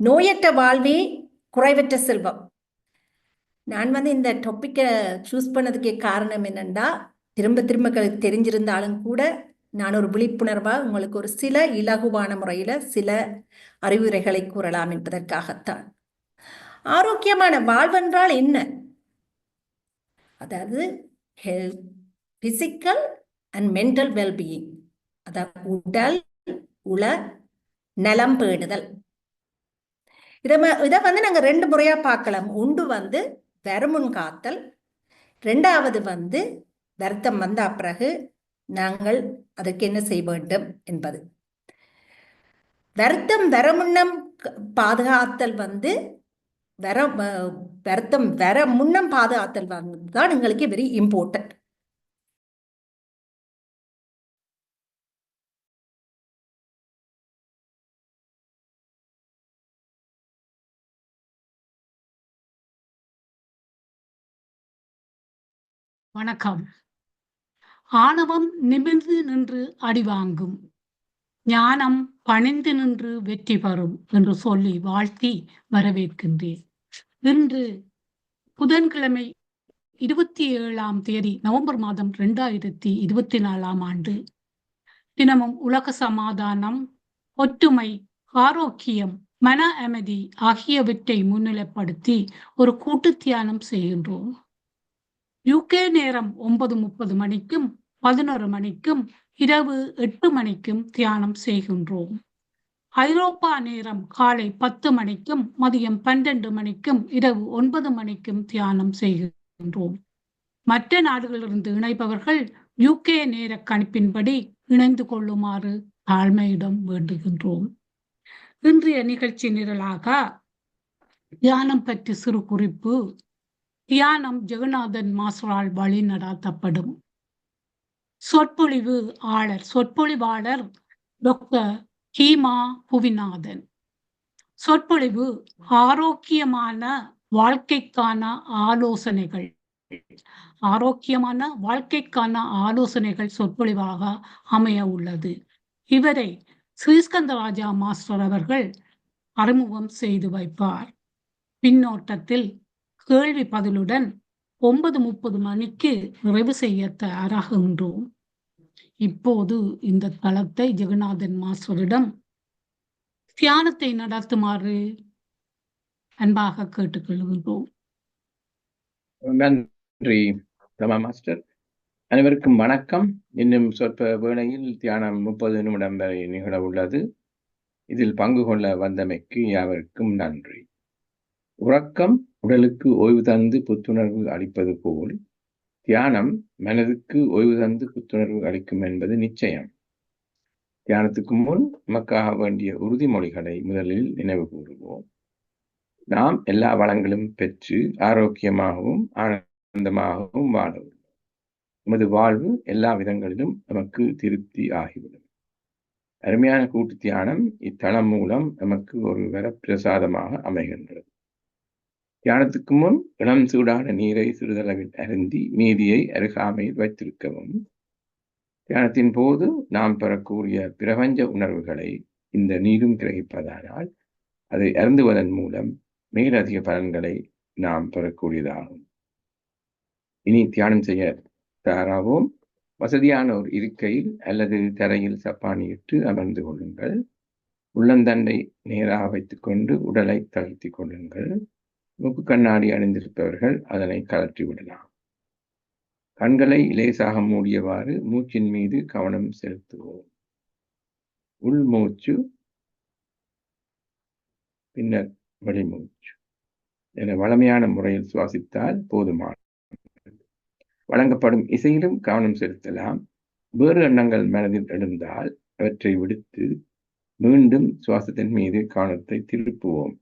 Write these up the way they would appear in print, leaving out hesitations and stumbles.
நோயற்ற வாழ்வே குறைவற்ற செல்வம். நான் இந்த டாப்பிக்கை சூஸ் பண்ணதுக்கு காரணம் என்னென்னா, திரும்ப திரும்ப தெரிஞ்சிருந்தாலும் கூட நான் ஒரு விழிப்புணர்வாக உங்களுக்கு ஒரு சில இலகுவான முறையில் சில அறிவுரைகளை கூறலாம் என்பதற்காகத்தான். ஆரோக்கியமான வாழ்வென்றால் என்ன? அதாவது health, physical and mental wellbeing, அதாவது உடல் உள நலம் பேணுதல். இதை நாங்கள் ரெண்டு முறையா பார்க்கலாம். ஒன்று வருமுன் காத்தல், ரெண்டாவது வருத்தம் வந்த பிறகு நாங்கள் அதற்கு என்ன செய்ய வேண்டும் என்பது. வருத்தம் வரமுன்னம் பாதுகாத்தல் வருத்தம் வர முன்னம் பாதுகாத்தல் தான் எங்களுக்கு வெரி இம்பார்ட்டன்ட். வணக்கம். ஆணவம் நிமிர்ந்து நின்று அடிவாங்கும், ஞானம் பணிந்து நின்று வெற்றி பெறும் என்று சொல்லி வாழ்த்தி வரவேற்கின்றேன். இன்று புதன்கிழமை 27ஆம் தேதி நவம்பர் மாதம் 2024ஆம் ஆண்டு. தினமும் உலக சமாதானம், ஒற்றுமை, ஆரோக்கியம், மன அமைதி ஆகியவற்றை முன்னிலைப்படுத்தி ஒரு கூட்டு தியானம் செய்கின்றோம். UK நேரம் 9:30 மணிக்கும் 11 மணிக்கும் இரவு 8 மணிக்கும் தியானம் செய்கின்றோம். ஐரோப்பா நேரம் காலை 10 மணிக்கும் மதியம் 12 மணிக்கும் இரவு 9 மணிக்கும் தியானம் செய்கின்றோம். மற்ற நாடுகளிலிருந்து இணைப்பவர்கள் UK நேர கணிப்பின்படி இணைந்து கொள்ளுமாறு தாழ்மையிடம் வேண்டுகின்றோம். இன்றைய நிகழ்ச்சி நிரலாக தியானம் பற்றி சிறு குறிப்பு. தியானம் ஜெகநாதன் மாஸ்டரால் வழி நடாத்தப்படும். சொற்பொழிவாளர் டாக்டர் ஹீமா புவிநாதன். சொற்பொழிவு ஆரோக்கியமான வாழ்க்கைக்கான ஆலோசனைகள். ஆரோக்கியமான வாழ்க்கைக்கான ஆலோசனைகள் சொற்பொழிவாக அமைய உள்ளது. இவரை ஸ்ரீஸ்கந்தராஜா மாஸ்டர் அவர்கள் அறிமுகம் செய்து வைப்பார். பின்னோட்டத்தில் கேள்வி பதிலுடன் 9:30 மணிக்கு நிறைவு செய்ய தயாராகின்றோம். இப்போது இந்த தளத்தை ஜெகநாதன் மாஸ்டரிடம் தியானத்தை நடத்துமாறு அன்பாக கேட்டுக்கொள்கின்றோம். நன்றி ரமா மாஸ்டர். அனைவருக்கும் வணக்கம். இன்னும் சொற்ப வேளையில் தியானம் 30 நிமிடம் வரை நிகழ உள்ளது. இதில் பங்கு கொள்ள வந்தமைக்கு யாவருக்கும் நன்றி. உறக்கம் உடலுக்கு ஓய்வு தந்து புத்துணர்வு அளிப்பது போல் தியானம் மனதுக்கு ஓய்வு தந்து புத்துணர்வு அளிக்கும் என்பது நிச்சயம். தியானத்துக்கு முன் நமக்காக வேண்டிய உறுதிமொழிகளை முதலில் நினைவு கூறுவோம். நாம் எல்லா வளங்களும் பெற்று ஆரோக்கியமாகவும் ஆனந்தமாகவும் வாழவும் நமது வாழ்வு எல்லா விதங்களிலும் நமக்கு திருப்தி ஆகிவிடும். அருமையான கூட்டு தியானம் இத்தளம் மூலம் நமக்கு ஒரு வரப்பிரசாதமாக அமைகின்றது. தியானத்துக்கு முன் இளம் சூடான நீரை சிறிதளவில் அருந்தி மீதியை அருகாமையில் வைத்திருக்கவும். தியானத்தின் போது நாம் பெறக்கூடிய பிரபஞ்ச உணர்வுகளை இந்த நீரும் கிரகிப்பதானால் அதை அருந்துவதன் மூலம் மேலதிக பலன்களை நாம் பெறக்கூடியதாகும். இனி தியானம் செய்ய தயாராகவும். வசதியான ஒரு இருக்கையில் அல்லது தரையில் சப்பானியிட்டு அமர்ந்து கொள்ளுங்கள். உள்ளந்தண்டை நேராக வைத்துக்கொண்டு உடலை தளர்த்தி கொள்ளுங்கள். மூக்கு கண்ணாடி அணிந்திருப்பவர்கள் அதனை கலற்றி விடலாம். கண்களை லேசாக மூடியவாறு மூச்சின் மீது கவனம் செலுத்துவோம். உள்மூச்சு, பின்னர் வெளிமூச்சு என வளமையான முறையில் சுவாசித்தால் போதுமானது. வழங்கப்படும் இசையிலும் கவனம் செலுத்தலாம். வேறு எண்ணங்கள் மனதில் எழுந்தால் அவற்றை விடுத்து மீண்டும் சுவாசத்தின் மீது கவனத்தை திருப்புவோம்.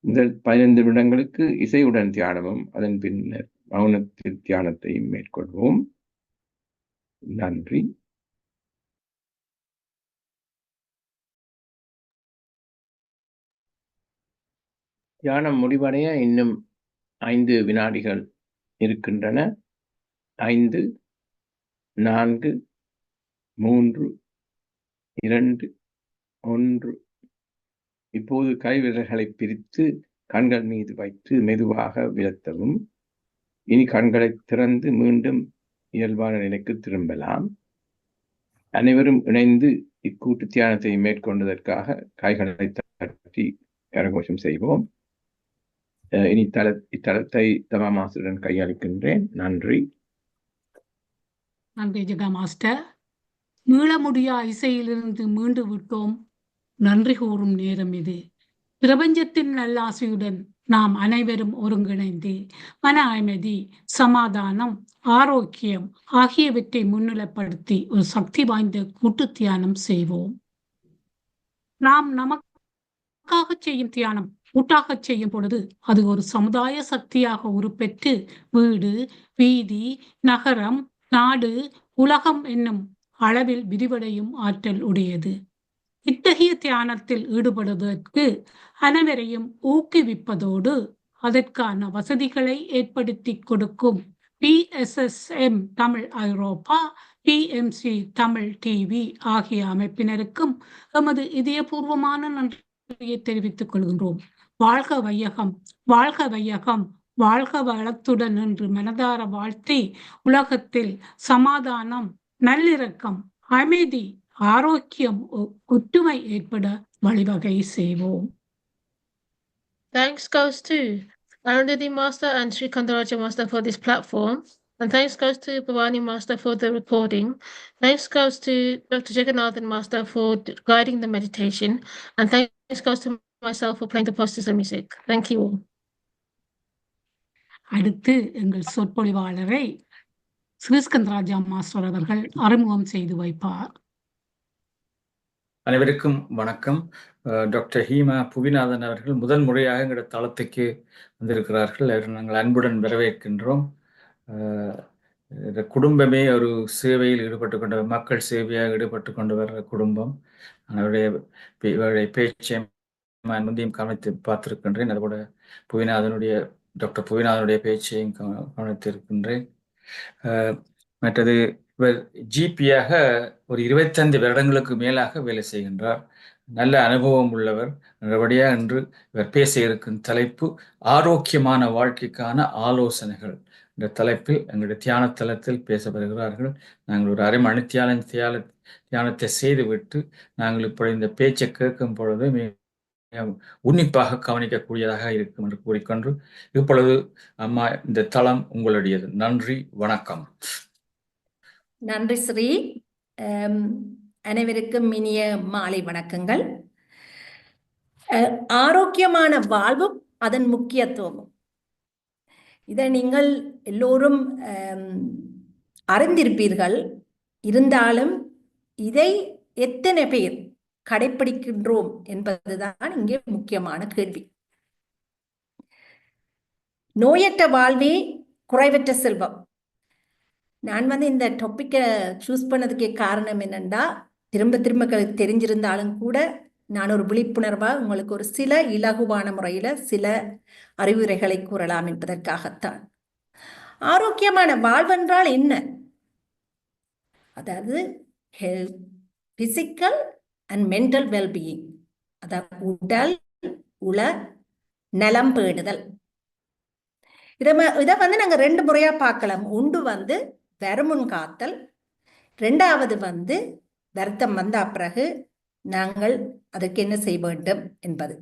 முதல் 15 நிமிடங்களுக்கு இசையுடன் தியானமும் அதன் பின்னர் மௌனத்தில் தியானத்தையும் மேற்கொள்வோம். நன்றி. தியானம் முடிவடைய இன்னும் 5 வினாடிகள் இருக்கின்றன. 5, 4, 3, 2, 1. இப்போது கைவிரல்களை பிரித்து கண்கள் மீது வைத்து மெதுவாக விலத்தவும். இனி கண்களை திறந்து மீண்டும் இயல்பான நிலைக்கு திரும்பலாம். அனைவரும் இணைந்து இக்கூட்டு தியானத்தை மேற்கொண்டதற்காக கைகளை தட்டி கரகோஷம் செய்வோம். இனி இத்தலத்தை தமா மாஸ்டருடன் கையளிக்கின்றேன். நன்றி. நன்றி ஜெகா மாஸ்டர். மீள முடியா இசையிலிருந்து மீண்டு விட்டோம். நன்றி கூறும் நேரம் இது. பிரபஞ்சத்தின் நல்லாசையுடன் நாம் அனைவரும் ஒருங்கிணைந்து மன அமைதி, சமாதானம், ஆரோக்கியம் ஆகியவற்றை முன்னிலைப்படுத்தி ஒரு சக்தி வாய்ந்த கூட்டு தியானம் செய்வோம். நாம் நமக்காக செய்யும் தியானம் கூட்டாக செய்யும் பொழுது அது ஒரு சமுதாய சக்தியாக உருப்பெற்று வீடு, வீதி, நகரம், நாடு, உலகம் என்னும் அளவில் விரிவடையும் ஆற்றல் உடையது. இத்தகைய தியானத்தில் ஈடுபடுவதற்கு அனைவரையும் ஊக்குவிப்பதோடு அதற்கான வசதிகளை ஏற்படுத்தி கொடுக்கும் PSSM தமிழ் ஐரோப்பா, PMC தமிழ் டிவி ஆகிய அமைப்பினருக்கும் எமது இதயபூர்வமான நன்றியை தெரிவித்துக் கொள்கின்றோம். வாழ்க வையகம், வாழ்க வையகம், வாழ்க வளத்துடன் என்று மனதார வாழ்த்தி உலகத்தில் சமாதானம், நல்லிணக்கம், அமைதி, ஆரோக்கியம், ஒற்றுமை ஏற்பட வழிவகை செய்வோம். Thanks goes to Arundhati Master and Sri Kandaraja Master for this platform. And thanks goes to Bhavani Master for the recording. Thanks goes to Dr. Jagannathan Master for guiding the meditation. And thanks goes to myself for playing the posters and music. Thank you all. அடுத்து எங்கள் சொற்பொழிவாளரை Sriskandarajah master அவர்கள் அறிமுகம் செய்து வைப்பார். அனைவருக்கும் வணக்கம். Doctor Hima புவிநாதன் அவர்கள் முதல் முறையாக எங்களோட தளத்துக்கு வந்திருக்கிறார்கள். நாங்கள் அன்புடன் வரவேற்கின்றோம். குடும்பமே ஒரு சேவையில் ஈடுபட்டு கொண்ட, மக்கள் சேவையாக ஈடுபட்டு கொண்டு வர்ற குடும்பம். அவருடைய பேச்சை முந்தையும் கவனித்து பார்த்திருக்கின்றேன். அதோட டாக்டர் புவிநாதனுடைய பேச்சையும் கவனித்திருக்கின்றேன். மற்றது இவர் ஜிபியாக ஒரு 25 வருடங்களுக்கு மேலாக வேலை செய்கின்றார். நல்ல அனுபவம் உள்ளவர். நல்லபடியாக இன்று இவர் பேச இருக்கும் தலைப்பு ஆரோக்கியமான வாழ்க்கைக்கான ஆலோசனைகள் என்ற தலைப்பில் எங்களுடைய தியான தளத்தில் பேச வருகிறார்கள். நாங்கள் ஒரு அரை மணி தியானத்தை செய்துவிட்டு நாங்கள் இப்படி இந்த பேச்சை கேட்கும் பொழுது உன்னிப்பாக கவனிக்கக்கூடியதாக இருக்கும் என்று கூறிக்கொண்டு இப்பொழுது அம்மா இந்த தளம் உங்களுடையது. நன்றி, வணக்கம். நன்றி ஸ்ரீ. அனைவருக்கும் இனிய மாலை வணக்கங்கள். ஆரோக்கியமான வாழ்வும் அதன் முக்கியத்துவமும் இதை நீங்கள் எல்லோரும் அறிந்திருப்பீர்கள். இருந்தாலும் இதை எத்தனை பேர் கடைப்பிடிக்கின்றோம் என்பதுதான் இங்கே முக்கியமான கேள்வி. நோயற்ற வாழ்வே குறைவற்ற செல்வம். நான் இந்த டாப்பிக்கை சூஸ் பண்ணதுக்கே காரணம் என்னென்னா, திரும்ப தெரிஞ்சிருந்தாலும் கூட நான் ஒரு விழிப்புணர்வாக உங்களுக்கு ஒரு சில இலகுவான முறையில் சில அறிவுரைகளை கூறலாம் என்பதற்காகத்தான். ஆரோக்கியமான வாழ்வென்றால் என்ன? அதாவது health, physical and mental wellbeing, அதாவது உடல் உள நலம் பேணுதல். இதை நாங்கள் 2 முறையா பார்க்கலாம். ஒன்று வருமுன் காத்தல், 2வது வருத்தம் வந்த பிறகு நாங்கள் அதற்கு என்ன செய்ய வேண்டும் என்பது.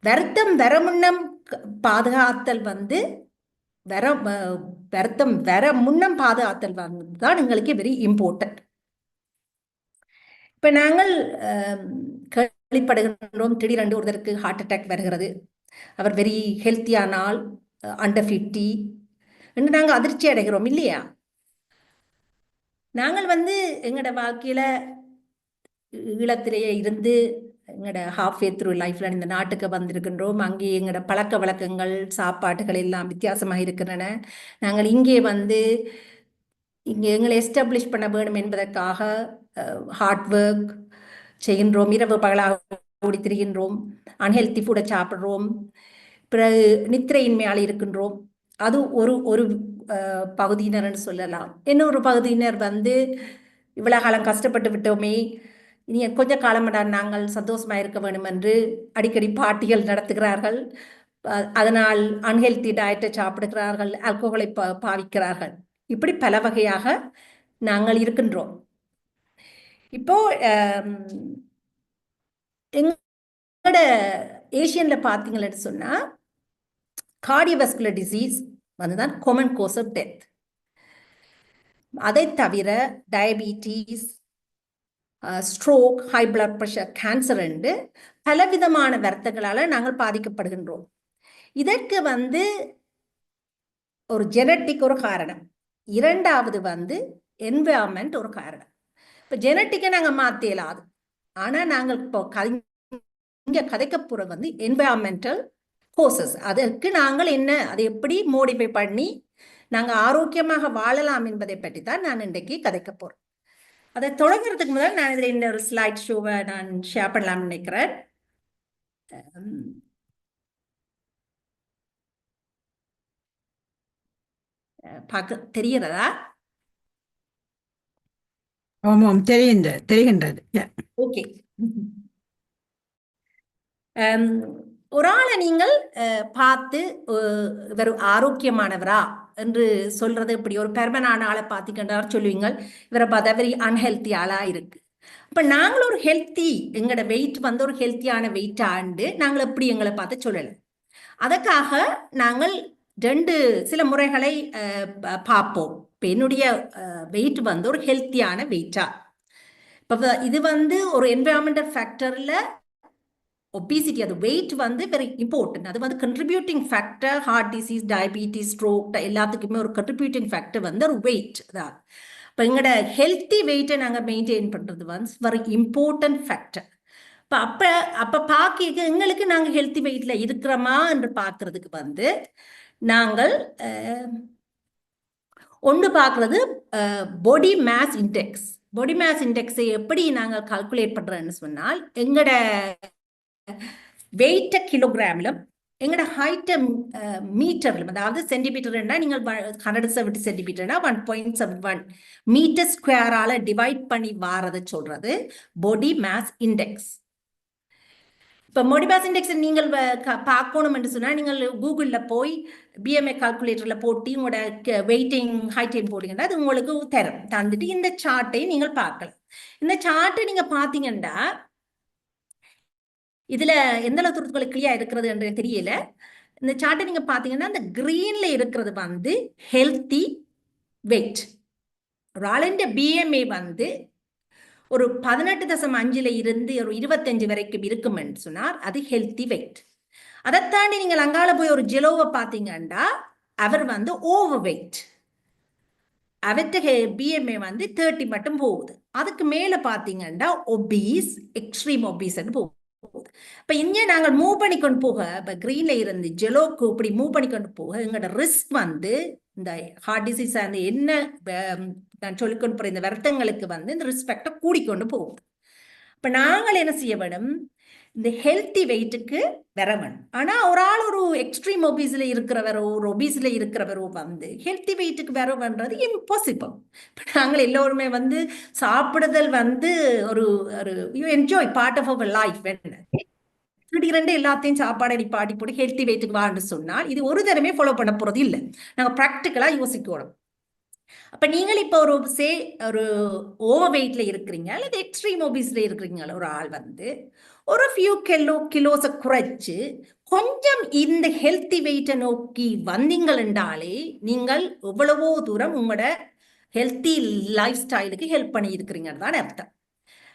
வருத்தம் வரமுன்னம் பாதுகாத்தல் வருத்தம் வர முன்னம் பாதுகாத்தல் தான் எங்களுக்கு வெரி இம்பார்ட்டன்ட். இப்ப நாங்கள் கேள்விப்படுகின்றோம், திடீரென்று ஒருத்தருக்கு ஹார்ட் அட்டாக் வருகிறது, அவர் வெரி ஹெல்த்தியானால் அண்டர் 50 என்று நாங்கள் அதிர்ச்சி அடைகிறோம் இல்லையா? நாங்கள் எங்களோட வாழ்க்கையில ஈழத்திலேயே இருந்து எங்களோட ஹாஃப்வே த்ரூ லைஃப்ல இந்த நாட்டுக்கு வந்திருக்கின்றோம். அங்கே எங்களோட பழக்க வழக்கங்கள், சாப்பாட்டுகள் எல்லாம் வித்தியாசமாக இருக்கின்றன. நாங்கள் இங்கே இங்கே எங்களை எஸ்டாப்ளிஷ் பண்ண வேண்டும் என்பதற்காக ஹார்ட் ஒர்க் செய்கின்றோம், இரவு பகலாக ஓடி திரிகின்றோம், அன்ஹெல்த்தி ஃபுட்டை சாப்பிட்றோம், பிறகு நித்திரையின்மையால் இருக்கின்றோம். அது ஒரு பகுதியினர்னு சொல்லலாம். இன்னொரு பகுதியினர் இவ்வளவு காலம் கஷ்டப்பட்டு விட்டோமே, இனி கொஞ்ச காலமடா நாங்கள் சந்தோஷமா இருக்க வேண்டும் என்று அடிக்கடி பார்ட்டிகள் நடத்துகிறார்கள். அதனால் அன்ஹெல்தி டயட்டை சாப்பிடுகிறார்கள், ஆல்கோஹோலை பாவிக்கிறார்கள். இப்படி பல வகையாக நாங்கள் இருக்கின்றோம். இப்போ எங்களோட ஏசியன்ல பார்த்தீங்கன்னு சொன்னா கார்டியோவாஸ்குலர் டிசீஸ் வந்துதான் காமன் கோஸ் ஆஃப் டெத். அதை தவிர diabetes, stroke, high blood pressure, cancer என்று பலவிதமான வருத்தங்களால நாங்கள் பாதிக்கப்படுகின்றோம். இதற்கு ஒரு ஜெனட்டிக் ஒரு காரணம், இரண்டாவது என்வயர்மெண்ட் ஒரு காரணம். இப்போ ஜெனட்டிக்கை நாங்கள் மாற்ற இயலாது, ஆனால் நாங்கள் இப்போ இங்கே கதைக்க போகிற என்வயர்மெண்டல் கோசஸ். அதற்கு நாங்கள் அதை எப்படி மோடிஃபை பண்ணி நாங்கள் ஆரோக்கியமாக வாழலாம் என்பதை பற்றி தான் நான் இன்றைக்கு கதைக்க போகிறேன். அதை தொடங்குறதுக்கு முதல் நான் இதில் இன்னொரு ஸ்லைட் ஷோவை நான் ஷேர் பண்ணலாம்னு நினைக்கிறேன். பார்க்க தெரிகிறதா? ஆமாம், தெரிகின்றது. ஓகே. ஒரு ஆளை நீங்கள் பார்த்து இவர் ஆரோக்கியமானவரா என்று சொல்றது இப்படி ஒரு பெர்மனான ஆளை பார்த்துக்கின்றார் சொல்லுவீங்க, இவரை பார்த்தா வெரி அன்ஹெல்த்தி ஆளா இருக்கு. அப்ப நாங்கள் ஒரு ஹெல்த்தி, எங்களோட வெயிட் ஒரு ஹெல்த்தியான வெயிட் ஆண்டு நாங்கள் எப்படி எங்களை பார்த்து சொல்லலாம். அதற்காக நாங்கள் சில முறைகளை பார்ப்போம். இப்போ என்னுடைய வெயிட் ஒரு ஹெல்த்தியான வெயிட்டா. இப்போ இது ஒரு என்வயர்மெண்டல் ஃபேக்டர்ல ஒபிசிட்டி, அது வெயிட் வெரி இம்பார்ட்டன்ட். அது contributing factor. Heart disease, diabetes, stroke எல்லாத்துக்குமே ஒரு கண்ட்ரிபியூட்டிங் ஃபேக்டர் ஒரு வெயிட் தான். இப்போ எங்களோட ஹெல்த்தி வெயிட்டை நாங்கள் மெயின்டைன் பண்ணுறது வெரி இம்பார்ட்டன்ட் ஃபேக்டர். இப்போ அப்போ பார்க்க எங்களுக்கு நாங்கள் ஹெல்த்தி வெயிட்ல இருக்கிறோமா என்று பார்க்கறதுக்கு நாங்கள் ஒன்று பார்க்கறது body mass index. Body mass இண்டெக்ஸை எப்படி நாங்கள் கால்குலேட் பண்ணுறோன்னு சொன்னால், எங்களோட வெயிட்ட கிலோகிராமிலும் எங்களோட ஹைட்டை மீட்டர்லும், அதாவது சென்டிமீட்டர்னா நீங்கள் 170 சென்டிமீட்டர்னா 1.71 மீட்டர் ஸ்கொயரால டிவைட் பண்ணி வாரதை சொல்றது பாடி மாஸ் இண்டெக்ஸ். இப்போ பாடி மாஸ் இண்டெக்ஸ் நீங்கள் பார்க்கணும் என்று சொன்னால், நீங்கள் கூகுளில் போய் பிஎம்ஐ கால்குலேட்டரில் போட்டு உங்களோட வெயிட்டிங் ஹைட்டையும் போட்டீங்கன்னா அது உங்களுக்கு தந்துட்டு இந்த சார்ட்டை நீங்கள் பார்க்கலாம். இந்த சார்ட்டை நீங்கள் பார்த்தீங்கன்னா இதுல எந்த அளவு தூரத்துக்குள்ள கிளியா இருக்கிறது என்று தெரியல. இந்த சார்ட்டை நீங்க பாத்தீங்கன்னா அந்த கிரீன்ல இருக்கிறது ஹெல்த்தி வெயிட். ஒரு ஆளுடைய பிஎம்ஐ ஒரு 18.5 இருந்து ஒரு 25 வரைக்கும் இருக்குமென்னு சொன்னார், அது ஹெல்த்தி வெயிட். அதை தாண்டி நீங்கள் அங்கால போய் ஒரு ஜெலோவை பார்த்தீங்கன்னா அவர் ஓவர் வெயிட். அவர்கிட்ட பிஎம்ஐ 30 மட்டும் போகுது. அதுக்கு மேல பாத்தீங்கன்னா ஒபீஸ், எக்ஸ்ட்ரீம் ஒபீஸ்ன்னு போகுது. இப்ப இங்கே நாங்கள் மூவ் பண்ணிக்கொண்டு போக, இப்ப கிரீன்ல இருந்து ஜெலோக்கு இப்படி மூவ் பண்ணிக்கொண்டு போக எங்களோட ரிஸ்க் இந்த ஹார்ட் டிசீஸ் என்ன நான் சொல்லிக்கொண்டு போற இந்த வருத்தங்களுக்கு இந்த ரிஸ்க் ஃபேக்டர் கூடிக்கொண்டு போகுது. இப்ப நாங்கள் என்ன செய்ய வேணும், இந்த ஹெல்த்தி வெயிட்டுக்கு வர வேணும். ஆனா ஒரு ஆள் ஒரு எக்ஸ்ட்ரீம் ஒபீஸ்ல இருக்கிறவரோ ஒரு ஒபீஸ்ல இருக்கிறவரோ ஹெல்த்தி வெயிட்டுக்கு வர வேண்டது இம்பாசிபிள். இப்ப நாங்கள் எல்லோருமே சாப்பிடுதல் ஒரு you enjoy part of our life. திடீரென்று எல்லாத்தையும் சாப்பாடை நிப்பாட்டி போட்டு ஹெல்த்தி வெயிட்டுக்கு வான்னு சொன்னால் இது ஒரு தடவை ஃபாலோ பண்ண போறது இல்லை. நாங்க ப்ராக்டிக்கலா யோசிக்கணும். அப்ப நீங்கள் இப்ப ஒரு ஓவர் வெயிட்ல இருக்கிறீங்க அல்லது எக்ஸ்ட்ரீம் ஒபீஸ்ல இருக்கிறீங்க, ஒரு ஆள் ஒரு ஃபியூ கிலோஸை குறைச்சு கொஞ்சம் இந்த ஹெல்த்தி வெயிட்டை நோக்கி வந்தீங்கள் என்றாலே நீங்கள் எவ்வளவோ தூரம் உங்களோட ஹெல்த்தி லைஃப் ஸ்டைலுக்கு ஹெல்ப் பண்ணி இருக்கிறீங்கன்னு தான் அர்த்தம்.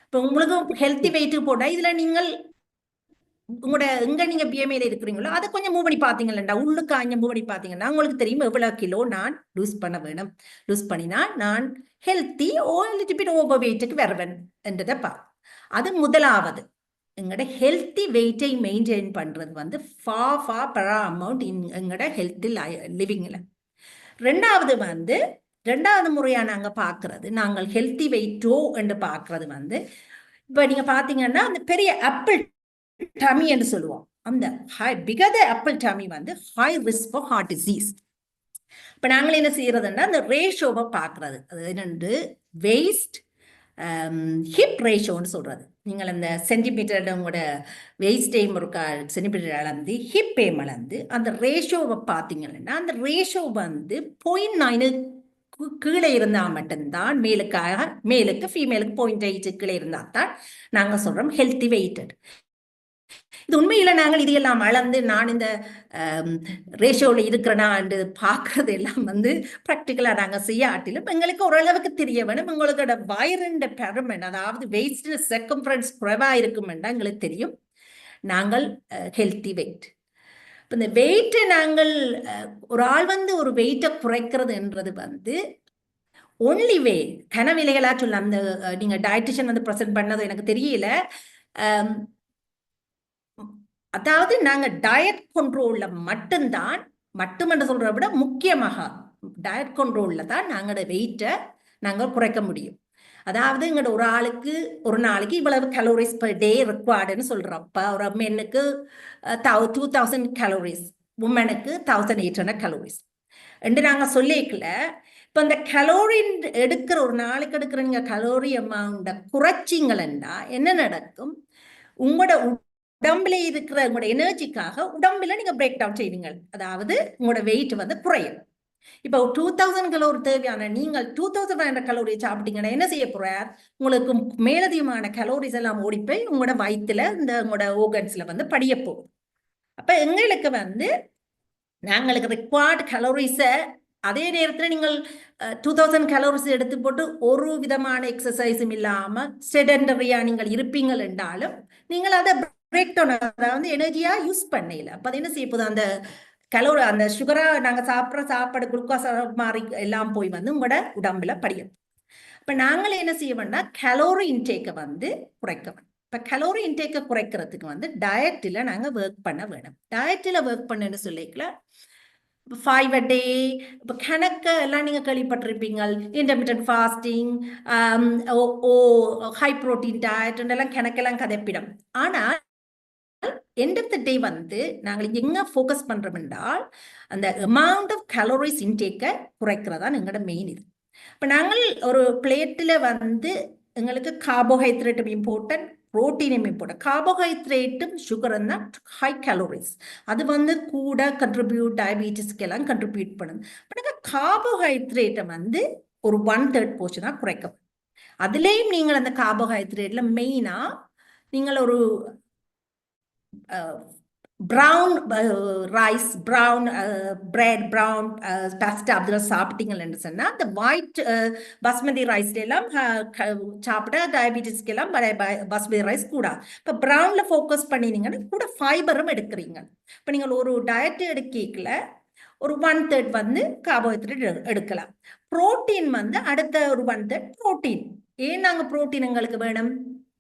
இப்போ உங்களுக்கு ஹெல்த்தி வெயிட்டுக்கு போட்டா இதுல நீங்கள் உங்களோட எங்க நீங்க பிஎம்ஐல இருக்கிறீங்களோ அதை கொஞ்சம் மூவ் பண்ணி பாத்தீங்களா, உள்ளுக்கு அங்க மூவ் பண்ணி பாத்தீங்கன்னா உங்களுக்கு தெரியும் எவ்வளவு கிலோ நான் லூஸ் பண்ண வேணும். லூஸ் பண்ணினா நான் ஹெல்த்தி ஓவர் வெயிட்டுக்கு வருவேன் என்றதை அது முதலாவது. எங்களோட ஹெல்த்தி வெயிட்டை மெயின்டைன் பண்றது ஃபார் பெர் அமௌண்ட் எங்களோட ஹெல்த்தி லிவிங்ல. ரெண்டாவது முறையா நாங்க பாக்குறது, நாங்கள் ஹெல்த்தி வெயிட்டோ என்று பாக்குறது இப்ப நீங்க பாத்தீங்கன்னா அந்த பெரிய ஆப்பிள் டமி என்று சொல்லுவோம். அந்த bigger the apple tummy high risk for heart disease. இப்ப நாங்கள் என்ன செய்யறதுன்னா அந்த ரேஷோவை பாக்குறது, அது என்னண்டு வெயிட் ஹிப் ரேஷோன்னு சொல்கிறது. நீங்கள் அந்த சென்டிமீட்டர் உங்களோட வெயிஸ்டைம் ஒரு சென்டிமீட்டர் அளந்து ஹிப்பையும் அளந்து அந்த ரேஷோவை பார்த்தீங்கன்னா அந்த ரேஷோ வந்து 0.9 கீழே இருந்தால் மட்டும்தான் மேலுக்கு ஃபீமேலுக்கு 0.8 கீழே இருந்தால் தான் நாங்கள் சொல்கிறோம் ஹெல்த்தி வெயிட்டட். இது உண்மையில நாங்கள் இதையெல்லாம் அளந்து நான் இந்த ரேஷியோவில் இருக்கிறனா என்று பார்க்கறது எல்லாம் வந்து ப்ராக்டிக்கலாக நாங்கள் செய்யாட்டிலும் எங்களுக்கு ஓரளவுக்கு தெரிய வேணும். உங்களோட வயருண்ட பெருமன், அதாவது வெயிட் சர்க்கம்ஃபரன்ஸ் குறைவாக இருக்குமெண்டா எங்களுக்கு தெரியும் நாங்கள் ஹெல்த்தி வெயிட். இப்போ இந்த வெயிட்டை நாங்கள் ஒரு ஆள் வந்து ஒரு வெயிட்டை குறைக்கிறதுன்றது வந்து ஒன்லி வே கனவிலைகளா சொல்ல அந்த நீங்கள் டயட்டிஷியன் வந்து ப்ரெசென்ட் பண்ணது எனக்கு தெரியல. அதாவது நாங்கள் டயட் கண்ட்ரோலில் மட்டுமென்று சொல்கிறத விட முக்கியமாக டயட் கண்ட்ரோலில் தான் நாங்களோட வெயிட்டை நாங்கள் குறைக்க முடியும். அதாவது எங்களோட ஒரு ஆளுக்கு ஒரு நாளைக்கு இவ்வளவு கலோரிஸ் பர் டே ரிக்வயர்டுன்னு சொல்கிறப்ப ஒரு மென்னுக்கு 2000 கலோரிஸ், உமனுக்கு 1800 கலோரிஸ் என்று நாங்கள் சொல்லிக்கல. இப்போ இந்த கலோரி எடுக்கிற ஒரு நாளைக்கு எடுக்கிற நீங்கள் கலோரி அமௌண்ட்டை குறைச்சிங்களா என்ன நடக்கும்? உங்களோட உடம்புல இருக்கிற உங்களோட எனர்ஜிக்காக உடம்புல நீங்க பிரேக் டவுன் செய்வீங்க. அதாவது உங்களோட வெயிட் வந்து குறையும். இப்போ 2000 கலோரி தேவையான நீங்கள் 2500 கலோரியை சாப்பிட்டீங்கன்னா என்ன செய்ய போறார்? உங்களுக்கு மேலதிகமான கலோரிஸ் எல்லாம் ஓடிப்போய் உங்களோட வயிற்றுல இந்த உங்களோட ஓர்கன்ஸ்ல வந்து படிய போகும். அப்ப எங்களுக்கு வந்து நாங்களுக்கு ரிக்வயர்ட் கலோரிஸை அதே நேரத்தில் நீங்கள் 2000 கலோரிஸ் எடுத்து போட்டு ஒரு விதமான எக்ஸசைஸும் இல்லாம செடெண்டரியா நீங்கள் இருப்பீங்கள் என்றாலும் நீங்கள் அதை பிரேக் டவுன், அதாவது எனர்ஜியா யூஸ் பண்ணல. அப்ப அது என்ன செய்ய போகுது? அந்த கலோரி அந்த சுகரா நாங்க சாப்பிட்ற சாப்பாடு குளுக்கோஸ் மாதிரி எல்லாம் போய் வந்து உங்களோட உடம்புல படியும். இப்ப நாங்கள் என்ன செய்ய வேண்டாம், கலோரி இன்டேக்கை வந்து குறைக்க வேணும். இப்ப கலோரி இன்டேக்கை குறைக்கிறதுக்கு வந்து டயட்டில் நாங்க ஒர்க் பண்ண வேணும். டயட்டில் ஒர்க் பண்ணுன்னு சொல்லிக்கல 5 a day, இப்போ கணக்கு எல்லாம் நீங்க கேள்விப்பட்டிருப்பீங்க. Intermittent fasting, high protein diet எல்லாம் கணக்கெல்லாம் கதைப்பிடும். ஆனா எண்ட் ஆஃப் த டே வந்து நாங்கள் எங்க ஃபோக்கஸ் பண்றோம் என்றால் அந்த அமௌண்ட் ஆஃப் கலோரிஸ் இன்டேக்கை குறைக்கிறதா எங்களோட மெயின் இது. இப்போ நாங்கள் ஒரு பிளேட்டில் வந்து எங்களுக்கு கார்போஹைட்ரேட்டும் இம்பார்ட்டன்ட், புரோட்டீனும் இம்பார்ட்டன்ட். கார்போஹைட்ரேட்டும் சுகரும் தான் ஹை கலோரிஸ், அது வந்து கூட கண்ட்ரிபியூட் டயபிட்டிஸ்க்கு எல்லாம் கண்ட்ரிபியூட் பண்ணுது. இப்போ கார்போஹைட்ரேட்டை வந்து ஒரு 1/3 போர்ஷனாக குறைக்கும். அதுலேயும் நீங்கள் அந்த கார்போஹைட்ரேட்ல மெயினா நீங்கள் ஒரு brown rice, brown bread, brown pasta அப்படிலாம் சாப்பிட்டீங்கன்னு சொன்னால் அந்த ஒயிட் பாஸ்மதி ரைஸ்ல எல்லாம் சாப்பிட்டா டயபிட்டிஸ்க்கு எல்லாம் பாஸ்மதி ரைஸ் கூட. இப்போ ப்ரௌன்ல ஃபோக்கஸ் பண்ணினீங்கன்னா கூட ஃபைபரும் எடுக்கிறீங்க. இப்போ நீங்கள் ஒரு டயட் எடுக்கல ஒரு 1/3 வந்து கார்போஹைட்ரேட் எடுக்கலாம். புரோட்டீன் வந்து அடுத்த ஒரு 1/3 புரோட்டீன். ஏன் நாங்கள் புரோட்டீன் எங்களுக்கு வேணும்?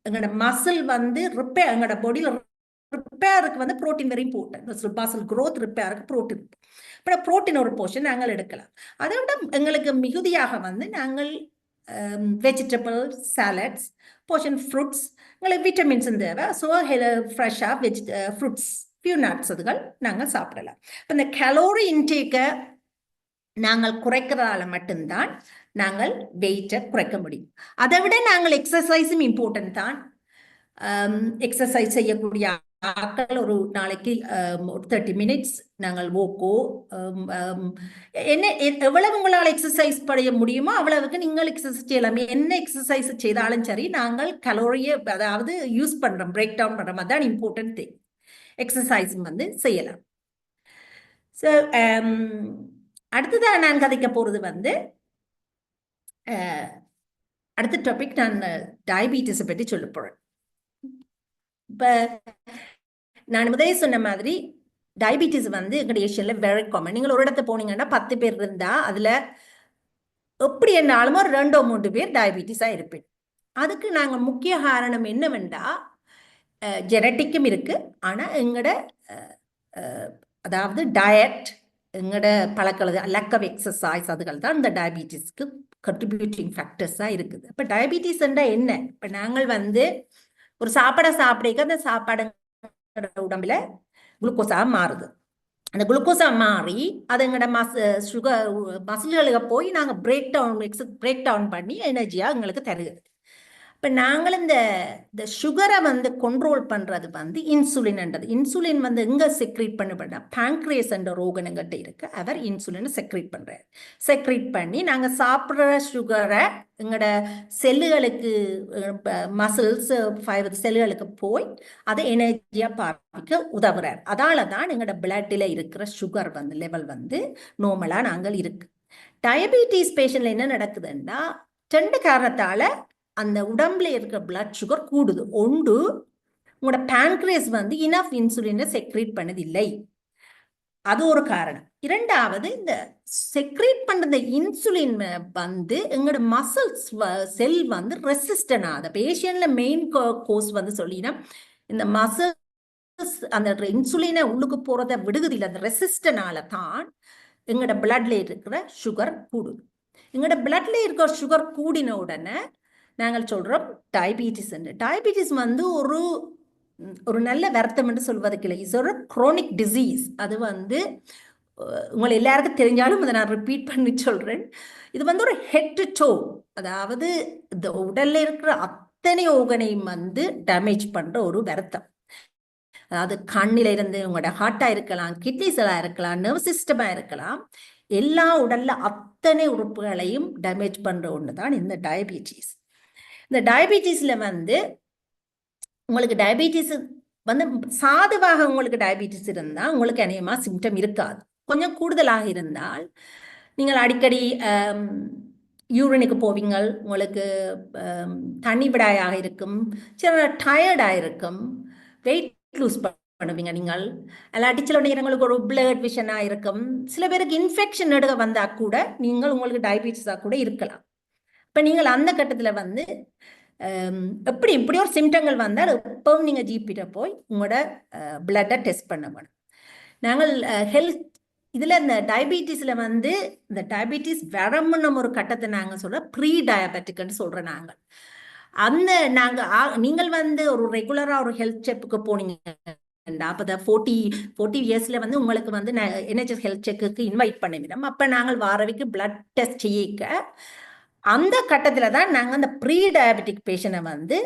எங்களோட மசில் வந்து ரிப்பேர், எங்களோட பாடியில் ரிப்பேருக்கு வந்து protein very important. Muscle growth ரிப்பேருக்கு புரோட்டீன். இப்போ புரோட்டீன் ஒரு போர்ஷன் நாங்கள் எடுக்கலாம். அதை விட எங்களுக்கு மிகுதியாக வந்து நாங்கள் வெஜிடபிள் சாலட்ஸ், போர்ஷன் ஃப்ரூட்ஸ், எங்களுக்கு விட்டமின்ஸ் தேவை. ஸோ ஃப்ரெஷ்ஷாக ஃப்ரூட்ஸ், ஃபியூ நட்ஸ் அதுகள் நாங்கள் சாப்பிடலாம். இப்போ இந்த கலோரி இன்டேக்கை நாங்கள் குறைக்கிறதால மட்டும்தான் நாங்கள் வெயிட்டை குறைக்க முடியும். அதை விட நாங்கள் எக்ஸசைஸும் இம்பார்ட்டன்ட் தான். எக்ஸசைஸ் செய்யக்கூடிய ஆட்கள் ஒரு நாளைக்கு ஒரு 30 minutes நாங்கள் ஓக்கோ என்ன எவ்வளவு உங்களால் எக்ஸசைஸ் பண்ண முடியுமோ அவ்வளவுக்கு நீங்கள் எக்ஸசைஸ் செய்யலாம். என்ன எக்ஸசைஸ் செய்தாலும் சரி நாங்கள் கலோரியை அதாவது யூஸ் பண்றோம், பிரேக் டவுன் பண்றோம். அதுதான் இம்பார்ட்டன்ட் திங். எக்ஸசைஸும் வந்து செய்யலாம். ஸோ அடுத்ததான் நான் கதைக்க போறது வந்து அடுத்த டாபிக் நான் டயபிட்டிஸை பற்றி சொல்ல போறேன். இப்போ நான் முதலே சொன்ன மாதிரி டயபிட்டிஸ் வந்து எங்கள் ஏஷியன்ல வெரி காமன். நீங்கள் ஒரு இடத்த போனீங்கன்னா 10 பேர் இருந்தா அதுல எப்படி என்னாலும் ஒரு 2-3 பேர் டயபிட்டிஸா இருப்பேன். அதுக்கு நாங்கள் முக்கிய காரணம் என்னவென்றா ஜெனட்டிக்கும் இருக்கு. ஆனா எங்களோட அதாவது டயட், எங்களோட பழக்க லேக் ஆஃப் எக்ஸசைஸ் அதுகள் தான் இந்த டயபிட்டிஸ்க்கு கண்ட்ரிபியூட்டிங் ஃபேக்டர்ஸா இருக்குது. இப்போ டயபிட்டிஸ் என்ன? இப்போ நாங்கள் வந்து ஒரு சாப்பாடை சாப்பிட அந்த சாப்பாடு உடம்புல குளுக்கோஸா மாறுது. அந்த குளுக்கோஸா மாறி அது எங்களோட சுகர் மசில்களுக்கு போய் நாங்கள் பிரேக் டவுன் பண்ணி எனர்ஜியா எங்களுக்கு தருகிறது. இப்போ நாங்கள் இந்த சுகரை வந்து கண்ட்ரோல் பண்ணுறது வந்து இன்சுலின்ன்றது. இன்சுலின் வந்து எங்கே செக்ரீட் பண்ணப்படுறா, பேங்க்ரியஸ் என்ற ரோகனுங்கிட்ட இருக்கு. அவர் இன்சுலினை செக்ரீட் பண்ணுறாரு. செக்ரீட் பண்ணி நாங்கள் சாப்பிட்ற சுகரை எங்களோட செல்லுகளுக்கு, மசில்ஸ், ஃபைபர் செல்லுகளுக்கு போய் அதை எனர்ஜியாக பாவிக்க உதவுறார். அதால தான் எங்களோட பிளட்டில் இருக்கிற சுகர் வந்து லெவல் வந்து நார்மலாக நாங்கள் இருக்கு. டயபிட்டிஸ் பேஷண்ட்ல என்ன நடக்குதுன்னா, 2 காரணத்தால அந்த உடம்புல இருக்கிற பிளட் சுகர் கூடுது. ஒன்று, உங்களோட பேங்க்ரியஸ் வந்து இனஃப் இன்சுலினை செக்ரீட் பண்ணதில்லை, அது ஒரு காரணம். இரண்டாவது, இந்த செக்ரீட் பண்ற இன்சுலின் வந்து எங்களோட மசில்ஸ் செல் வந்து ரெசிஸ்டன் ஆகுது. பேஷண்ட்ல மெயின் கோஸ் வந்து சொல்லினா இந்த மசில்ஸ் அந்த இன்சுலினை உள்ளுக்கு போறதை விடுகுதில்லை. அந்த ரெசிஸ்டனால தான் எங்களோட பிளட்ல இருக்கிற சுகர் கூடுது. எங்களோட பிளட்ல இருக்கிற சுகர் கூடின உடனே நாங்கள் சொல்றோம் டயபிட்டிஸ். டயபிட்டிஸ் வந்து ஒரு நல்ல வருத்தம் என்று சொல்வதற்கு இல்லை, இஸ் ஒரு குரோனிக் டிசீஸ். அது வந்து உங்களை எல்லாருக்கும் தெரிஞ்சாலும் அதை நான் ரிப்பீட் பண்ணி சொல்றேன். இது வந்து ஒரு ஹெட் டு டோ, அதாவது இந்த உடல்ல இருக்கிற அத்தனை ஓகனையும் வந்து டேமேஜ் பண்ற ஒரு வருத்தம். அதாவது கண்ணில இருந்து உங்களோட ஹார்ட்டா இருக்கலாம், கிட்னிஸா இருக்கலாம், நர்வ் சிஸ்டமா இருக்கலாம், எல்லா உடல்ல அத்தனை உறுப்புகளையும் டேமேஜ் பண்ற ஒண்ணுதான் இந்த டயபிட்டிஸ். இந்த டயபிட்டிஸ்ல வந்து உங்களுக்கு டயபிட்டிஸ் வந்து சாதுவாக உங்களுக்கு டயபிட்டிஸ் இருந்தால் உங்களுக்கு அநேகமா சிம்டம் இருக்காது. கொஞ்சம் கூடுதலாக இருந்தால் நீங்கள் அடிக்கடி யூரினுக்கு போவீங்க, உங்களுக்கு தண்ணி விடாயாக இருக்கும், சில டயர்டாக இருக்கும், வெயிட் லூஸ் பண்ணுவீங்க நீங்கள், இல்லாட்டி சில நேரங்களுக்கு ஒரு பிளட் விஷனாக இருக்கும். சில பேருக்கு இன்ஃபெக்ஷன் எடுக்க வந்தால் கூட நீங்கள் உங்களுக்கு டயபிட்டிஸாக கூட இருக்கலாம். இப்போ நீங்கள் அந்த கட்டத்தில் வந்து இப்படி ஒரு சிம்டங்கள் வந்தால் எப்பவும் நீங்கள் ஜிபிட்ட போய் உங்களோட பிளட்டை டெஸ்ட் பண்ண வேணும். நாங்கள் ஹெல்த் இதில் இந்த டயபிட்டிஸில் வந்து இந்த டயபிட்டிஸ் வரமுன்னு ஒரு கட்டத்தை நாங்கள் சொல்கிறோம் ப்ரீ டயபெட்டிக்னு சொல்கிறோம். நீங்கள் வந்து ஒரு ரெகுலராக ஒரு ஹெல்த் செக்குக்கு போனீங்க, அப்போ 40 இயர்ஸில் வந்து உங்களுக்கு வந்து NHS ஹெல்த் செக்குக்கு இன்வைட் பண்ணிவிடும். அப்போ நாங்கள் வாரவிக்கு பிளட் டெஸ்ட் செய்யிக்க அந்த கட்டத்தில் தான் நாங்கள் அந்த ப்ரீ டயபெட்டிக் பேஷண்ட்டை வந்து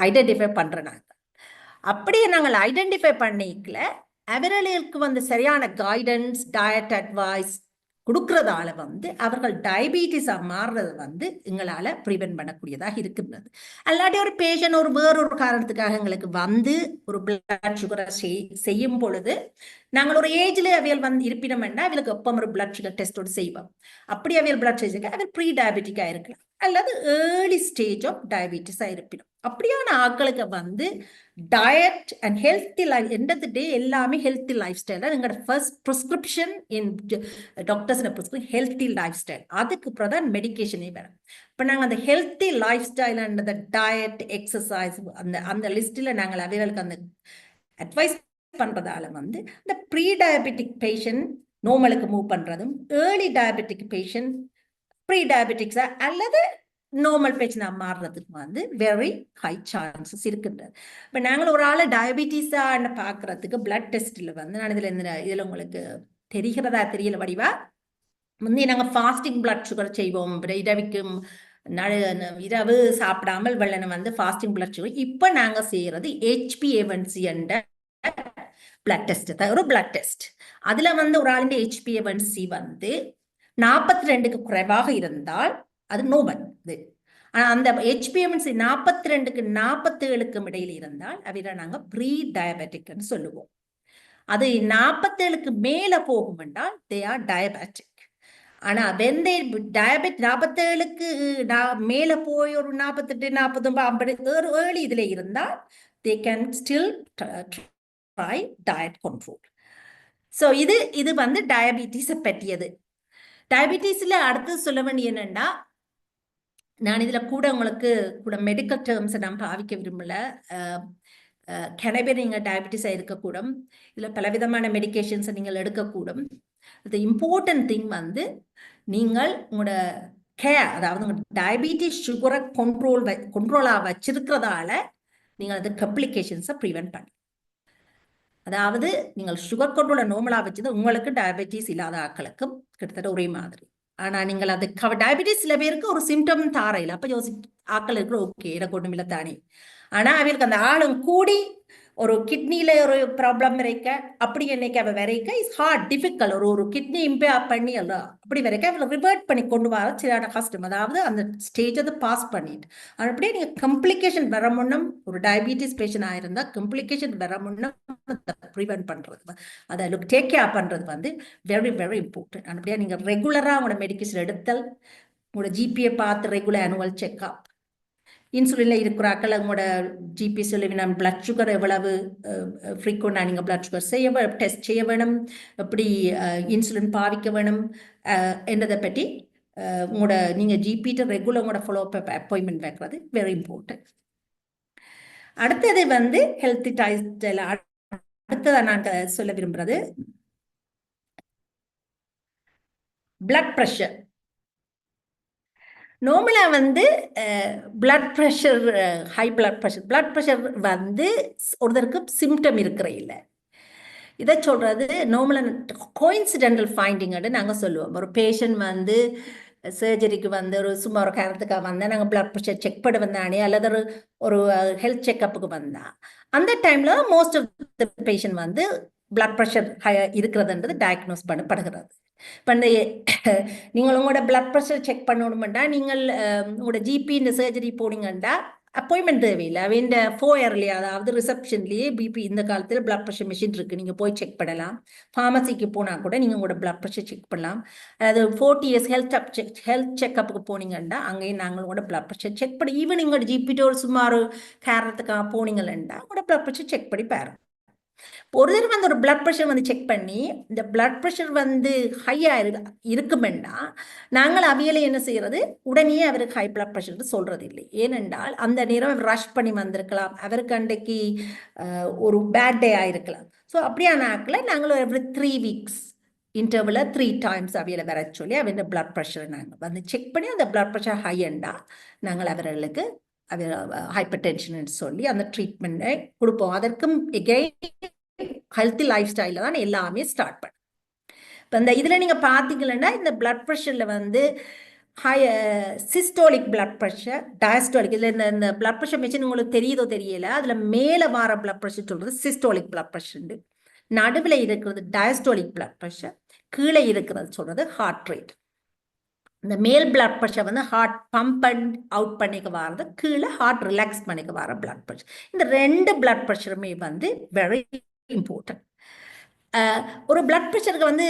ஐடென்டிஃபை பண்ணுறோம். அப்படியே நாங்கள் ஐடென்டிஃபை பண்ணிக்கல அவர்களுக்கு வந்து சரியான கைடன்ஸ், டயட் அட்வைஸ் கொடுக்கறதால வந்து அவர்கள் டயபிட்டிஸாக மாறுறது வந்து எங்களால் ப்ரிவென்ட் பண்ணக்கூடியதாக இருக்கின்றது. அல்லாட்டி ஒரு பேஷண்ட் வேறொரு காரணத்துக்காக எங்களுக்கு வந்து ஒரு பிளட் சுகரை செய்யும் பொழுது நாங்கள் ஒரு ஏஜ்ல அவையல் வந்து இருப்பினோம்னா அவளுக்கு எப்போ ஒரு பிளட் சுகர் டெஸ்டோடு செய்வோம். அப்படி அவையல் பிளட் சுகர் அவர் ப்ரீ டயபெட்டிக்காக இருக்கலாம் அல்லது ஏர்லி ஸ்டேஜ் ஆஃப் டயபிட்டிஸாக இருப்பினோம். அப்படியான ஆட்களுக்கு வந்து diet and healthy life end of the day எல்லாமே ஹெல்த்தி லைஃப் ஸ்டைல் தான் எங்களோட first prescription in doctors healthy lifestyle. அதுக்கு அப்புறம் தான் மெடிக்கேஷனே வேணும். இப்போ நாங்கள் அந்த ஹெல்த்தி லைஃப் ஸ்டைல் அண்ட் அந்த டயட் எக்ஸசைஸ் அந்த லிஸ்ட்டில் நாங்கள் அவைகளுக்கு அந்த அட்வைஸ் பண்றதால வந்து இந்த ப்ரீ டயபெட்டிக் பேஷண்ட் நார்மலுக்கு மூவ் பண்றதும், ஏர்லி டயபெட்டிக் பேஷண்ட் ப்ரீ டயபெட்டிக்ஸா அல்லது நார்மல் பேஷண்டா மாறுறதுக்கு வந்து வெரி ஹை சான்சஸ் இருக்கின்றது. இப்போ நாங்கள் ஒரு ஆளை டயபிட்டிஸான்னு பார்க்கறதுக்கு பிளட் டெஸ்ட்டில் வந்து நான் இதில் உங்களுக்கு தெரிகிறதா தெரியல வடிவா முந்தைய நாங்கள் ஃபாஸ்டிங் பிளட் சுகர் செய்வோம். இரவிக்கும் இரவு சாப்பிடாமல் வெள்ளனை வந்து ஃபாஸ்டிங் பிளட் சுகர். இப்போ நாங்கள் செய்யறது HbA1c என்ற பிளட் டெஸ்ட், ஒரு பிளட் டெஸ்ட். அதுல வந்து ஒரு ஆளுடைய HbA1c வந்து 42க்கு குறைவாக இருந்தால் அது நோபல். அந்த HbA1c 42க்கு 47க்கும் இடையில இருந்தால் அவையில நாங்க ப்ரீ டயபெட்டிக்னு சொல்லுவோம். அது 47க்கு மேல போகும் என்றால் தே ஆர் டயபெட்டிக். ஆனா வெந்தே டயபெட் 47க்கு மேல போய் ஒரு 48, 40, 50 ஏர்லி இதுல இருந்தால் they can still try diet control. So இது வந்து டயபிட்டிஸை பற்றியது. டயபிட்டிஸ்ல அடுத்து சொல்ல வேண்டிய என்னன்னா, நான் இதுல கூட உங்களுக்கு கூட மெடிக்கல் டேர்ம்ஸை நான் பாவிக்க விரும்பல. கன பேர் நீங்கள் டயபிட்டிஸாக இருக்கக்கூடும், இதில் பலவிதமான மெடிக்கேஷன்ஸை நீங்கள் எடுக்கக்கூடும். இது இம்பார்ட்டன்ட் திங் வந்து நீங்கள் உங்களோட கேர், அதாவது உங்களோட டயபிட்டிஸ் சுகரை கண்ட்ரோலாக வச்சிருக்கிறதால நீங்கள் அது கம்ப்ளிகேஷன்ஸை ப்ரிவென்ட் பண்ணி, அதாவது நீங்கள் சுகர் கண்ட்ரோலை நார்மலாக வச்சது உங்களுக்கு டயபிட்டிஸ் இல்லாத ஆட்களுக்கும் கிட்டத்தட்ட ஒரே மாதிரி. ஆனா நீங்கள் அது டயபிட்டிஸ் சில பேருக்கு ஒரு சிம்டம் தாரையில் அப்ப ஆக்கள் இருக்கிற ஓகே எனக்கு ஒண்ணும் இல்லை தானே. ஆனா அவங்களுக்கு அந்த ஆளும் கூடி ஒரு கிட்னியில ஒரு ப்ராப்ளம் வரைக்க அப்படி என்னைக்கு அவ வரைக்க இஸ் ஹார்ட் டிஃபிகல்ட். ஒரு கிட்னி இம்பேர் பண்ணி எல்லாம் அப்படி வரைக்க அவளை ரிவர்ட் பண்ணி கொண்டு வர சில கஷ்டம். அதாவது அந்த ஸ்டேஜ் அதை பாஸ் பண்ணிட்டு அப்படியே நீங்க கம்ப்ளிகேஷன் வர முன்னம் ஒரு டயபிட்டிஸ் பேஷண்ட் ஆயிருந்தா கம்ப்ளிகேஷன் வர முன்னம் ப்ரிவென்ட் பண்றது, அதை டேக் கேர் பண்றது வந்து வெரி வெரி இம்பார்ட்டன்ட். அப்படியே நீங்க ரெகுலரா உங்களோட மெடிக்கேஷன் எடுத்தல், உங்களோட ஜிபியை பார்த்து ரெகுலர் ஆனுவல் செக்அப், இன்சுலின்ல இருக்கிறாக்கள் உங்களோட ஜிபி சொல்லுவினா பிளட் சுகர் எவ்வளவு ஃப்ரீக்வெண்டா நீங்க பிளட் சுகர் டெஸ்ட் செய்ய வேணும், எப்படி இன்சுலின் பாவிக்க வேணும் என்றதை பற்றி உங்களோட நீங்க ஜிபிட்ட ரெகுலர் உங்களோட ஃபாலோ அப் அப்பாயின்மெண்ட் வைக்கிறது வெரி இம்பார்ட்டன்ட். அடுத்தது வந்து ஹெல்த்தி டைஸ்டைல். அடுத்ததை நான் சொல்ல விரும்புறது பிளட் ப்ரெஷர். நார்மலா வந்து blood pressure, high blood pressure வந்து ஒருத்தருக்கு சிம்டம் இருக்கிற இல்லை. இதை சொல்றது நார்மலா கோயின்சிடென்டல் ஃபைண்டிங் நாங்க சொல்லுவோம். ஒரு பேஷண்ட் வந்து சர்ஜரிக்கு வந்து ஒரு சும்மா ஒரு காரணத்துக்காக வந்தா நாங்கள் பிளட் ப்ரெஷர் செக் பண்ண வந்தானே அல்லது ஒரு ஹெல்த் செக்அப்புக்கு வந்தா அந்த டைம்ல மோஸ்ட் ஆஃப் த பேஷண்ட் வந்து பிளட் ப்ரெஷர் இருக்கிறதுன்றது டயக்னோஸ் பண்ணப்படுகிறது. இப்போ இந்த நீங்கள் உங்களோட பிளட் ப்ரெஷர் செக் பண்ணணுமெண்டா நீங்கள் உங்களோட ஜிபி இந்த சர்ஜரி போனீங்கன்னா அப்பாயின்மெண்ட் தேவையில்லை. அவன் ஃபோயர்லேயே அதாவது ரிசப்ஷன்லேயே பிபி இந்த காலத்தில் பிளட் ப்ரெஷர் மிஷின் இருக்குது, நீங்கள் போய் செக் பண்ணலாம். ஃபார்மசிக்கு போனால் கூட நீங்கள் உங்களோட பிளட் ப்ரெஷர் செக் பண்ணலாம். அதாவது 40 years ஹெல்த் செக்அப்புக்கு போனீங்கன்னா அங்கேயும் நாங்கள் உங்களோட பிளட் ப்ரெஷர் செக் பண்ணி ஈவன் உங்களோட ஜிபிட்ட ஒரு சுமார் காரணத்துக்காக போனீங்கன்னா உங்களோட பிளட் ப்ரெஷர் செக் பண்ணி பாருங்க. ஒரு தடவை வந்து ஒரு பிளட் ப்ரெஷர் வந்து செக் பண்ணி இந்த பிளட் ப்ரெஷர் வந்து ஹையா இருக்குமெண்டா நாங்கள் அவியலை என்ன செய்யறது, உடனே அவருக்கு ஹை பிளட் ப்ரெஷர் சொல்றது இல்லை. ஏனென்றால் அந்த நேரம் ரஷ் பண்ணி வந்திருக்கலாம், அவருக்கு அன்றைக்கு ஒரு பேட் டே ஆயிருக்கலாம். ஸோ அப்படியான ஆக்களை நாங்கள் எவ்ரி 3 weeks இன்டர்வல 3 times அவையில வர சொல்லி அவன் பிளட் ப்ரெஷர் நாங்கள் வந்து செக் பண்ணி அந்த பிளட் ப்ரெஷர் ஹையண்டா நாங்கள் அவர்களுக்கு ஹைப்பர் டென்ஷன் சொல்லி அந்த ட்ரீட்மெண்ட்டை கொடுப்போம். அதற்கும் ஹெல்த்தி லைஃப் ஸ்டைல தான் எல்லாமே ஸ்டார்ட் பண்ண. இப்போ இந்த இதில் நீங்கள் பார்த்தீங்கன்னா இந்த பிளட் ப்ரெஷரில் வந்து சிஸ்டோலிக் பிளட் ப்ரெஷர், டயஸ்டோலிக், இதில் இந்த பிளட் ப்ரெஷர் மிஷின் உங்களுக்கு தெரியுதோ தெரியல, அதில் மேலே வர பிளட் ப்ரெஷர் சொல்கிறது சிஸ்டோலிக் பிளட் ப்ரெஷர், நடுவில் இருக்கிறது டயஸ்டோலிக் பிளட் ப்ரெஷர், கீழே இருக்கிறது சொல்கிறது ஹார்ட் ரேட். இந்த மேல் பிளட் ப்ரெஷர் வந்து ஹார்ட் பம்ப் அண்ட் அவுட் பண்ணிக்க வர்றது, கீழே ஹார்ட் ரிலாக்ஸ் பண்ணிக்க வர பிளட் ப்ரெஷர். இந்த 2 பிளட் ப்ரெஷருமே வந்து வெரி இம்பார்ட்டன்ட். ஒரு பிளட் ப்ரெஷருக்கு வந்து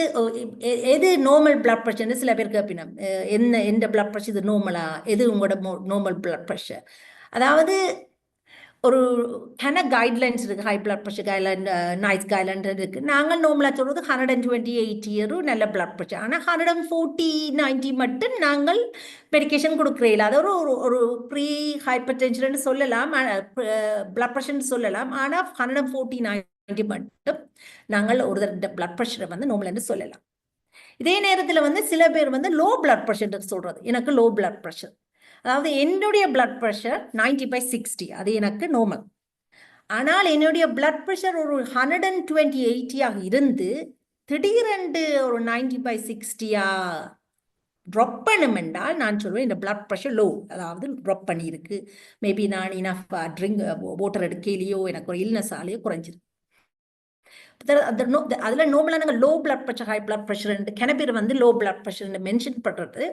எது நார்மல் பிளட் ப்ரெஷர்னு சில பேருக்கு அப்படின்னா எந்த பிளட் ப்ரெஷர் இது நார்மலா, எது உங்களோட நார்மல் பிளட் ப்ரெஷர், அதாவது ஒரு கைட்லைன்ஸ் இருக்கு. High blood pressure guideline, nice guideline இருக்கு. நாங்கள் நார்மலா சொல்றது 120/80 நல்ல பிளட் ப்ரெஷர். ஆனால் 140/90 மட்டும் நாங்கள் மெடிக்கேஷன் கொடுக்குறீங்களா, அது ஒரு ப்ரீ ஹைப்பர் டென்ஷன் சொல்லலாம், பிளட் ப்ரெஷர் சொல்லலாம். ஆனால் 140/90 மட்டும் நாங்கள் ஒரு பிளட் ப்ரெஷரை வந்து நார்மல் சொல்லலாம். இதே நேரத்தில் வந்து சில பேர் வந்து லோ பிளட் ப்ரெஷர் சொல்றது, எனக்கு லோ பிளட் ப்ரெஷர், அதாவது என்னுடைய பிளட் ப்ரெஷர் 90/60 அது எனக்கு நார்மல். ஆனால் என்னுடைய பிளட் ப்ரெஷர் ஒரு 120/80 இருந்து திடீரென்று ஒரு 90/60 ட்ராப் பண்ணுமென்றால் நான் சொல்லுவேன் இந்த பிளட் ப்ரெஷர் லோ, அதாவது ட்ராப் பண்ணியிருக்கு. மேபி நான் இனஃப் ட்ரிங்க் வாட்டர் எடுக்கலையோ, எனக்கு ஒரு இல்னஸ் ஆலையோ குறைஞ்சிருக்கு. அதில் நார்மலாக நாங்கள் low blood pressure, high blood pressure கிண பேர் வந்து லோ பிளட் ப்ரெஷர் மென்ஷன் பண்ணுறது.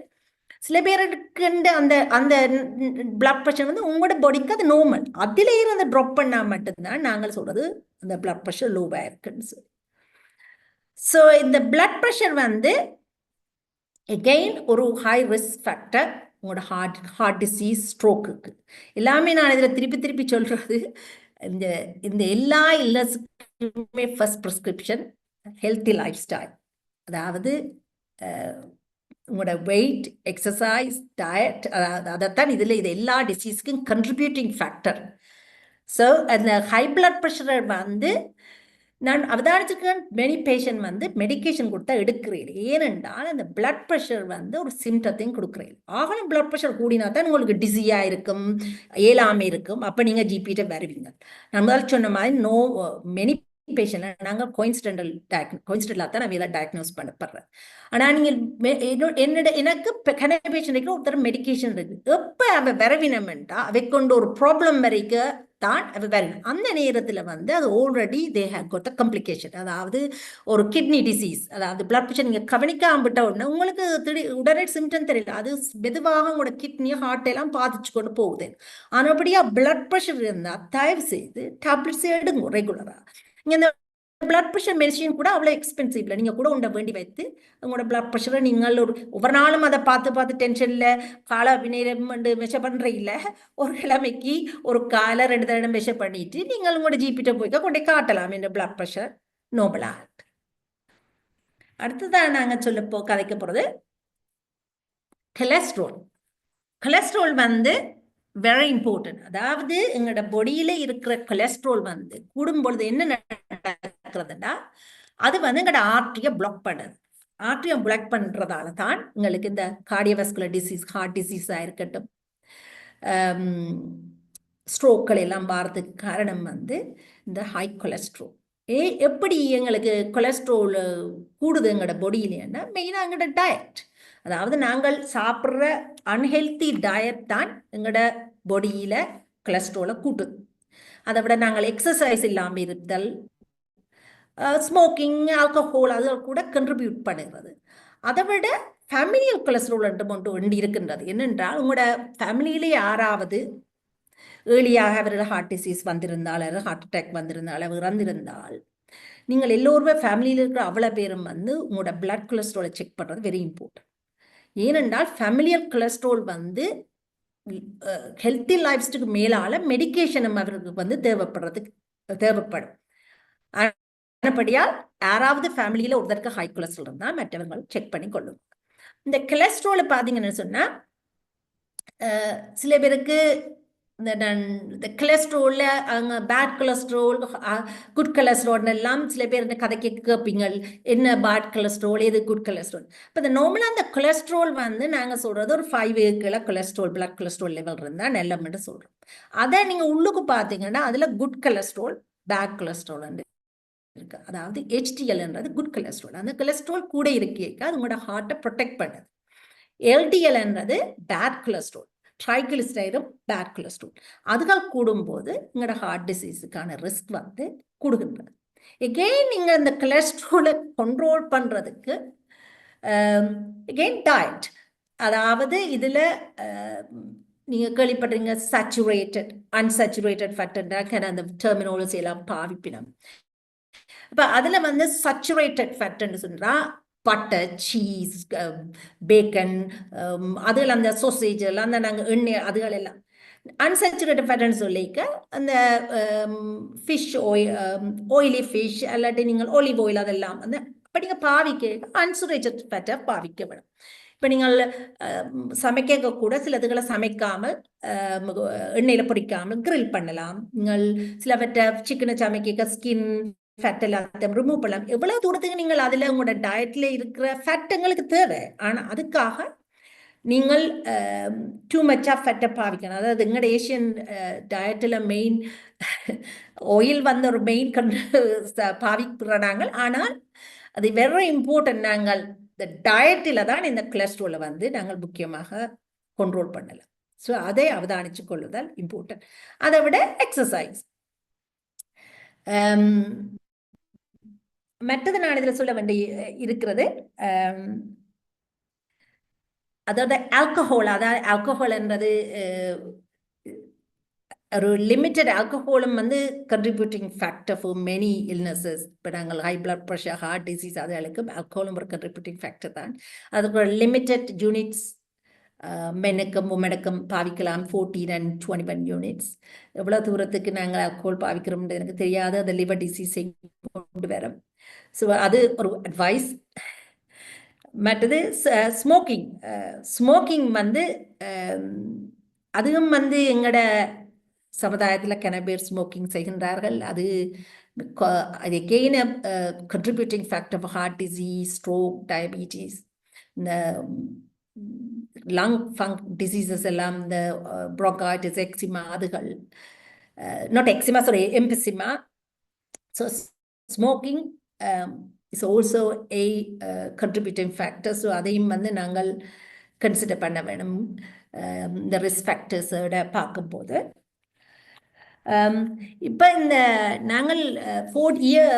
சில பேருக்கு அந்த அந்த பிளட் ப்ரெஷர் வந்து உங்களோட பாடிக்கு அது நார்மல், அதிலே இருந்து ட்ராப் பண்ணா மட்டும்தான் நாங்கள் சொல்றது அந்த பிளட் ப்ரெஷர் லோவா இருக்குன்னு சொல்லி. ஸோ இந்த பிளட் ப்ரெஷர் வந்து எகெயின் ஒரு ஹை ரிஸ்க் ஃபேக்டர் உங்களோட ஹார்ட் டிசீஸ், ஸ்ட்ரோக்குக்கு எல்லாமே. நான் இதில் திருப்பி சொல்றது இந்த எல்லா இல்லஸுக்குமே first prescription healthy lifestyle, அதாவது உங்களோட வெயிட், எக்ஸசைஸ், டயட், அதைத்தான் இதில் இது எல்லா டிசீஸ்க்கும் கண்ட்ரிபியூட்டிங் ஃபேக்டர். ஸோ அந்த ஹை பிளட் ப்ரெஷரை வந்து நான் அவதானிச்சிருக்கேன். மெனி பேஷண்ட் வந்து மெடிக்கேஷன் கொடுத்தா எடுக்கிறேன். ஏனென்றால் அந்த பிளட் ப்ரெஷர் வந்து ஒரு சிம்டத்தையும் கொடுக்குறேன். ஆகணும் பிளட் ப்ரெஷர் கூடினா தான் உங்களுக்கு டிசியாக இருக்கும், ஏலாமல் இருக்கும். அப்போ நீங்கள் ஜிபிட்ட வருவீங்க. நான் முதல் சொன்ன மாதிரி மெனி பேஷண்ட்ல நாங்கள் கோயின்சிடென்டலாக தான் நான் டயக்னோஸ் பண்ணப்படுறேன். ஆனால் நீங்கள் எனக்கு கன பேஷண்ட் ஒருத்தர் மெடிக்கேஷன் இருக்கு, எப்போ அவ வரவினமெண்டா அவை கொண்டு ஒரு ப்ராப்ளம் வரைக்கும் தான் அவ வரணும். அந்த நேரத்தில் வந்து அது ஆல்ரெடி தே ஹேவ் கொட்ட கம்ப்ளிகேஷன், அதாவது ஒரு கிட்னி டிசீஸ், அதாவது பிளட் ப்ரெஷர் நீங்கள் கவனிக்காம விட்ட உடனே உங்களுக்கு உடனே சிம்டம் தெரியல, அது மெதுவாக உங்களோட கிட்னி ஹார்ட் எல்லாம் பாதிச்சு கொண்டு போகுது. ஆனபடியா பிளட் ப்ரெஷர் இருந்தால் தயவு செய்து டேப்லெட்ஸ் எடுங்க ரெகுலராக. நீங்கள் இந்த பிளட் ப்ரெஷர் மெடிசின் கூட அவ்வளோ எக்ஸ்பென்சிவ் இல்லை, நீங்கள் கூட உண்டை வேண்டி வைத்து உங்களோட பிளட் ப்ரெஷரை நீங்கள் ஒவ்வொரு நாளும் அதை பார்த்து டென்ஷனில் காலை நேரம் மெஷர் பண்ணுற இல்லை, ஒரு கிழமைக்கு ஒரு காலை 2 தடவை மெஷர் பண்ணிட்டு நீங்கள் உங்களோட ஜிபிட்ட போய்க்க கொண்டே காட்டலாம் இந்த பிளட் ப்ரெஷர் நோபலாக. அடுத்ததான் நாங்கள் கதைக்க போகிறது கொலஸ்ட்ரால். கொலஸ்ட்ரால் வந்து வெரி இம்பார்ட்டன்ட். அதாவது எங்களோட பொடியில இருக்கிற கொலஸ்ட்ரால் வந்து கூடும் பொழுது என்ன நடக்கிறதுனா அது வந்து எங்களோட ஆர்டரியை பிளாக் பண்ணுது. ஆர்டரியை பிளாக் பண்றதால தான் எங்களுக்கு இந்த கார்டியோவாஸ்குலர் டிசீஸ், ஹார்ட் டிசீஸா இருக்கட்டும், ஸ்ட்ரோக்கள் எல்லாம் வரதுக்கு காரணம் வந்து இந்த ஹை கொலஸ்ட்ரால். எப்படி எங்களுக்கு கொலஸ்ட்ரால் கூடுது எங்களோட பொடியிலேன்னா மெயினாக எங்களோட டயட், அதாவது நாங்கள் சாப்பிட்ற அன்ஹெல்தி டயட் தான் எங்களோட பொடியில் கொலஸ்ட்ராலை கூட்டுது. அதை விட நாங்கள் எக்ஸசைஸ் இல்லாமல் இருத்தல், ஸ்மோக்கிங், ஆல்கஹால் அது கூட கண்ட்ரிபியூட் பண்ணுகிறது. அதை விட ஃபேமிலியல் கொலஸ்ட்ரால் ஒன்று இருக்கின்றது. என்னென்றால் உங்களோட ஃபேமிலியிலே யாராவது ஏர்லியாக அவர்கள் ஹார்ட் டிசீஸ் வந்திருந்தால், ஹார்ட் அட்டாக் வந்திருந்தால், அவர் இறந்திருந்தால், நீங்கள் எல்லோருமே ஃபேமிலியில் இருக்கிற அவ்வளோ பேரும் வந்து உங்களோட பிளட் கொலஸ்ட்ராலை செக் பண்ணுறது வெரி இம்பார்ட்டன்ட். ஏனென்றால் ஃபேமிலியல் கொலஸ்ட்ரால் வந்து ஹெல்த்தி லைஃப் ஸ்டைலுக்கு மேலால மெடிக்கேஷனும் அவருக்கு வந்து தேவைப்படும். ஆனபடியால் யாராவது ஃபேமிலியில் ஒருத்தருக்கு ஹை கொலஸ்ட்ரால் இருந்தால் மற்றவர்கள் செக் பண்ணி கொள்ளும். இந்த கொலஸ்ட்ராலை பார்த்தீங்கன்னு சொன்னால் சில பேருக்கு இந்த கொலஸ்ட்ரால்ல அவங்க பேட் கொலஸ்ட்ரால், குட் கொலஸ்ட்ரால் எல்லாம் சில பேர் இந்த கதைக்கு கேட்பீங்க, என்ன பேட் கொலஸ்ட்ரால், எது குட் கொலஸ்ட்ரால். இப்போ இந்த நார்மலாக அந்த கொலஸ்ட்ரால் வந்து நாங்கள் சொல்றது ஒரு 5 கொலஸ்ட்ரால் பிளட் கொலஸ்ட்ரால் லெவல் இருந்தால் நல்ல சொல்றோம். அதை நீங்கள் உள்ளுக்கு பார்த்தீங்கன்னா அதில் குட் கொலஸ்ட்ரால், பேட் கொலஸ்ட்ரால் இருக்கு. அதாவது HDLன்றது குட் கொலஸ்ட்ரால், அந்த கொலஸ்ட்ரால் கூட இருக்கேக்க அது உங்களோட ஹார்ட்டை ப்ரொடெக்ட் பண்ணுது. LDLன்றது பேட் கொலஸ்ட்ரால், ட்ரைகிளிசரைடும் பேட் கொலஸ்ட்ரால், அதுகள் கூடும்போது உங்களோட ஹார்ட் டிசீஸுக்கான ரிஸ்க் வந்து கூடுகின்றது. எகெயின் நீங்கள் இந்த கொலஸ்ட்ராலை கண்ட்ரோல் பண்ணுறதுக்கு எகெயின் டயட், அதாவது இதில் நீங்கள் கேள்விப்படுறீங்க சேச்சுரேட்டட், அன்சேச்சுரேட்டட் ஃபேட்டுன்றாக்க அந்த டெர்மினாலஜி எல்லாம் பாவிப்பினம். இப்போ அதில் வந்து சேச்சுரேட்டட் ஃபேட்டுன்னு சொன்னால் பட்டர், சீஸ், பேக்கன், அதுகள் அந்த சோசேஜ் எல்லாம் அந்த நாங்கள் எண்ணெய் அதுகள் எல்லாம். அன்சேச்சுரேட்டட் ஃபேட்டுன்னு சொல்லிக்க அந்த ஃபிஷ் ஆயிலி ஃபிஷ் அல்லாட்டி நீங்கள் ஒலிவ் ஆயில் அதெல்லாம் வந்து அப்படி நீங்கள் பாவிக்க அன்சுரேட்டட் ஃபேட்டை பாவிக்க வேணும். இப்போ நீங்கள் சமைக்க கூட சிலதுகளை சமைக்காமல் எண்ணெயில் பொரிக்காமல் கிரில் பண்ணலாம். நீங்கள் சிலவற்றை சிக்கனை சமைக்க ஸ்கின் ஃபேட் எல்லாத்தையும் ரிமூவ் பண்ணலாம். எவ்வளவு தூரத்துக்கு நீங்கள் அதில் உங்களோட டயட்ல இருக்கிற ஃபேட் எங்களுக்கு தேவை, ஆனால் அதுக்காக நீங்கள் டூ மச் ஆஃப் ஃபேட்டை பாவிக்கணும். அதாவது எங்களோட ஏஷியன் டயட்டில் மெயின் ஆயில் வந்து ஒரு மெயின் பாவிக்கிற நாங்கள், ஆனால் அது வெரி இம்பார்ட்டன்ட். நாங்கள் இந்த டயட்டில் தான் இந்த கொலஸ்ட்ராலை வந்து நாங்கள் முக்கியமாக கண்ட்ரோல் பண்ணலாம். ஸோ அதை அவதானிச்சு கொள்ளுதல் இம்பார்ட்டன்ட். அதை விட எக்ஸசைஸ். மற்றது நான் இதில் சொல்ல வேண்டி இருக்கிறது, அதாவது ஆல்கஹால். அதாவது ஆல்கஹால்ன்றது ஒரு லிமிட்டட் ஆல்கஹாலும் வந்து contributing factor for many illnesses. இப்போ நாங்கள் high blood pressure, heart disease அதுகளுக்கு ஆல்கஹாலும் ஒரு கண்ட்ரிபியூட்டிங் ஃபேக்டர் தான். அதுக்கு ஒரு லிமிட்டட் யூனிட்ஸ் மெனுக்கும் உமனுக்கும் பாவிக்கலாம், 14 and 21 யூனிட்ஸ். எவ்வளோ தூரத்துக்கு நாங்கள் ஆல்கஹால் பாவிக்கிறோம்னு எனக்கு தெரியாது, அது லிவர் டிசீஸை கொண்டு வரும். ஸோ அது ஒரு அட்வைஸ். மற்றது ஸ்மோக்கிங். ஸ்மோக்கிங் வந்து அதுவும் வந்து எங்களோட சமுதாயத்தில் கன பேர் ஸ்மோக்கிங் செய்கின்றார்கள். அது again contributing factor for heart disease, stroke, diabetes, இந்த லங் டிசீசஸ் எல்லாம், இந்த ப்ரோங்கைட்டிஸ், எக்ஸிமா அதுகள், not eczema sorry emphysema. So smoking is also a contributing factor. ஸோ அதையும் வந்து நாங்கள் கன்சிடர் பண்ண வேணும் இந்த ரிஸ்க் ஃபேக்டர்ஸோட பார்க்கும்போது. இப்போ இந்த நாங்கள் 4 இயர்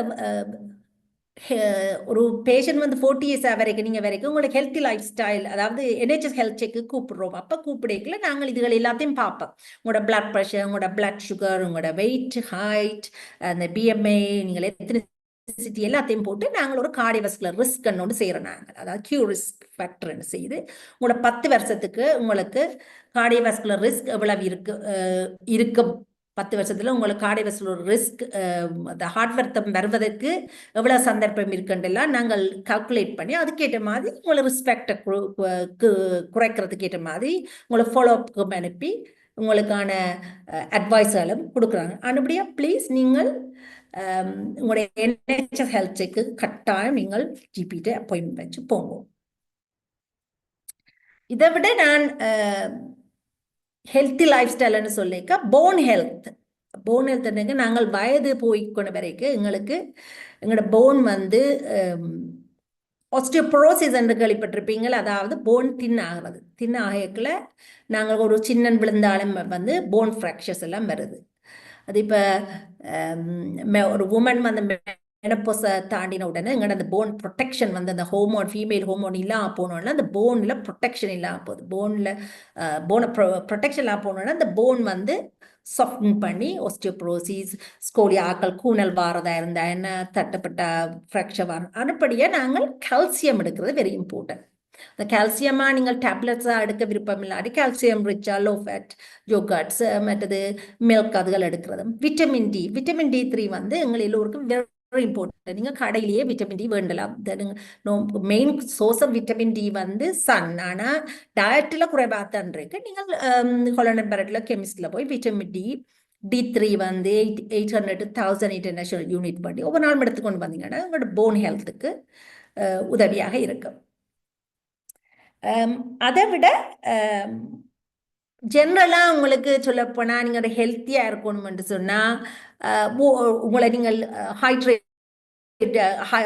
ஒரு பேஷண்ட் வந்து 40 இயர்ஸ் வரைக்கும் நீங்கள் வரைக்கும் உங்களுக்கு ஹெல்த்தி லைஃப் ஸ்டைல், அதாவது NHS ஹெல்த் செக்கு கூப்பிடுறோம். அப்போ கூப்பிடல நாங்கள் இதுகள் எல்லாத்தையும் பார்ப்போம். உங்களோட பிளட் ப்ரெஷர், உங்களோட பிளட் சுகர், உங்களோட வெயிட், ஹைட், அந்த BMI, நீங்கள் எத்தனை எல்லாத்தையும் போட்டு நாங்கள் ஒரு கார்டியோவாஸ்குலர் ரிஸ்க் ஒன்று செய்கிறோம். நாங்கள் அதாவது கியூ ரிஸ்க் ஃபேக்டர்னு செய்து உங்களோட 10 வருஷத்துக்கு உங்களுக்கு கார்டியோவாஸ்குலர் ரிஸ்க் எவ்வளவு இருக்கும் 10 வருஷத்துல உங்களுக்கு கார்டியோவாஸ்குலர் ரிஸ்க், அந்த ஹார்ட் வருத்தம் வருவதற்கு எவ்வளவு சந்தர்ப்பம் இருக்குன்றெல்லாம் நாங்கள் கால்குலேட் பண்ணி அதுக்கேற்ற மாதிரி உங்களை ரிஸ்க் ஃபேக்டர் குறைக்கிறதுக்கு ஏற்ற மாதிரி உங்களை ஃபாலோ அப்புக்கு அனுப்பி உங்களுக்கான அட்வைஸாலும் கொடுக்குறாங்க. அதுபடியா ப்ளீஸ் நீங்கள் உங்களுடைய NHS ஹெல்த் செக்கு கட்டாயம் நீங்கள் GP அப்பாயின்மெண்ட் வச்சு போங்க. இதை விட நான் ஹெல்த்தி லைஃப் ஸ்டைல்னு சொல்லிக்க போன் ஹெல்த் நாங்கள் வயது போய்க்கொண்ட வரைக்கும் எங்களோட போன் வந்து ஆஸ்டியோபோரோசிஸ் என்று கேள்விப்பட்டிருப்பீங்க. அதாவது போன் தின் ஆகல நாங்கள் ஒரு சின்ன விழுந்தாலும் வந்து போன் ஃப்ராக்சர்ஸ் எல்லாம் வருது. அது இப்போ ஒரு உமன் வந்து மெனப்போஸை தாண்டின உடனே எங்களோட அந்த போன் ப்ரொடெக்ஷன் வந்து அந்த ஹோமோன் ஃபீமேல் ஹோமோன் இல்லாமல் போனோன்னா அந்த போனில் ப்ரொடெக்ஷன் இல்லாமல் போகுது. போனை ப்ரொடெக்ஷன் இல்லாமல் போனோன்னா அந்த போன் வந்து சாஃப்டன் பண்ணி ஆஸ்டியோபோரோசிஸ், ஸ்கோலியா ஆக்கள் கூணல் வாரதா இருந்தா என்ன, தட்டப்பட்ட ஃப்ராக்சர் வாரம். அதுபடியாக நாங்கள் கால்சியம் எடுக்கிறது வெரி இம்பார்ட்டன்ட். இந்த கால்சியமாக நீங்கள் டேப்லெட்ஸாக எடுக்க விருப்பம் இல்லாட்டி கால்சியம் ரிச்சா லோ ஃபேட் யோகர்ட்ஸ் மற்றது மில்க் அதுகள் எடுக்கிறது. விட்டமின் D3 வந்து எங்கள் எல்லோருக்கும் வெரி இம்பார்ட்டன்ட். நீங்கள் கடையிலேயே விட்டமின் D வேண்டலாம். Main source of vitamin D வந்து சன். ஆனால் டயட்டில் குறைவாக தான் இருக்கு. நீங்கள் ஹாலண்ட் பரட்டில் கெமிஸ்டில் போய் விட்டமின் D3 வந்து 800 to 1000 இன்டர்நேஷனல் யூனிட் பண்ணி ஒவ்வொரு நாளும் எடுத்துக்கொண்டு வந்தீங்கன்னா உங்களோட போன் ஹெல்த்துக்கு உதவியாக இருக்கும். அதை விட ஜென்ரலாக உங்களுக்கு சொல்லப்போனால் நீங்கள் ஹெல்த்தியாக இருக்கணும்னு சொன்னால் உங்களை நீங்கள்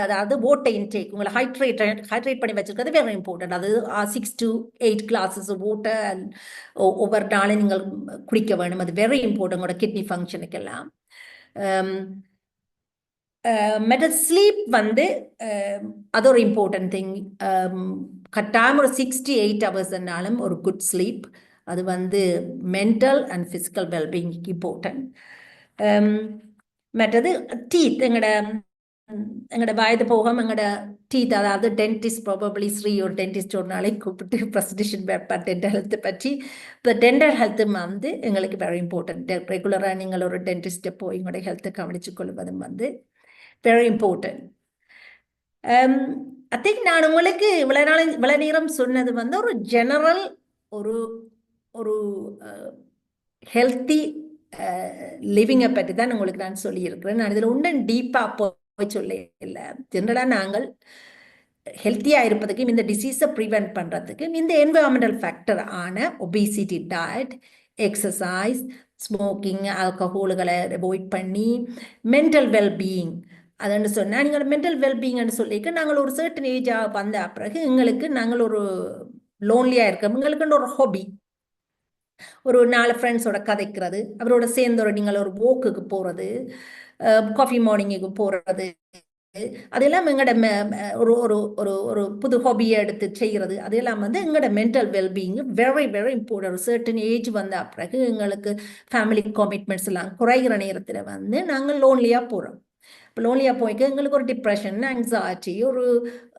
அதாவது வாட்டர் இன்டேக் உங்களை ஹைட்ரேட் பண்ணி வச்சுருக்கிறது வெரி இம்பார்ட்டன்ட். அது 6 to 8 கிளாஸஸ் வாட்டர் ஒவ்வொரு நாளும் நீங்கள் குடிக்க வேணும். அது வெரி இம்பார்ட்டன்ட் உங்களோட கிட்னி ஃபங்க்ஷனுக்கெல்லாம். மற்ற ஸ்லீப் வந்து அது ஒரு இம்பார்ட்டன்ட் திங். கட்டாயம் ஒரு 6 to 8 ஹவர்ஸ்னாலும் ஒரு குட் ஸ்லீப். அது வந்து mental and physical wellbeing important. மற்றது டீத், எங்களோட வயது போகும் எங்களோட டீத், அதாவது டென்டிஸ்ட் ப்ராபப்ளி ஒரு டென்டிஸ்ட் ஒரு நாளைக்கு கூப்பிட்டு ப்ரெசன்டேஷன் வைப்பார் டென்டல் ஹெல்த்தை பற்றி. இப்போ டென்டல் ஹெல்த்து வந்து எங்களுக்கு வெரி இம்பார்ட்டன்ட். ரெகுலராக நீங்கள் ஒரு டென்டிஸ்ட்டை போய் எங்களோட ஹெல்த்தை கவனிச்சு கொள்வதும் வந்து வெரி இம்பார்ட்டன்ட். ஐ திங்க் நான் உங்களுக்கு இவ்வளோ நேரம் சொன்னது வந்து ஒரு ஜெனரல் ஒரு ஹெல்த்தி லிவிங்கை பற்றி தான் உங்களுக்கு நான் சொல்லியிருக்கிறேன். நான் இதில் ஒன்றும் டீப்பாக போய் சொல்ல இல்லை. ஜென்ரலாக நாங்கள் ஹெல்த்தியாக இருப்பதுக்கும் இந்த டிசீஸை ப்ரிவென்ட் பண்ணுறதுக்கும் இந்த என்விரான்மெண்டல் ஃபேக்டர் ஆன ஒபிசிட்டி, டயட், எக்ஸசைஸ், ஸ்மோக்கிங், ஆல்கஹால்களை அவாய்ட் பண்ணி மென்டல் வெல்பீயிங் அதுன்னு சொன்னால் நீங்கள் மென்டல் வெல்பீயிங்னு சொல்லிக்க நாங்கள் ஒரு சர்டன் ஏஜாக வந்த பிறகு நாங்கள் ஒரு லோன்லியாக இருக்கோம். எங்களுக்குன்னு ஒரு ஹாபி, ஒரு 4 ஃப்ரெண்ட்ஸோட கதைக்கிறது, அவரோட சேர்ந்து நீங்கள் ஒரு வாக்குக்கு போகிறது, காஃபி மார்னிங்குக்கு போகிறது, அதெல்லாம் எங்களோட ஒரு ஒரு ஒரு ஒரு புது ஹாபியை எடுத்து செய்கிறது. அதெல்லாம் வந்து எங்களோட mental wellbeing very very important. ஒரு சர்டன் ஏஜ் வந்த பிறகு எங்களுக்கு ஃபேமிலி கமிட்மெண்ட்ஸ் எல்லாம் குறைகிற நேரத்தில் வந்து நாங்கள் லோன்லியாக போகிறோம். இப்போ லோன்லியாக போய்க்க எங்களுக்கு ஒரு டிப்ரெஷன், ஆங்ஸைட்டி, ஒரு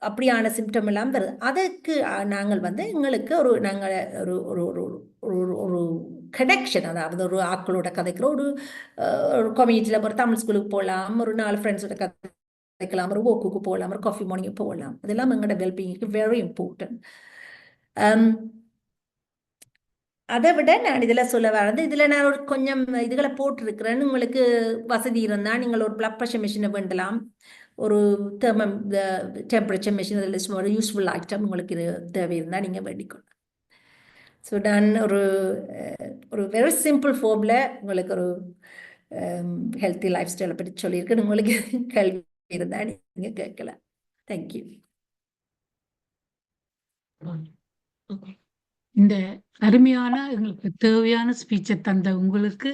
அப்படியான சிம்டம் எல்லாம் வருது. அதுக்கு நாங்கள் வந்து எங்களுக்கு நாங்கள் ஒரு ஒரு கனெக்ஷன், அதாவது ஒரு ஆக்களோட கதைக்கிற ஒரு கம்யூனிட்டியில் ஒரு தமிழ் ஸ்கூலுக்கு போகலாம், ஒரு 4 ஃப்ரெண்ட்ஸோட கதைக்கலாம், ஒரு வாக்குக்கு போகலாம், ஒரு காஃபி மார்னிங் போகலாம். அதெல்லாம் எங்களோட வெல்பீயிங்க்கு வெரி இம்பார்ட்டன்ட். அதை விட நான் இதில் சொல்ல வரது, இதில் நான் ஒரு கொஞ்சம் இதுகளை போட்டிருக்கிறேன்னு உங்களுக்கு வசதி இருந்தால் நீங்கள் ஒரு பிளட் ப்ரெஷர் மிஷினை வேண்டலாம், ஒரு டெம்பரேச்சர் மிஷின், அதில் ஒரு யூஸ்ஃபுல் ஐட்டம் உங்களுக்கு தேவை இருந்தால் நீங்கள் வேண்டிக்கொள்ளலாம். ஸோ நான் ஒரு வெரி சிம்பிள் ஃபார்மில் உங்களுக்கு ஒரு ஹெல்த்தி லைஃப் ஸ்டைலை பற்றி சொல்லியிருக்கேன். உங்களுக்கு கேள்வி இருந்தா நீங்க கேட்கலாம். தேங்க்யூ. இந்த அருமையான எங்களுக்கு தேவையான ஸ்பீச்சை தந்த உங்களுக்கு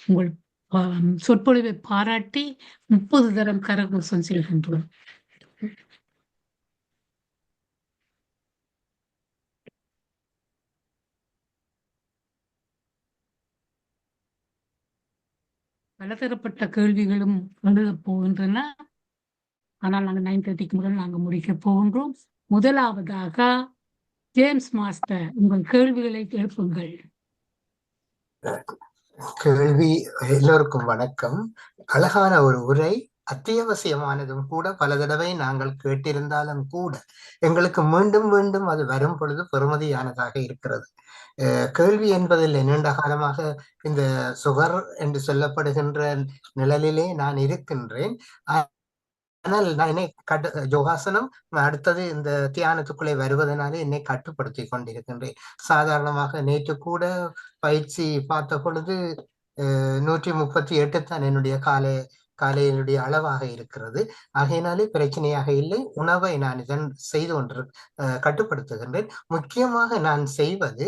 உங்கள் சொற்பொழிவை பாராட்டி 30 தரம் கரகோஷம் செய்கின்றோம். பலதரப்பட்ட கேள்விகளும் எழுதப் போகின்றன. ஆனால் நாங்கள் 9:30 முதல் நாங்கள் முடிக்க போகின்றோம். முதலாவதாக ஜேம்ஸ் மாஸ்டர், உங்கள் கேள்விகளை எழுப்புங்கள். கேள்வி எல்லோருக்கும் வணக்கம். அழகான ஒரு உரை, அத்தியாவசியமானதும் கூட. பல தடவை நாங்கள் கேட்டிருந்தாலும் கூட எங்களுக்கு மீண்டும் மீண்டும் அது வரும் பொழுது பெறுமதியானதாக இருக்கிறது. கேள்வி என்பதில் நீண்ட காலமாக இந்த சுகர் என்று சொல்லப்படுகின்ற நிழலிலே நான் இருக்கின்றேன். ஆனால் நான் என்னை யோகாசனம் அடுத்தது இந்த தியானத்துக்குள்ளே வருவதனாலே என்னை கட்டுப்படுத்தி கொண்டிருக்கின்றேன். சாதாரணமாக நேற்று கூட பயிற்சி பார்த்த பொழுது 138 தான் என்னுடைய காலையினுடைய அளவாக இருக்கிறது. ஆகையினாலே பிரச்சனையாக இல்லை. உணவை நான் இதன் செய்து கொண்டு கட்டுப்படுத்துகின்றேன். முக்கியமாக நான் செய்வது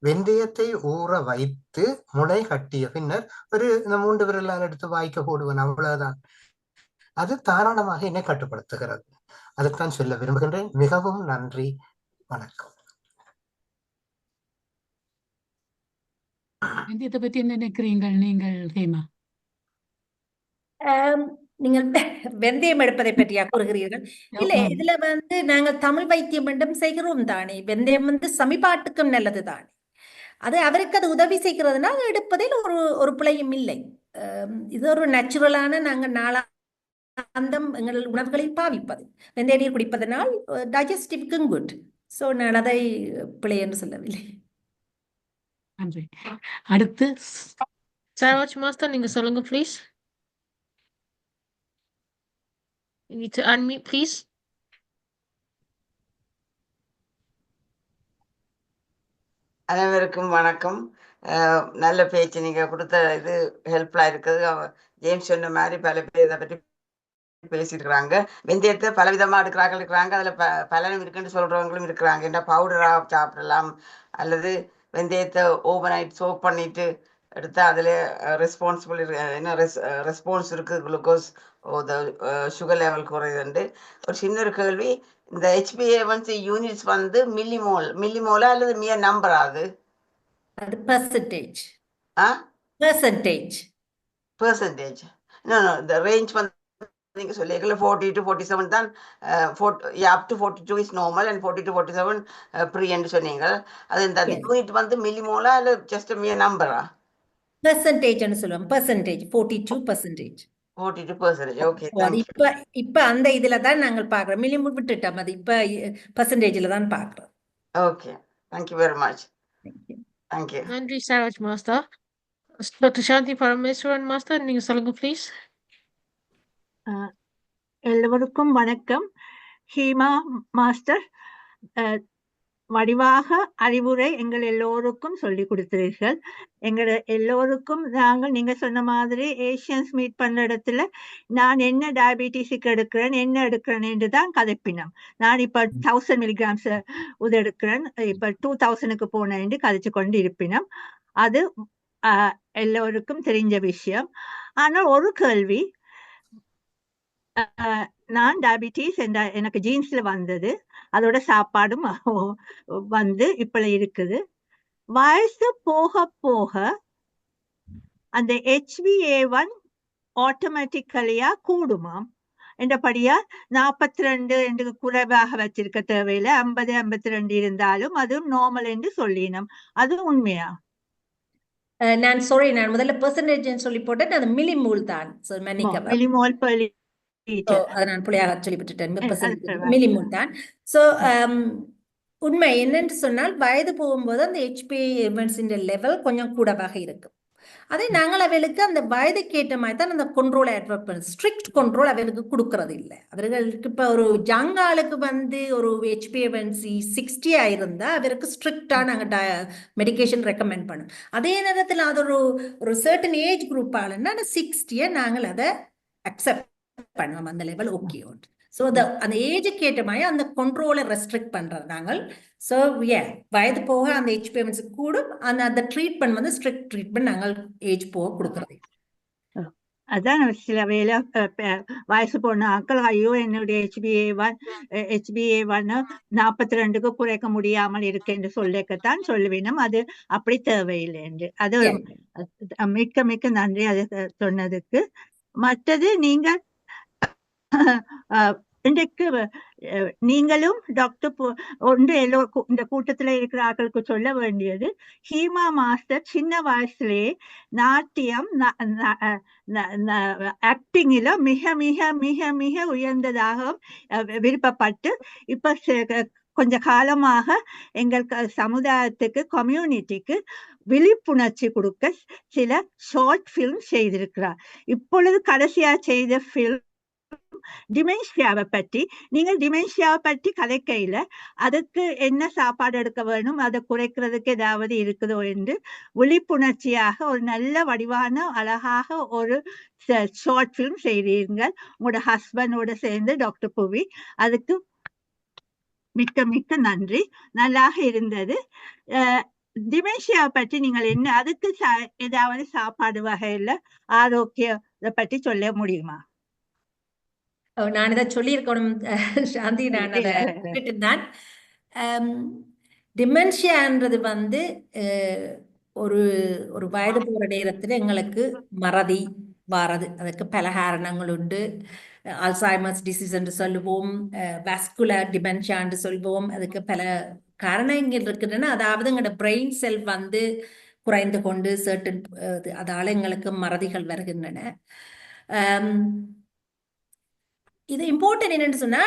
வெந்தயத்தை ஊற வைத்து முளை கட்டிய பின்னர் ஒரு 3 விரலால் எடுத்து வாய்க்க போடுவேன், அவ்வளவுதான். அது தாராளமாக என்னை கட்டுப்படுத்துகிறது. அதுதான் சொல்ல விரும்புகின்றேன். மிகவும் நன்றி, வணக்கம். வெந்தயத்தை பத்தி என்ன நினைக்கிறீங்கள் நீங்கள் ஹேமா? நீங்கள் வெந்தயம் எடுப்பதை பற்றியா கூறுகிறீர்கள்? இல்லை, இதுல நாங்கள் தமிழ் வைத்தியம் மட்டும் செய்கிறோம் தானே. வெந்தயம் சமிபாட்டுக்கும் நல்லது தானே. அது அவருக்கு அது உதவி செய்கிறதுனா எடுப்பதில் ஒரு பிழையும் இல்லை. இது ஒரு நேச்சுரலான நாங்கள் நாளாந்தம் எங்கள் உணவுகளில் பாவிப்பது. வெந்தய நீர் குடிப்பதனால் டைஜஸ்டிவ்க்கும் குட். ஸோ நான் அதை பிழை என்று சொல்லவில்லை. நன்றி. அடுத்து Saroj Master, நீங்க சொல்லுங்க please. You need to unmute, please. அனைவருக்கும் வணக்கம். நல்ல பேச்சு நீங்க கொடுத்த இது ஹெல்ப்ஃபுல்லா இருக்குது. ஜேம்ஸ் சொன்ன மாதிரி பல பேர் இதை பற்றி பேசியிருக்கிறாங்க. வெந்தயத்தை பலவிதமா இருக்கிறாங்க. அதுல பலனும் இருக்குன்னு சொல்றவங்களும் இருக்கிறாங்க. என்ன பவுடரா சாப்பிடலாம், அல்லது வெந்தயத்தை ஓவர் நைட் சோப் பண்ணிட்டு எடுத்தா அதுல ரெஸ்பான்ஸ் இருக்கு, குளுக்கோஸ் சுகர் லெவல் குறையுதுண்டு. ஒரு சின்ன ஒரு கேள்வி, இந்த HbA1c யூனிட்ஸ் மில்லிமோலா அல்லது மியர் நம்பர்? அது பெர்சன்டேஜ். நோ இந்த ரேஞ்ச் நீங்க சொல்லியிருக்கல 40 to 47 தான். up to 42 is normal and 40 to 47 pre என்று சொன்னீங்க. அது இந்த யூனிட் மில்லிமோலா அல்ல ஜஸ்ட் மியர் நம்பரா? பெர்சன்டேஜ் ன்னு சொல்லுவோம். பெர்சன்டேஜ் 42%. 42%. ஓகே, இப்ப அந்த இதுல தான் நாங்கள் பார்க்கிறோம். மில்லிமோல் விட்டுட்டோம், அது இப்ப பெர்சன்டேஜ்ல தான் பார்க்கிறோம். Okay, thank you very much. Thank you. நன்றி Saroj Master. Dr. Shanti Parameswaran Master, நீங்க சொல்லுங்க ப்ளீஸ். எல்லோருக்கும் வணக்கம். ஹீமா மாஸ்டர் வடிவாக அறிவுரை எங்கள் எல்லோருக்கும் சொல்லி கொடுத்தீர்கள். எங்கள் எல்லோருக்கும் நீங்க சொன்ன மாதிரி ஏஷியன்ஸ் மீட் பண்ண இடத்துல நான் என்ன டயபிட்டிஸுக்கு எடுக்கிறேன், என்ன எடுக்கிறேன் என்று தான் கதைப்பினோம். நான் இப்ப 1000 milligrams எடுக்கிறேன், இப்ப 2000க்கு போனேன் என்று கதைச்சு கொண்டு இருப்பினோம். அது எல்லோருக்கும் தெரிஞ்ச விஷயம். ஆனால் ஒரு கேள்வி, நான் டயபிட்டிஸ் எனக்கு ஜீன்ஸ்ல வந்தது, அதோட சாப்பாடும் இப்ப இருக்குது. வயசு போக போக அந்த HbA1 ஆட்டோமேட்டிக்கலியா கூடுமாம் என்றபடியா 42 என்று குறைவாக வச்சிருக்க தேவையில்லை, 50 52 இருந்தாலும் அது நார்மல் என்று சொல்லினோம். அது உண்மையா? நான் முதல்ல பெர்சன்டேஜ் சொல்லி போட்டேன், அது மில்லிமோல் தான். மில்லிமோல் அதை நான் புள்ளியாக சொல்லிவிட்டுட்டேன். மில்லிமோல் தான். ஸோ உண்மை என்னென்று சொன்னால், வயது போகும்போது அந்த HbA1c லெவல் கொஞ்சம் கூடவாக இருக்கும். அதே நாங்கள் அவைகளுக்கு அந்த வயதுக்கு ஏற்ற மாதிரி தான் அந்த கண்ட்ரோலை அட்வர்ட் பண்ண, ஸ்ட்ரிக்ட் கண்ட்ரோல் அவைகளுக்கு கொடுக்கறது இல்லை. அவர்களுக்கு இப்போ ஒரு யங் ஆளுக்கு ஒரு HbA1c 60 இருந்தா அவருக்கு ஸ்ட்ரிக்டா நாங்கள் மெடிக்கேஷன் ரெக்கமெண்ட் பண்ணோம். அதே நேரத்தில் அது ஒரு சர்டன் ஏஜ் குரூப் ஆளுன்னா 60 நாங்கள் அதை அக்செப்ட் பண்ணுவோம் அந்த லெவல் ஓகே உண்டு. ஸோ அந்த ஏஜுக்கு ஏற்ற மாதிரி அந்த கண்ட்ரோலை ரெஸ்ட்ரிக்ட் பண்றது நாங்கள். ஸோ வயது போக அந்த HbA1c கூடும். அந்த ட்ரீட்மெண்ட் வந்து ஸ்ட்ரிக்ட் ட்ரீட்மெண்ட் நாங்கள் ஏஜ் போக கொடுக்கறது. அதான் சில வேலை வயசு போன ஆட்கள் ஐயோ என்னுடைய HbA1 42க்கு குறைக்க முடியாமல் இருக்கு என்று சொல்லத்தான் சொல்லுவேனும். அது அப்படி தேவையில்லை என்று. அது மிக்க மிக்க நன்றி அது சொன்னதுக்கு. மற்றது நீங்கள் இன்றைக்கு நீங்களும் டாக்டர் ஒன்று இந்த கூட்டத்தில் இருக்கிற ஆட்களுக்கு சொல்ல வேண்டியது, ஹீமா மாஸ்டர் சின்ன வயசுலேயே நாட்டியம் ஆக்டிங்கில மிக மிக மிக மிக உயர்ந்ததாக விருப்பப்பட்டு இப்ப கொஞ்ச காலமாக எங்கள் சமுதாயத்துக்கு கம்யூனிட்டிக்கு விழிப்புணர்ச்சி கொடுக்க சில ஷார்ட் பிலிம் செய்திருக்கிறார். இப்பொழுது கடைசியா செய்த பிலிம் டிமென்ஷியாவை பற்றி. நீங்கள் டிமென்ஷியாவை பற்றி கதைக்கையில அதுக்கு என்ன சாப்பாடு எடுக்க வேணும், அதை குறைக்கிறதுக்கு ஏதாவது இருக்குதோ என்று விழிப்புணர்ச்சியாக ஒரு நல்ல வடிவான அழகாக ஒரு ஷார்ட் பிலிம் செய்தீர்கள் உங்களோட ஹஸ்பண்டோட சேர்ந்து டாக்டர் புவி. அதுக்கு மிக்க மிக்க நன்றி. நல்லாக இருந்தது. டிமென்ஷியாவை பற்றி நீங்கள் என்ன அதுக்கு ஏதாவது சாப்பாடு வகையில ஆரோக்கியத்தை பற்றி சொல்ல முடியுமா? நான் இதை சொல்லியிருக்கணும் சாந்தி. நான் அதை கேட்டுதான். டிமென்ஷியான்றது வந்து ஒரு ஒரு வயது போகிற நேரத்தில் எங்களுக்கு மறதி வாரது. அதுக்கு பல காரணங்கள் உண்டு. அல்சைமர்ஸ் டிசீஸ் என்று சொல்லுவோம், வாஸ்குலர் டிமென்ஷியா என்று சொல்வோம். அதுக்கு பல காரணங்கள் இருக்குதுன்னா, அதாவது எங்களோட பிரெயின் செல் வந்து குறைந்து கொண்டு சர்டன் அதால எங்களுக்கு மறதிகள் வருகின்றன. இது இம்பார்ட்டன்ட் என்னன்னு சொன்னா,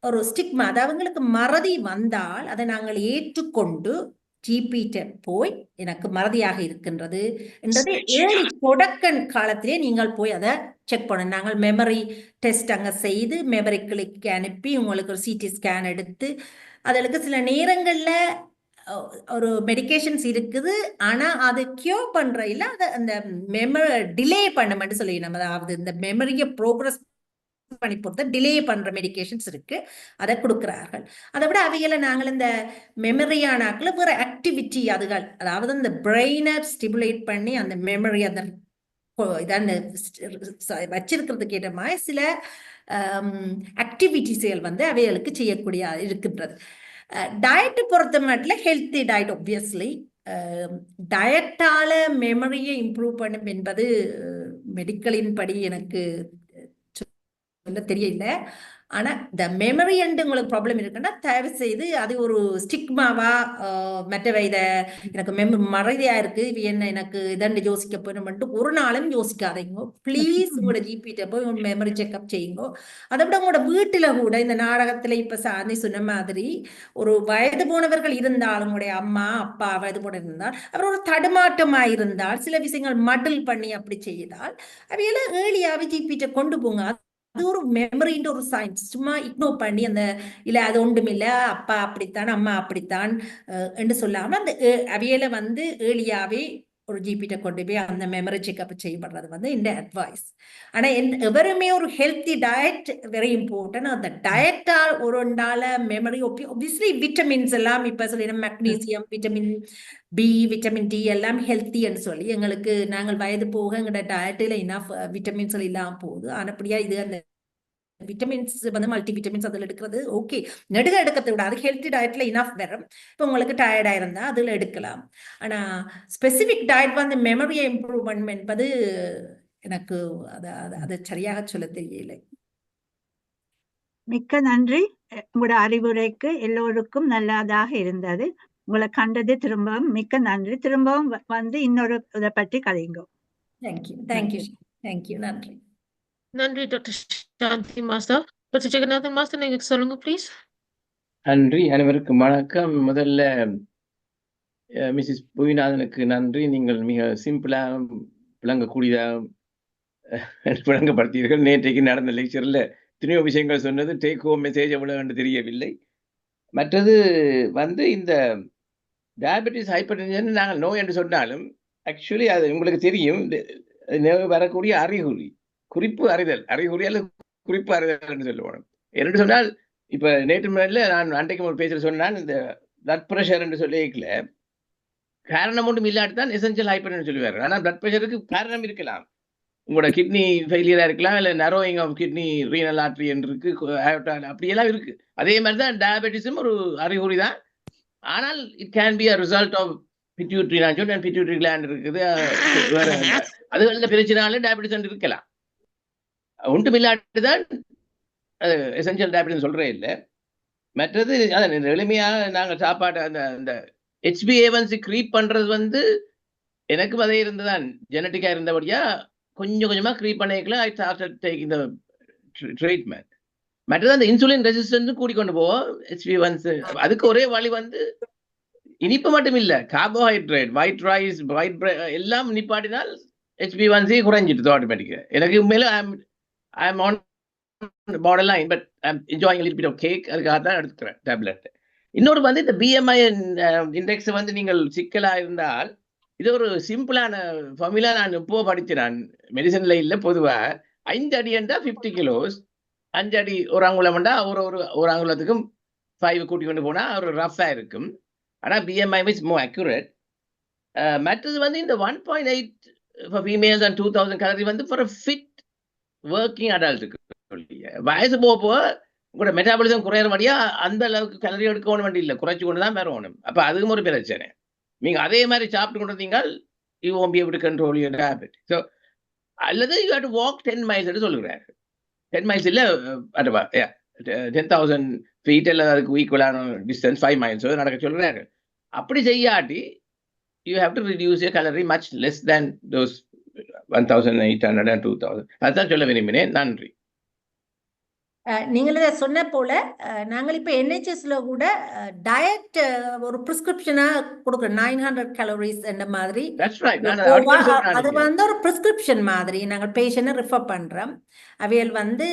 ஒரு ஸ்டிக்மா, அது அவங்களுக்கு மறதி வந்தால் அதை நாங்கள் ஏற்றுக்கொண்டு ஜிபிட்ட போய் எனக்கு மறதியாக இருக்கின்றது என்றது ஏழு தொடக்க காலத்திலே நீங்கள் போய் அதை செக் பண்ணணும். நாங்கள் மெமரி டெஸ்ட் அங்கே செய்து மெமரி கிளிக்கு அனுப்பி உங்களுக்கு ஒரு சிடி ஸ்கேன் எடுத்து அதற்கு சில நேரங்களில் ஒரு மெடிக்கேஷன்ஸ் இருக்குது. ஆனால் அது கியூர் பண்ணுற இல்லை, அதை அந்த மெமரி டிலே பண்ண சொல்லி நம்ம, அதாவது இந்த மெமரியை ப்ரோக்ரஸ் பண்ணி பொறுத்த டிலே பண்ற மெடிக்கேஷன்ஸ் இருக்கு, அதை கொடுக்கிறார்கள். அதை விட அவைகளை நாங்கள் இந்த மெமரியானாக்கள் வேற ஆக்டிவிட்டி அதுகள், அதாவது இந்த பிரெயினை ஸ்டிமுலேட் பண்ணி அந்த மெமரி அந்த இதான் வச்சிருக்கிறதுக்கு ஏற்ற மாதிரி சில ஆக்டிவிட்டிஸ்கள் வந்து அவைகளுக்கு செய்யக்கூடிய இருக்கின்றது. டயட்டு பொறுத்த மட்டும் ஹெல்த்தி டயட் ஆப்வியஸ்லி டயட்டால மெமரியை இம்ப்ரூவ் பண்ணும் என்பது மெடிக்கலின் படி எனக்கு தெரியல. ஆனா இந்த மெமரி அண்டு உங்களுக்கு ப்ராப்ளம் இருக்குன்னா தயவு செய்து அது ஒரு ஸ்டிக்மாவா மற்றவை இதை எனக்கு மறதியா இருக்கு இது என்ன எனக்கு இதண்டு யோசிக்க போயிடும் ஒரு நாளும் யோசிக்காதீங்க. பிளீஸ் உங்களோட ஜிபிட்ட போய் உங்க மெமரி செக்அப் செய்யுங்க. அதை விட உங்களோட வீட்டுல கூட இந்த நாடகத்துல இப்ப சாந்தி சொன்ன மாதிரி ஒரு வயது போனவர்கள் இருந்தாலும் உங்களுடைய அம்மா அப்பா வயது போன இருந்தால் அவர் ஒரு தடுமாற்றமா இருந்தால் சில விஷயங்கள் மடில் பண்ணி அப்படி செய்தால் அவையெல்லாம் ஏர்லியாவே ஜிபிட்ட கொண்டு போங்க. அது ஒரு மெமரின்ற ஒரு சயின்ஸ். சும்மா இக்னோர் பண்ணி அந்த இல்ல அது ஒன்றும் இல்லை அப்பா அப்படித்தான் அம்மா அப்படித்தான் என்று சொல்லாம அந்த அவையில வந்து ஏர்லியாவே ஒரு ஜிபிட்ட கொண்டு போய் அந்த மெமரி செக்அப் செய்யப்படுறது வந்து இந்த அட்வைஸ். ஆனா எவருமே ஒரு ஹெல்த்தி டயட் வெரி இம்பார்ட்டன்ட். அந்த டயட்டால் ஒரு நாள மெமரி ஒப்வியஸ்லி விட்டமின்ஸ் எல்லாம் இப்ப சொல்லி magnesium, vitamin B, vitamin D எல்லாம் ஹெல்த்தின்னு சொல்லி எங்களுக்கு நாங்கள் வயது போக எங்களோட டயட்டில் இனஃப் விட்டமின்ஸ் இல்லாம போகுது. ஆனப்படியா இது அந்த விட்டமின்ஸ் வந்து மல்டி விட்டமின்ஸ் அதில் எடுக்கிறது ஓகே, நெடுக எடுக்கிறத விட அது ஹெல்த்தி டயட்ல இனஃப் வரும். இப்போ உங்களுக்கு டயர்டா இருந்தா அதில் எடுக்கலாம். ஆனா ஸ்பெசிபிக் டயட் வந்து மெமரியை இம்ப்ரூவ் பண்ணும் என்பது எனக்கு அது சரியாக சொல்ல தெரியல. மிக்க நன்றி. உங்களோட அறிவுரைக்கு எல்லோருக்கும் நல்லதாக இருந்தது. உங்களை கண்டது திரும்பவும் மிக்க நன்றி. திரும்பவும் வந்து இன்னொரு இதை பற்றி கதைங்க. Thank you thank you thank you. நன்றி நன்றி டாக்டர் சாந்தி மாஸ்டர். டாக்டர் ஜெகநாதன் மாஸ்டர் நீங்க சொல்லுங்க ப்ளீஸ். நன்றி. அனைவருக்கும் வணக்கம். முதல்ல மிஸ்ஸஸ் புவிநாதனுக்கு நன்றி. நீங்கள் மிக சிம்பிளாக விளங்கக்கூடியதாக விளங்கப்படுத்தீர்கள். நேற்றைக்கு நடந்த லெக்சரில் எத்தனையோ விஷயங்கள் சொன்னது டேக் ஹோம் மெசேஜ் எவ்வளோ என்று தெரியவில்லை. மற்றது வந்து இந்த டயபெட்டிஸ் ஹைப்பர் டென்ஷன் நாங்கள் நோய் என்று சொன்னாலும் ஆக்சுவலி அது உங்களுக்கு தெரியும் வரக்கூடிய அறிகுறி, குறிப்பு அறிதல், அறிகுறி அல்லது குறிப்பாறுதல் சொல்லுவோம். என்று சொன்னால் இப்ப நேற்று மேல நான் அன்றைக்கு ஒரு பேச்சுல சொன்னான், இந்த பிளட் பிரஷர் என்று சொல்லிக்கல காரணம் ஒன்றும் இல்லாட்டிதான் எசென்சியல் ஹைப்பர் சொல்லுவார். ஆனா பிளட் பிரஷருக்கு காரணம் இருக்கலாம். உங்களோட கிட்னி ஃபெயிலியரா இருக்கலாம், இல்ல நரோயிங் ஆஃப் கிட்னி ரீனல் ஆர்டரி என்று இருக்கு, அப்படியெல்லாம் இருக்கு. அதே மாதிரி தான் டயபெட்டிஸும் ஒரு அறிகுறி தான். ஆனால் it can be a result of pituitary. நான் சொன்னேன் பிட்யூட்ரி கிளாண்ட் இருக்குது, வேற அதுகளில் பிரச்சனால டயபெட்டிஸ் இருக்கலாம். ஒன்றும் இல்லாட்டி தான் எசென்சியல் டயபெட்டிஸ் சொல்றே இல்லை. மற்றது அதான் எளிமையாக நாங்கள் சாப்பாடு அந்த HbA1c க்ரீப் பண்றது வந்து எனக்கும் அதே இருந்துதான், ஜெனட்டிக்கா இருந்தபடியா கொஞ்சம் கொஞ்சமா க்ரீப் பண்ணிக்கலாம். I started taking the treatment. மற்றது அந்த இன்சுலின் ரெசிஸ்டன்ஸும் கூடிக்கொண்டு போவோம். HbA1c அதுக்கு ஒரே வழி வந்து இனிப்பு மட்டும் இல்ல, கார்போஹைட்ரேட், ஒயிட் ரைஸ், ஒயிட் எல்லாம் நிப்பாட்டினால் HbA1c குறைஞ்சிட்டு ஆட்டோமேட்டிக்கா. எனக்கு உண்மையில I am on borderline, but I'm enjoying a little bit of cake. அதுக்காக தான் எடுத்துக்கிறேன் டேப்லெட். இன்னொரு வந்து இந்த BMI இண்டெக்ஸ் வந்து நீங்கள் சிக்கலா இருந்தால் இது ஒரு சிம்பிளான ஃபார்முலா. நான் இப்போ படிச்சேன், மெடிசன்ல இல்லை, பொதுவா 5 அடி என்றா 50 கிலோஸ், 5 அடி ஒரு அங்குலம்டா ஒரு அங்குலத்துக்கும் 5 கூட்டி கொண்டு போனா ஒரு ரஃபா இருக்கும். ஆனா BMI is more accurate. மற்றது வந்து இந்த 1.8 for females and 2000 calorie வந்து for a fit working adultக்கு. வயசு போக உங்களோட மெட்டாபாலிசம் குறையிறபடியா அந்த அளவுக்கு கலரி எடுக்க வேண்டிய இல்லை, குறைச்சு கொண்டு தான் வரணும். அப்ப அதுவும் ஒரு பிரச்சனை. நீங்க அதே மாதிரி சாப்பிட்டு கொண்டு வந்தீங்கள், you won't be able to control your diabetes. So அல்லது you have to walk 10 miles என்று சொல்லுகிறார். 10 miles இல்ல, 10,000 feet அல்லது அதுக்கு ஈக்குவலான டிஸ்டன்ஸ் 5 miles நடக்க சொல்றாரு. அப்படி செய்யாட்டி you have to reduce your calorie much less than those 1,800 and 2,000. அதுதான் சொல்ல விரும்பினேன். நன்றி. நீங்கள் இதை சொன்ன போல நாங்கள் இப்போ NHSல கூட டயட் ஒரு ப்ரிஸ்கிரிப்ஷனா கொடுக்குறோம். 900 calories என்ற மாதிரி. அது வந்து ஒரு ப்ரிஸ்கிரிப்ஷன் மாதிரி நாங்கள் பேஷண்ட்டை ரெஃபர் பண்றோம். அவைகள் வந்து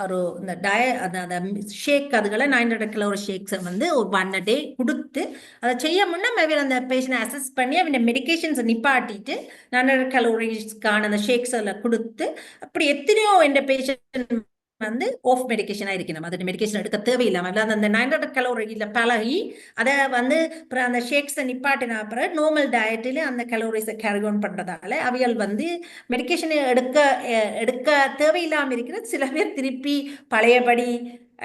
ஒரு இந்த அந்த ஷேக் அதுகளை 900 calorie ஷேக்ஸை வந்து ஒரு 1 day கொடுத்து அதை செய்ய முன்னே அவைகள் அந்த பேஷண்ட்டை அசஸ் பண்ணி அவங்க மெடிக்கேஷன்ஸை நிப்பாட்டிட்டு 900 calories-க்கான அந்த ஷேக்ஸ் எல்லாம் கொடுத்து, அப்படி எத்தனையோ என்ற பேஷண்ட் வந்து ஆஃப் மெடிக்கேஷனா இருக்கணும். அது மெடிக்கேஷன் எடுக்க தேவையில்லாம அந்த 900 calorie பழகி அதை வந்து அந்த ஷேக்ஸை நிப்பாட்டினா அப்புறம் நார்மல் டயட்டில் அந்த கலோரிஸை கேரி ஆன் பண்றதால அவைகள் வந்து மெடிக்கேஷனை எடுக்க தேவையில்லாம இருக்கிறது. சில பேர் திருப்பி பழையபடி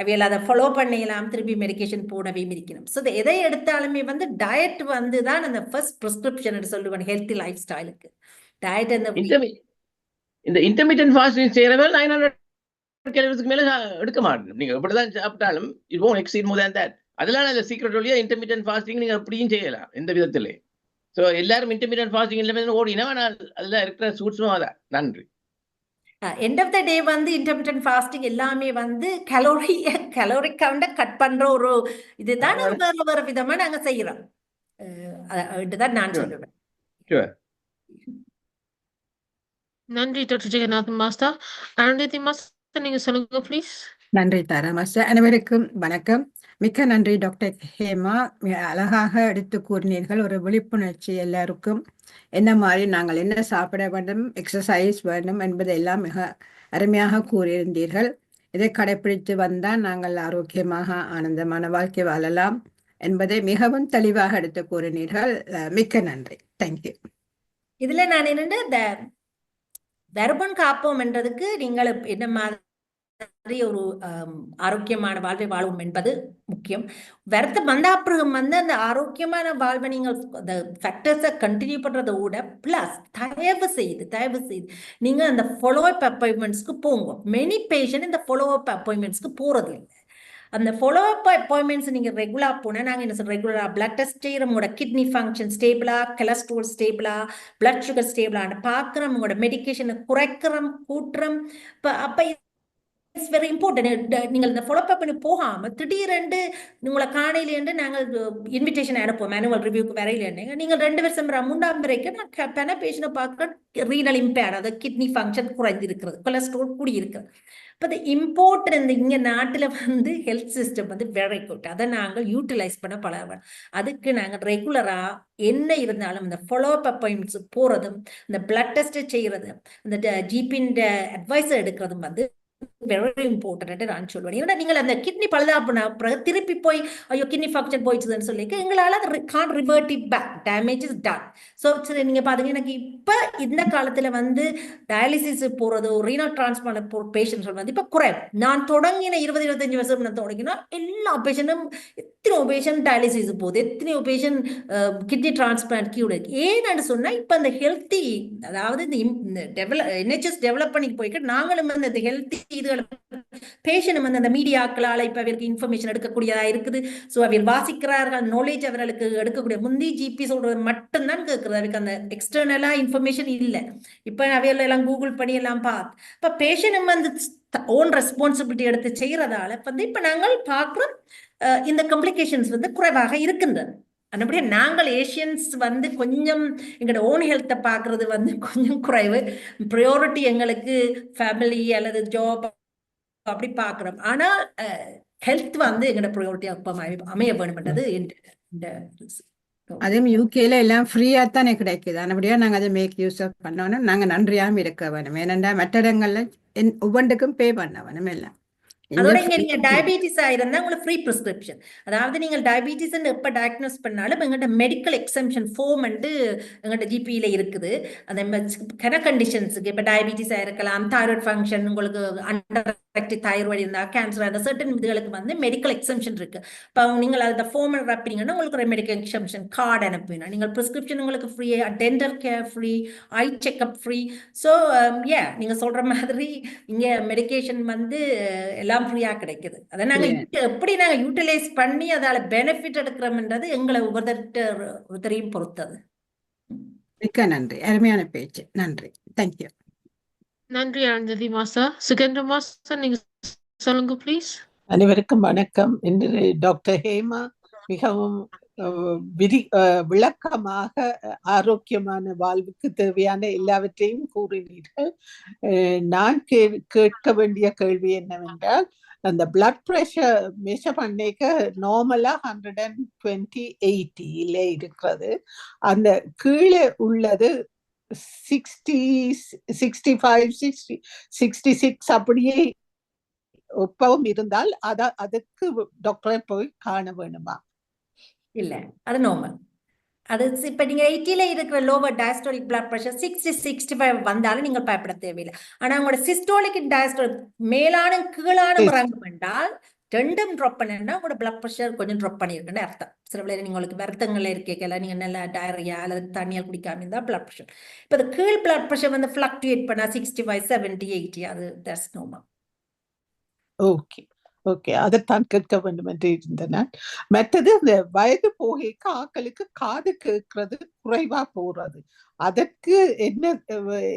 அவைகள் அதை ஃபாலோ பண்ணிடலாம், திருப்பி மெடிக்கேஷன் போடவே இருக்கணும். ஸோ எதை எடுத்தாலுமே வந்து டயட் வந்து தான் அந்த ஃபர்ஸ்ட் ப்ரிஸ்கிரிப்ஷன் சொல்லுவாங்க ஹெல்த்தி லைஃப் ஸ்டைலுக்கு. டயட் இந்த இன்டர்மீடியன்ட் ஃபாஸ்டிங் செய்யறவங்க 900 calories மேல எடுக்க மாட்டோம். நீங்க எப்படிதான் சாப்பிட்டாலும் it won't exceed more than that. அதெல்லாம் அந்த சீக்ரெட் வழியா இன்டர்மீடியன்ட் ஃபாஸ்டிங் நீங்க அப்படியும் செய்யலாம் எந்த விதத்திலே. ஸோ எல்லாரும் இன்டர்மீடியன்ட் ஃபாஸ்டிங் இல்லாம ஓடினா, ஆனால் அதுல இருக்கிற சூட்சமா தான். நன்றி. எண்ட் ஆஃப் த டே வந்து இன்டர்மிட்டன்ட் ஃபாஸ்டிங் எல்லாமே வந்து கலோரி கவுண்ட கட் பண்ற ஒரு இதுதான் வேற விதமா நாங்க செய்யறோம். இதுதான் நான் சொல்லுவேன். நன்றி doctor Jeganathan master. Arundhati master, நீங்க சொல்லுங்க ப்ளீஸ். நன்றி தாரா மாஸ்டர். அனைவருக்கும் வணக்கம். மிக்க நன்றி டாக்டர் ஹேமா, அழகாக எடுத்து கூறினீர்கள். ஒரு விழிப்புணர்ச்சி எல்லாருக்கும் என்ன மாதிரி நாங்கள் என்ன சாப்பிட வேண்டும், எக்ஸசைஸ் வேண்டும் என்பதெல்லாம் மிக அருமையாக கூறியிருந்தீர்கள். இதை கடைபிடித்து வந்தால் நாங்கள் ஆரோக்கியமாக ஆனந்தமான வாழ்க்கை வாழலாம் என்பதை மிகவும் தெளிவாக எடுத்து கூறினீர்கள். மிக்க நன்றி. தேங்க்யூ. இதுல நான் என்னென்ன இந்த வருபன் காப்போம் என்றதுக்கு நீங்கள் என்ன மாதிரி ஒரு ஆரோக்கியமான வாழ்வை வாழ்வோம் என்பது முக்கியம். வருத்த வந்தாப்பிரகம் வந்து அந்த ஆரோக்கியமான வாழ்வை நீங்கள் அந்த ஃபேக்டர்ஸை கண்டினியூ பண்றதை விட பிளஸ் தயவு செய்து நீங்க அந்த ஃபாலோ அப் அப்பாயின்மெண்ட்ஸ்க்கு போங்க. மெனி பேஷண்ட் இந்த ஃபாலோ அப் அப்பாயின்மெண்ட்ஸ்க்கு போறது இல்லை. அந்த ஃபாலோ அப் அப்பாயின்மெண்ட்ஸ் நீங்க ரெகுலரா போனா, நாங்க என்ன சொல்றோம், ரெகுலரா பிளட் டெஸ்ட் செய்யறோம், உங்களோட கிட்னி ஃபங்க்ஷன் ஸ்டேபிளா, கொலஸ்ட்ரால் ஸ்டேபிளா, பிளட் சுகர் ஸ்டேபிளான்னு பாக்குறோம், உங்களோட மெடிக்கேஷனை குறைக்கிறோம், கூட்டுறோம். அப்ப இட்ஸ் வெரி இம்பார்ட்டன்ட். நீங்கள் இந்த ஃபாலோ அப் பண்ணி போகாம திடீரென்று உங்களை காணையிலேருந்து நாங்கள் இன்விடேஷன் அனுப்போம் மேனுவல் ரிவ்யூக்கு வரையிலேன்னு நீங்கள் 2 வருஷம் 3ஆம் வரைக்கும் நான் பென பேஷனை பார்க்க ரீனல் இம்பேர்ட், அதாவது கிட்னி ஃபங்க்ஷன் குறைஞ்சிருக்கிறது, கொலஸ்ட்ரால் கூடியிருக்கிறது. இப்போ இந்த இம்பார்ட்டன்ட் இந்த இங்கே நாட்டில் வந்து ஹெல்த் சிஸ்டம் வந்து வெரி குட். அதை நாங்கள் யூட்டிலைஸ் பண்ண பழகணும். அதுக்கு நாங்கள் ரெகுலராக என்ன இருந்தாலும் இந்த ஃபாலோ அப் அப்பாயின்மெண்ட்ஸ் போகிறதும், இந்த பிளட் டெஸ்ட் செய்கிறது, இந்த ஜிபின் அட்வைஸை எடுக்கிறதும் வந்து வெரி இம்பார்ட்டன்ட் நான் சொல்லுவேன். ஏன்னா நீங்கள் அந்த கிட்னி பழுதாப்புனா பிறகு திருப்பி போய் ஐயோ கிட்னி ஃபங்க்ஷன் போயிடுச்சுன்னு சொல்லி எங்களால் அது can revert it back, damage is done. So சரி நீங்கள் பார்த்தீங்க எனக்கு இப்போ இந்த காலத்தில் வந்து டயாலிசிஸ் போகிறது ரீனல் டிரான்ஸ்பிளான்ட் பேஷண்ட் வந்து இப்போ குறைவு. நான் தொடங்கின 20-25 வருஷம் நான் தொடங்கினா எல்லா பேஷண்ட்டும் எத்தனையோ பேஷண்ட் டயாலிசிஸ் போகுது, எத்தனையோ பேஷண்ட் கிட்னி டிரான்ஸ்பிளான்ட் கியூ இருக்கு. ஏன்னு சொன்னால் இப்போ அந்த ஹெல்த்தி அதாவது இந்த NHS டெவலப் பண்ணி போய்ட்டு நாங்களும் வந்து அந்த ஹெல்த்தி இதுகளை பேஷண்ட் வந்து அந்த மீடியாக்களால் இப்போ அவருக்கு இன்ஃபர்மேஷன் எடுக்கக்கூடியதா இருக்குது. ஸோ அவர் வாசிக்கிறார்கள், நாலேஜ் அவர்களுக்கு எடுக்கக்கூடிய முந்தி ஜிபி சொல்றது மட்டும்தான் கேட்குறது, அவருக்கு அந்த எக்ஸ்டர்னலா இன்ஃபர்மேஷன் இல்லை. இப்போ அவையில எல்லாம் கூகுள் பண்ணி எல்லாம் பார்த்து இப்போ பேஷண்ட் வந்து ஓன் ரெஸ்பான்சிபிலிட்டி எடுத்து செய்யறதால வந்து இப்போ நாங்கள் பார்க்குறோம் இந்த காம்ப்ளிகேஷன்ஸ் வந்து குறைவாக இருக்கின்றது. அப்படியே நாங்கள் ஏஷியன்ஸ் வந்து கொஞ்சம் எங்களோட ஓன் ஹெல்த்தை பார்க்கறது வந்து கொஞ்சம் குறைவு. ப்ரையாரிட்டி எங்களுக்கு ஃபேமிலி அல்லது ஜாப் அப்படி பார்க்குறோம். ஆனால் ஹெல்த் வந்து எங்களோட ப்ரையாரிட்டி அப்போ அமைய வேணும்ன்றது அதுவும் யூகேல எல்லாம் ஃப்ரீயா தானே கிடைக்குது. அதுபடியா நாங்கள் அதை மேக் யூஸ் பண்ணணும். நாங்கள் நன்றியாகவும் இருக்க வேணும். ஏனென்றா மற்ற இடங்கள்ல ஒவ்வொன்றுக்கும் பே பண்ண வேணும் எல்லாம். அதோட இங்க நீங்க டயபிட்டிஸ் ஆயிருந்தா உங்களுக்கு ஃப்ரீ பிரிஸ்கிரிப்ஷன். அதாவது நீங்கள் டயபிட்டிஸ் எப்ப டயக்னோஸ் பண்ணாலும் எங்கள்கிட்ட மெடிக்கல் எக்ஸம்ஷன் ஃபார்ம் வந்து எங்கள்கிட்ட ஜிபியில இருக்குது. அந்த கண்டிஷன்ஸுக்கு இப்ப டயபிட்டிஸ் ஆயிருக்கலாம், தைராய்டு ஃபங்க்ஷன், உங்களுக்கு அண்டர் தைராய்டு இருந்தா, கேன்சர், அந்த சர்டன் இதுகளுக்கு வந்து மெடிக்கல் எக்ஸம்ஷன் இருக்கு. இப்போ நீங்கள் அந்த ஃபார்ம் ரப்பிங்கன்னா உங்களுக்கு ஒரு மெடிக்கல் எக்ஸம்ஷன் கார்டு அனுப்பினா நீங்கள் பிரிஸ்கிரிப்ஷன் உங்களுக்கு ஃப்ரீ, டென்டல் கேர் ஃப்ரீ, ஐ செக்அப் ஃப்ரீ. ஸோ நீங்க சொல்ற மாதிரி இங்க மெடிக்கேஷன் வந்து எல்லாம் ஃப்ரீயா கிடைக்குது. அதை நாங்க எப்படி நாங்க யூட்டிலைஸ் பண்ணி அதால பெனிஃபிட் எடுக்கிறோம்ன்றது எங்களை ஒவ்வொருத்தரையும் பொறுத்தது. மிக்க நன்றி, அருமையான பேச்சு. நன்றி, தேங்க்யூ. நன்றி அருந்ததி மாஸ்டர். சுகேந்திர மாஸ்டர் நீங்க சொல்லுங்க ப்ளீஸ். அனைவருக்கும் வணக்கம். இன்று டாக்டர் ஹேமா மிகவும் விளக்கமாக ஆரோக்கியமான வாழ்வுக்கு தேவையான எல்லாவற்றையும் கூறினீர்கள். நான் கேட்க வேண்டிய கேள்வி என்னவென்றால், அந்த பிளட் ப்ரெஷர் மெஷர் பண்ணிக்க நார்மலா 120/80 இருக்கிறது. அந்த கீழே உள்ளது 60, 65, 66 அப்படியே ஒப்பவும் இருந்தால் அதுக்கு டாக்டரை போய் காண வேணுமா? இல்ல, அது நார்மல். அது இப்ப நீங்க 80ல இருக்கிற லோவர் டயஸ்டோலிக் பிளட் பிரஷர் 60-65 வந்தாலும் நீங்கள் பயப்பட தேவையில்லை. ஆனா உங்களோட சிஸ்டோலிக் டயஸ்டோலிக் மேலானும் கீழானும் இறங்கும் என்றால் ரெண்டும் ட்ராப் பண்ணா உங்களோட பிளட் பிரஷர் கொஞ்சம் ட்ராப் பண்ணிருக்குன்னு அர்த்தம். சில வேளை உங்களுக்கு வருத்தங்கள் இருக்கல, நீங்க நல்ல டயரியா அல்லது தண்ணியால் குடிக்காம இருந்தா பிளட் பிரஷர். இப்ப இந்த கீழ் பிளட் பிரஷர் வந்து ஃபிளக்டுவேட் பண்ணா 65, 70, 80 அது தட்ஸ் நார்மல். ஓகே ஓகே, அதைத்தான் கேட்க வேண்டும் என்று இருந்தன. மற்றது இந்த வயது போக ஆக்களுக்கு காது கேட்கறது குறைவா போறது, அதற்கு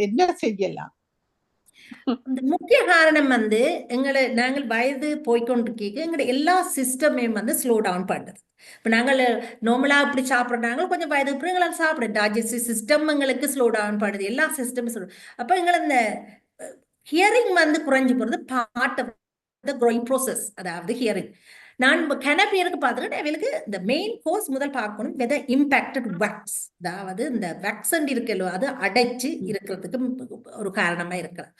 என்ன செய்யலாம்? முக்கிய காரணம் வந்து நாங்கள் வயது போய்கொண்டிருக்க எங்களோட எல்லா சிஸ்டமையும் வந்து ஸ்லோ டவுன் பண்ணுது. இப்போ நாங்கள் நார்மலா இப்படி சாப்பிட்றாங்க, கொஞ்சம் வயது எங்களால் சாப்பிட டைஜஸ்டிவ் சிஸ்டம் எங்களுக்கு ஸ்லோ டவுன் பண்ணுது, எல்லா சிஸ்டமும் ஸ்லோ. அப்போ எங்களை இந்த ஹியரிங் வந்து குறைஞ்சி போகிறது part of the growing process. அதாவது ஹியரிங் நான் கன பேருக்கு பார்த்துக்கிட்டு அவங்களுக்கு இந்த மெயின் கோர்ஸ் முதல் பார்க்கணும் வெதர் இம்பேக்டட் வேக்ஸ், அதாவது இந்த வேக்சன் இருக்கலோ அது அடைச்சு இருக்கிறதுக்கு ஒரு காரணமா இருக்கிறது.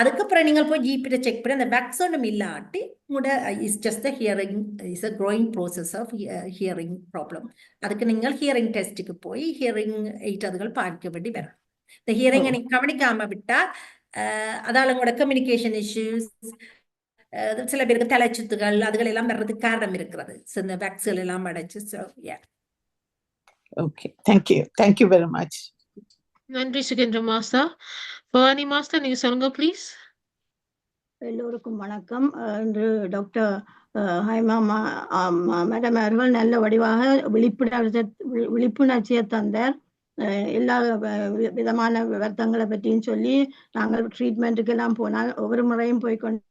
அதுக்கப்புறம் நீங்கள் போய் ஜிபிட்ட செக் பண்ணி அந்த வேக்சனும் இல்லாட்டி உங்களோட is just the hearing is a growing process of hearing problem. அதுக்கு நீங்கள் ஹியரிங் டெஸ்ட்டுக்கு போய் ஹியரிங் எய்ட் அதுகள் பார்க்க வேண்டி வரும். இந்த ஹியரிங்கை நீங்கள் கவனிக்காம விட்டா அதால உங்களோட கம்யூனிகேஷன் இஷ்யூஸ், சில பேருக்கு தலைச்சுத்துகள் அதுகள் எல்லாம் வர்றதுக்கு காரணம் இருக்கிறது. இந்த வேக்சின் எல்லாம் அடைச்சு. Okay, thank you very much. நன்றி சுகேந்திர மாஸ்டர். பவானி மாஸ்டர் நீங்க சொல்லுங்க ப்ளீஸ். எல்லோருக்கும் வணக்கம். இன்று டாக்டர் ஹைமா மேடம் அவர்கள் நல்ல வடிவாக விழிப்புணர்ச்சியை தந்தார். எல்லா விதமான வருத்தங்களை பற்றியும் சொல்லி நாங்கள் ட்ரீட்மெண்ட்டுக்கு எல்லாம் போனால் ஒவ்வொரு முறையும் போய்கொண்டு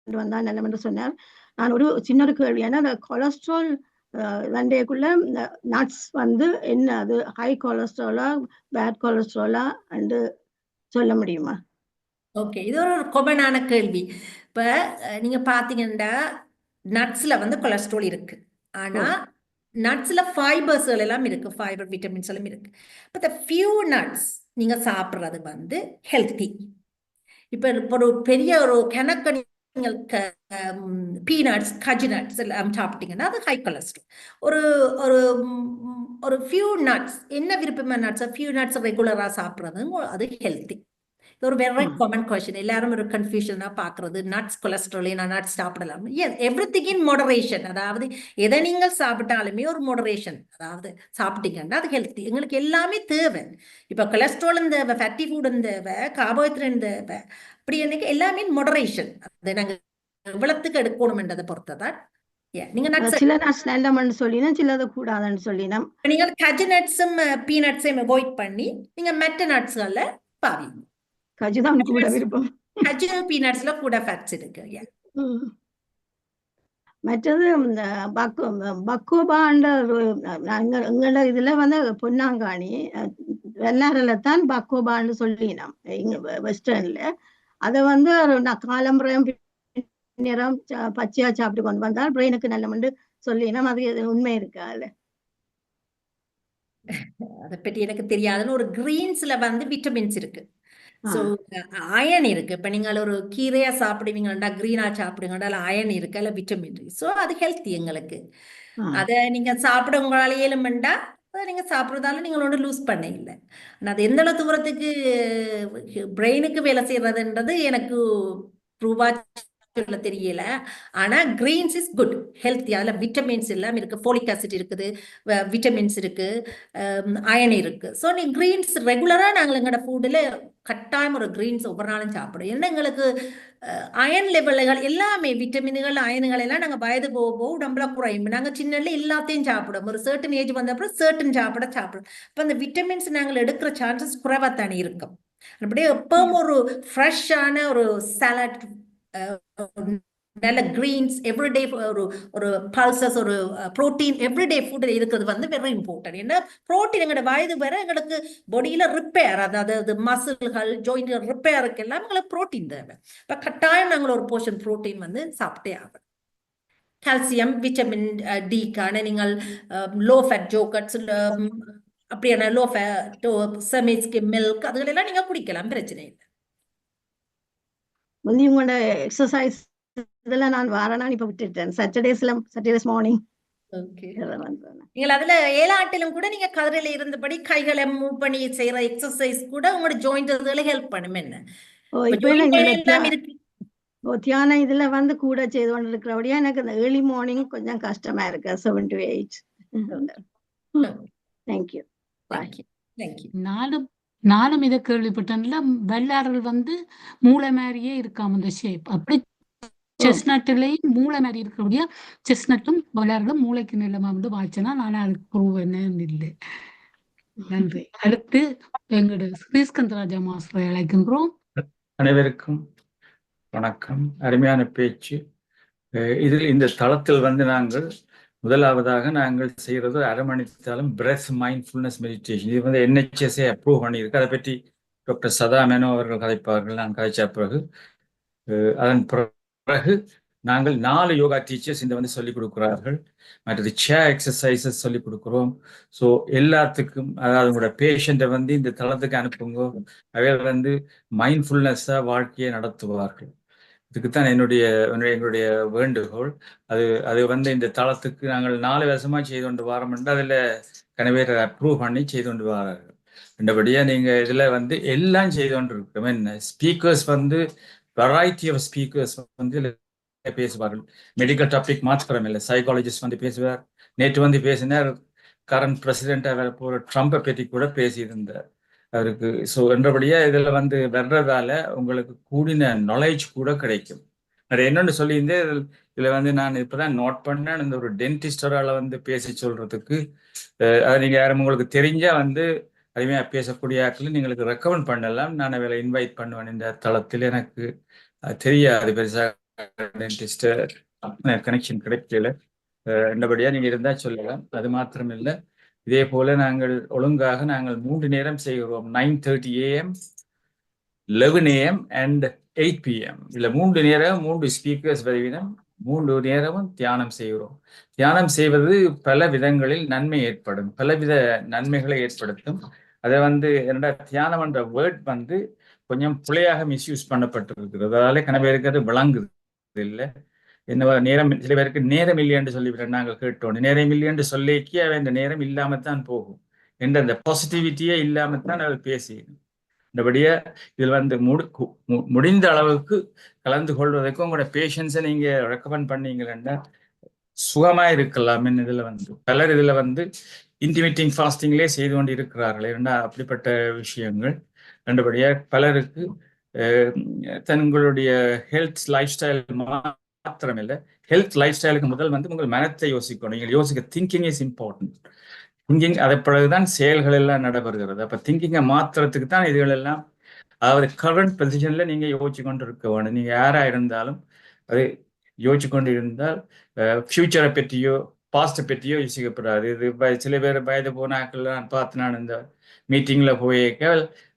வந்தால் நல்லம் என்று சொன்னார். நான் ஒரு சின்ன கேள்வி, ஏன்னா அந்த கொலஸ்ட்ரால் வண்டைக்குள்ள நட்ஸ் வந்து என்ன, அது ஹை கொலஸ்ட்ராலா பேட் கொலஸ்ட்ராலா என்று சொல்ல முடியுமா? ஓகே, இது ஒரு காமனான கேள்வி. இப்போ நீங்க பாத்தீங்கன்னா நட்ஸ்ல வந்து கொலஸ்ட்ரால் இருக்கு, ஆனா நட்ஸ்ல ஃபைபர்ஸ் எல்லாம் இருக்கு, ஃபைபர் விட்டமின்ஸ் எல்லாம் இருக்கு. பட் ஃபியூ நட்ஸ் நீங்க சாப்பிட்றது வந்து ஹெல்த்தி. இப்ப ஒரு பெரிய ஒரு கணக்கு நீங்கள் பீனட்ஸ் கஜு நட்ஸ் எல்லாம் சாப்பிட்டீங்கன்னா அது ஹை கொலஸ்ட்ரால். ஒரு ஒரு ஒரு ஃபியூ நட்ஸ், என்ன விருப்பமான நட்ஸ், ஃபியூ நட்ஸ் ரெகுலரா சாப்பிட்றது அது ஹெல்த்தி. ஒரு வெரி காமன் கொஸ்டின், எல்லாரும் ஒரு கன்ஃபியூஷனா பாக்குறது, நட்ஸ் கொலஸ்ட்ரால், நான் நட்ஸ் சாப்பிடலாம். எவ்ரிதிங் இன் மாடரேஷன். அதாவது எதை நீங்கள் சாப்பிட்டாலுமே ஒரு மாடரேஷன், அதாவது சாப்பிட்டீங்கன்னா அது ஹெல்த்தி. எங்களுக்கு எல்லாமே தேவை. இப்ப கொலஸ்ட்ராலும் தேவை, ஃபேட்டி ஃபுட்டும் தேவை, கார்போஹைட்ரேட் தேவை. அப்படி எனக்கு எல்லாமே மாடரேஷன். அதை நாங்க எவ்வளவுக்கு எடுக்கணும்ன்றதை பொறுத்ததான். நீங்க நட்ஸ் சில நட்ஸ் நல்லமன்னு சொல்லினா சிலது கூடாதுன்னு சொல்லினா நீங்க கஜு நட்ஸும் பீனட்ஸையும் அவாய்ட் பண்ணி நீங்க மற்ற நட்ஸ்கள்ல பாவீங்க. கஜுதான் கூட விருப்பம். கஜு பீனட்ஸ்ல கூட ஃபேட்ஸ் இருக்கு. மற்றது இந்த பக்கோபான்ற எங்களோட இதுல வந்து பொன்னாங்காணி வெள்ளாரில தான் பக்கோபான்னு சொல்லினோம் இங்க வெஸ்டர்ன்ல. அதை வந்து காலம்புறம் நேரம் பச்சையா சாப்பிட்டு கொண்டு வந்தால் பிரெயினுக்கு நல்ல சொல்லினோம். அது உண்மை இருக்கா? அதுல அதை பற்றி எனக்கு தெரியாதுன்னு. ஒரு கிரீன்ஸ்ல வந்து விட்டமின்ஸ் இருக்கு, ஸோ அயன் இருக்கு. இப்ப நீங்கள் ஒரு கீரையா சாப்பிடுவீங்கடா, கிரீனா சாப்பிடுங்கடா, அயன் இருக்கு, அல்ல விட்டமின் இருக்கு. ஸோ அது ஹெல்த்தி எங்களுக்கு. அதை நீங்க சாப்பிட உங்களால இயலுமெண்டா அதை நீங்க சாப்பிட்றதால நீங்கள் ஒன்றும் லூஸ் பண்ண இல்லை. ஆனால் அது எந்த அளவு தூரத்துக்கு பிரெயினுக்கு வேலை செய்யறதுன்றது எனக்கு ப்ரூவா சொல்ல தெரியல. ஆனா கிரீன்ஸ் இஸ் குட், ஹெல்த்தி. அதுல விட்டமின்ஸ் எல்லாம் இருக்கு, ஃபோலிக் ஆசிட் இருக்குது, விட்டமின்ஸ் இருக்கு, அயன் இருக்கு. ஸோ நீ கிரீன்ஸ் ரெகுலரா நாங்கள் எங்களோட ஃபுட்ல கட்டாயம் ஒரு கிரீன்ஸ் ஒவ்வொரு நாளும் சாப்பிடும். ஏன்னா எங்களுக்கு அயன் லெவல்கள் எல்லாமே, விட்டமின்கள் அயன்கள் எல்லாம் நாங்கள் வயது போக உடம்புல குறையும். நாங்கள் சின்னல எல்லாத்தையும் சாப்பிடும், ஒரு சர்டன் ஏஜ் வந்த அப்புறம் சர்டன் சாப்பிடும். இப்போ அந்த விட்டமின்ஸ் நாங்கள் எடுக்கிற சான்சஸ் குறைவாத்தானே இருக்கும். அப்படியே எப்பவும் ஒரு ஃப்ரெஷ்ஷான ஒரு சாலட், நல்ல கிரீன்ஸ் எவ்ரிடே, ஒரு பல்சஸ், ஒரு புரோட்டீன் எவ்ரிடே ஃபுட் இருக்கிறது வந்து வெரி இம்பார்ட்டன்ட். ஏன்னா புரோட்டீன் எங்களோட வயது வர எங்களுக்கு பாடியில ரிப்பேர், அதாவது மசில்கள் ஜாயிண்ட் ரிப்பேருக்கு எல்லாம் எங்களுக்கு புரோட்டீன் தேவை. இப்போ கட்டாயம் நாங்கள் ஒரு போர்ஷன் புரோட்டீன் வந்து சாப்பிட்டே ஆகும். கால்சியம், விட்டமின் டிக்கான நீங்கள் லோ ஃபேட் ஜோகட்ஸ், அப்படியான லோ ஃபேட் செமிஸ்க்கு மில்க் அதுகளெல்லாம் நீங்க குடிக்கலாம், பிரச்சனை இல்லை. உங்களோட எக்ஸசைஸ் இதெல்லாம் நான் வாரனா இப்ப விட்டுட்டேன். Saturdays morning. நீங்கள் அதுல 7 ஆட்டிலும் கூட நீங்க கதிரையில இருந்தபடி கைகளை மூவ் பண்ணி செய்யற எக்ஸசைஸ் கூட உங்களோட ஜாயிண்ட் ஹெல்ப் பண்ணும். என்ன தியான இதுல வந்து கூட செய்து கொண்டு இருக்கிறபடியா எனக்கு இந்த ஏர்லி மார்னிங் கொஞ்சம் கஷ்டமா இருக்கு. 7 to 8. தேங்க்யூ. நானும் இதை கேள்விப்பட்டேன்ல, வெள்ளாரல் வந்து மூளை மாதிரியே இருக்காம இந்த ஷேப். அப்படி செஸ்நட்லயும் மூளை மாதிரி இருக்கிறபடியா செஸ்நட்டும் வெள்ளாரலும் மூளைக்கு நிலமா வந்து வாய்ச்சனா நான் அதுக்கு ப்ரூவ் என்னன்னு இல்லை. நன்றி. அடுத்து எங்களோட ஸ்ரீஸ்கந்தராஜா மாஸ்டரை அழைக்கின்றோம். அனைவருக்கும் வணக்கம். அருமையான பேச்சு. இதில் இந்த தளத்தில் வந்து நாங்கள் முதலாவதாக நாங்கள் செய்கிறது அரமணித்தாலும் பிரெத் மைண்ட்ஃபுல்னஸ் மெடிடேஷன். இது வந்து NHSA அப்ரூவ் பண்ணியிருக்கு. அதை பற்றி டாக்டர் சதா மேனோ அவர்கள் கதைப்பார்கள். நான் கதைச்ச பிறகு அதன் பிறகு நாங்கள் 4 யோகா டீச்சர்ஸ் இந்த வந்து சொல்லிக் கொடுக்குறார்கள். மற்றது சேர் எக்ஸசைசஸ் சொல்லிக் கொடுக்குறோம். ஸோ எல்லாத்துக்கும், அதாவது உங்களோட பேஷண்ட்டை வந்து இந்த தளத்துக்கு அனுப்புங்க. அவைகள் வந்து மைண்ட்ஃபுல்னஸாக வாழ்க்கையை நடத்துவார்கள். இதுக்குத்தான் எங்களுடைய வேண்டுகோள். அது வந்து இந்த தளத்துக்கு நாங்கள் 4 வருஷமா செய்து கொண்டு வரோம். அதில் கனவேர் அப்ரூவ் பண்ணி செய்து கொண்டு வரார்கள். ரெண்டபடியாக நீங்கள் இதில் வந்து எல்லாம் செய்து கொண்டு இருக்கிறோம். என்ன ஸ்பீக்கர்ஸ் வந்து வெரைட்டி ஆஃப் ஸ்பீக்கர்ஸ் வந்து பேசுவார்கள். மெடிக்கல் டாபிக் மாத்திரம் இல்லை, சைக்காலஜிஸ்ட் வந்து பேசுவார். நேற்று வந்து பேசினார் கரண்ட் பிரசிடென்ட்டாக போகிற ட்ரம்பை பற்றி கூட பேசியிருந்தார் அவருக்கு. ஸோ என்றபடியா இதில் வந்து வர்றதால உங்களுக்கு கூடின நாலேஜ் கூட கிடைக்கும். நிறைய என்னென்னு சொல்லியிருந்தேன். இதில் வந்து நான் இப்போதான் நோட் பண்ணேன், இந்த ஒரு டென்டிஸ்டரால் வந்து பேசி சொல்றதுக்கு அதை நீங்கள் யாரும் உங்களுக்கு தெரிஞ்சால் வந்து அருமையாக பேசக்கூடிய ஆட்கள் நீங்களுக்கு ரெக்கமெண்ட் பண்ணலாம். நான் அவளை இன்வைட் பண்ணுவேன் இந்த தளத்தில். எனக்கு தெரியாது பெருசாக டென்டிஸ்டர் கனெக்ஷன் கிடைக்கல. என்னபடியா நீங்கள் இருந்தால் சொல்லலாம். அது மாத்திரம் இல்லை, இதே போல நாங்கள் ஒழுங்காக 3 நேரம் செய்கிறோம். 9:30 AM, 11 AM and 8 PM. இல்லை 3 நேரம் 3 ஸ்பீக்கர்ஸ் வருவினம். 3 நேரமும் தியானம் செய்கிறோம். தியானம் செய்வது பல விதங்களில் நன்மை பலவித நன்மைகளை ஏற்படுத்தும். அதை வந்து என்னோட தியானம் என்ற வேர்ட் வந்து கொஞ்சம் பிழையாக மிஸ்யூஸ் பண்ணப்பட்டிருக்கிறது. அதால கன பேருக்கு அது விளங்குது இல்லை. என்ன நேரம், சில பேருக்கு நேரம் இல்லையென்று சொல்லிவிட்டேன். நாங்கள் கேட்டோம் நேரம் இல்லையென்று சொல்லிக்கி அவன் இந்த நேரம் இல்லாமத்தான் போகும் என்ற அந்த பாசிட்டிவிட்டியே இல்லாமத்தான் அவர் பேசி இந்தபடியே இதில் வந்து முடிந்த அளவுக்கு கலந்து கொள்வதற்கும் உங்களோட பேஷன்ஸை நீங்க ரெக்கமெண்ட் பண்ணீங்கன்னா சுகமா இருக்கலாம். இதுல வந்து பலர் இதுல வந்து இன்டிமேட்டிங் ஃபாஸ்டிங்லேயே செய்து கொண்டு இருக்கிறார்கள். ஏன்னா அப்படிப்பட்ட விஷயங்கள் ரெண்டுபடியா பலருக்கு தங்களுடைய ஹெல்த் லைஃப் ஸ்டைல் மாத்திரமில்லை, ஹெல்த் லைஃப் ஸ்டைலுக்கு முதல் வந்து உங்கள் மனத்தை யோசிக்கணும். நீங்கள் யோசிக்க திங்கிங் இஸ் இம்பார்ட்டன்ட். திங்கிங் அதை பிறகுதான் செயல்கள் எல்லாம் நடைபெறுகிறது. அப்ப திங்கிங்கை மாத்திரத்துக்கு தான் இதுகள் எல்லாம், அதாவது கரண்ட் பொசிஷன்ல நீங்க யோசிச்சு கொண்டு இருக்க வேணும். நீங்க யாரா இருந்தாலும் அது யோசிச்சு கொண்டு இருந்தால் ஃபியூச்சரை பற்றியோ பாஸ்ட்டை பற்றியோ யோசிக்கப்படாது. இது சில பேர் வயது போனாக்கள் நான் பார்த்து, நான் இந்த மீட்டிங்ல போயிருக்க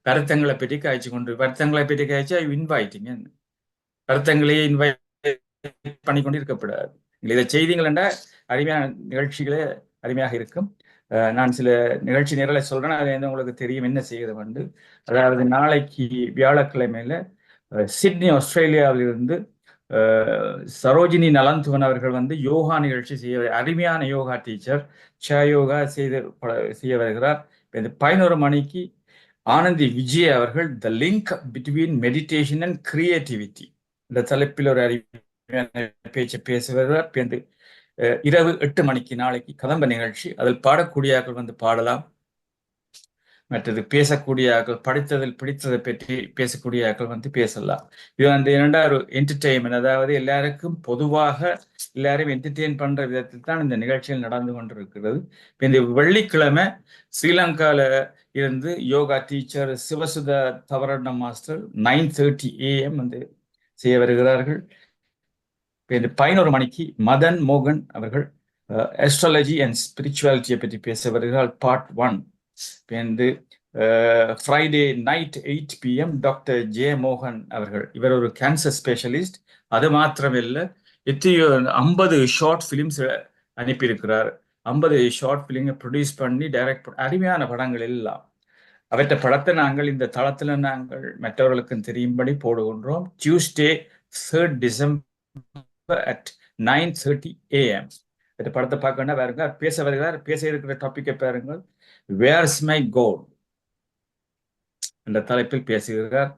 வருத்தங்களை பற்றி காய்ச்சி கொண்டு, வருத்தங்களை பற்றி காய்ச்சி இன்வைட்டிங் வருத்தங்களையே இன்வைட் பண்ணி கொண்டு இருக்கப்படாது. இதை செய்தீங்களா அருமையான நிகழ்ச்சிகளே அருமையாக இருக்கும். நான் சில நிகழ்ச்சி நிரலை சொல்றேன், அதுல இருந்து உங்களுக்கு தெரியும் என்ன செய்யுது வந்து. அதாவது நாளைக்கு வியாழக்கிழமையில சிட்னி ஆஸ்திரேலியாவிலிருந்து சரோஜினி நலந்துவன் அவர்கள் வந்து யோகா நிகழ்ச்சி செய்ய, அருமையான யோகா டீச்சர் யோகா செய்ய வருகிறார். இந்த 11 மணிக்கு ஆனந்தி விஜய் அவர்கள் த link between meditation and creativity இந்த தலைப்பில் ஒரு அருமையான பேச்சை பேச வருகிறார். இரவு 8 மணிக்கு நாளைக்கு கதம்ப நிகழ்ச்சி, அதில் பாடக்கூடியாக்கள் வந்து பாடலாம். மற்றது பேசக்கூடிய ஆக்கள், படித்ததில் பிடித்ததை பற்றி பேசக்கூடிய ஆக்கள் வந்து பேசலாம். இது வந்து என்னடா ஒரு என்டர்டெயின்மெண்ட், அதாவது எல்லாருக்கும் பொதுவாக எல்லாரும் என்டர்டெயின் பண்ற விதத்தில் தான் இந்த நிகழ்ச்சிகள் நடந்து கொண்டிருக்கிறது. இந்த வெள்ளிக்கிழமை ஸ்ரீலங்கால இருந்து யோகா டீச்சர் சிவசுதா தவரண்ண மாஸ்டர் 9:30 AM வந்து செய்ய வருகிறார்கள். 11 மணிக்கு மதன் மோகன் அவர்கள் அஸ்ட்ராலஜி அண்ட் ஸ்பிரிச்சுவாலிட்டியை பற்றி பேச வருகிறார், part 1. Friday night 8 PM doctor J மோகன் அவர்கள், இவர் ஒரு கேன்சர் ஸ்பெஷலிஸ்ட். அது மாத்திரமில்லை, 50 ஷார்ட் ஃபிலிம்ஸ் அனுப்பியிருக்கிறார். 50 ஷார்ட் ஃபிலிம் ப்ரொடியூஸ் பண்ணி டைரக்ட் அருமையான படங்கள் எல்லாம். அவற்றை படத்தை நாங்கள் இந்த தளத்தில் நாங்கள் மற்றவர்களுக்கும் தெரியும்படி போடுகின்றோம். Tuesday 3rd December at 9:30 AM. இந்த படத்தை பார்க்கணும்னா பாருங்க. பேச வருகிறார், பேச இருக்கிற டாபிக்கை பாருங்கள், வேர்ஸ் மை கோட் என்ற தலைப்பில் பேசுகிறார்.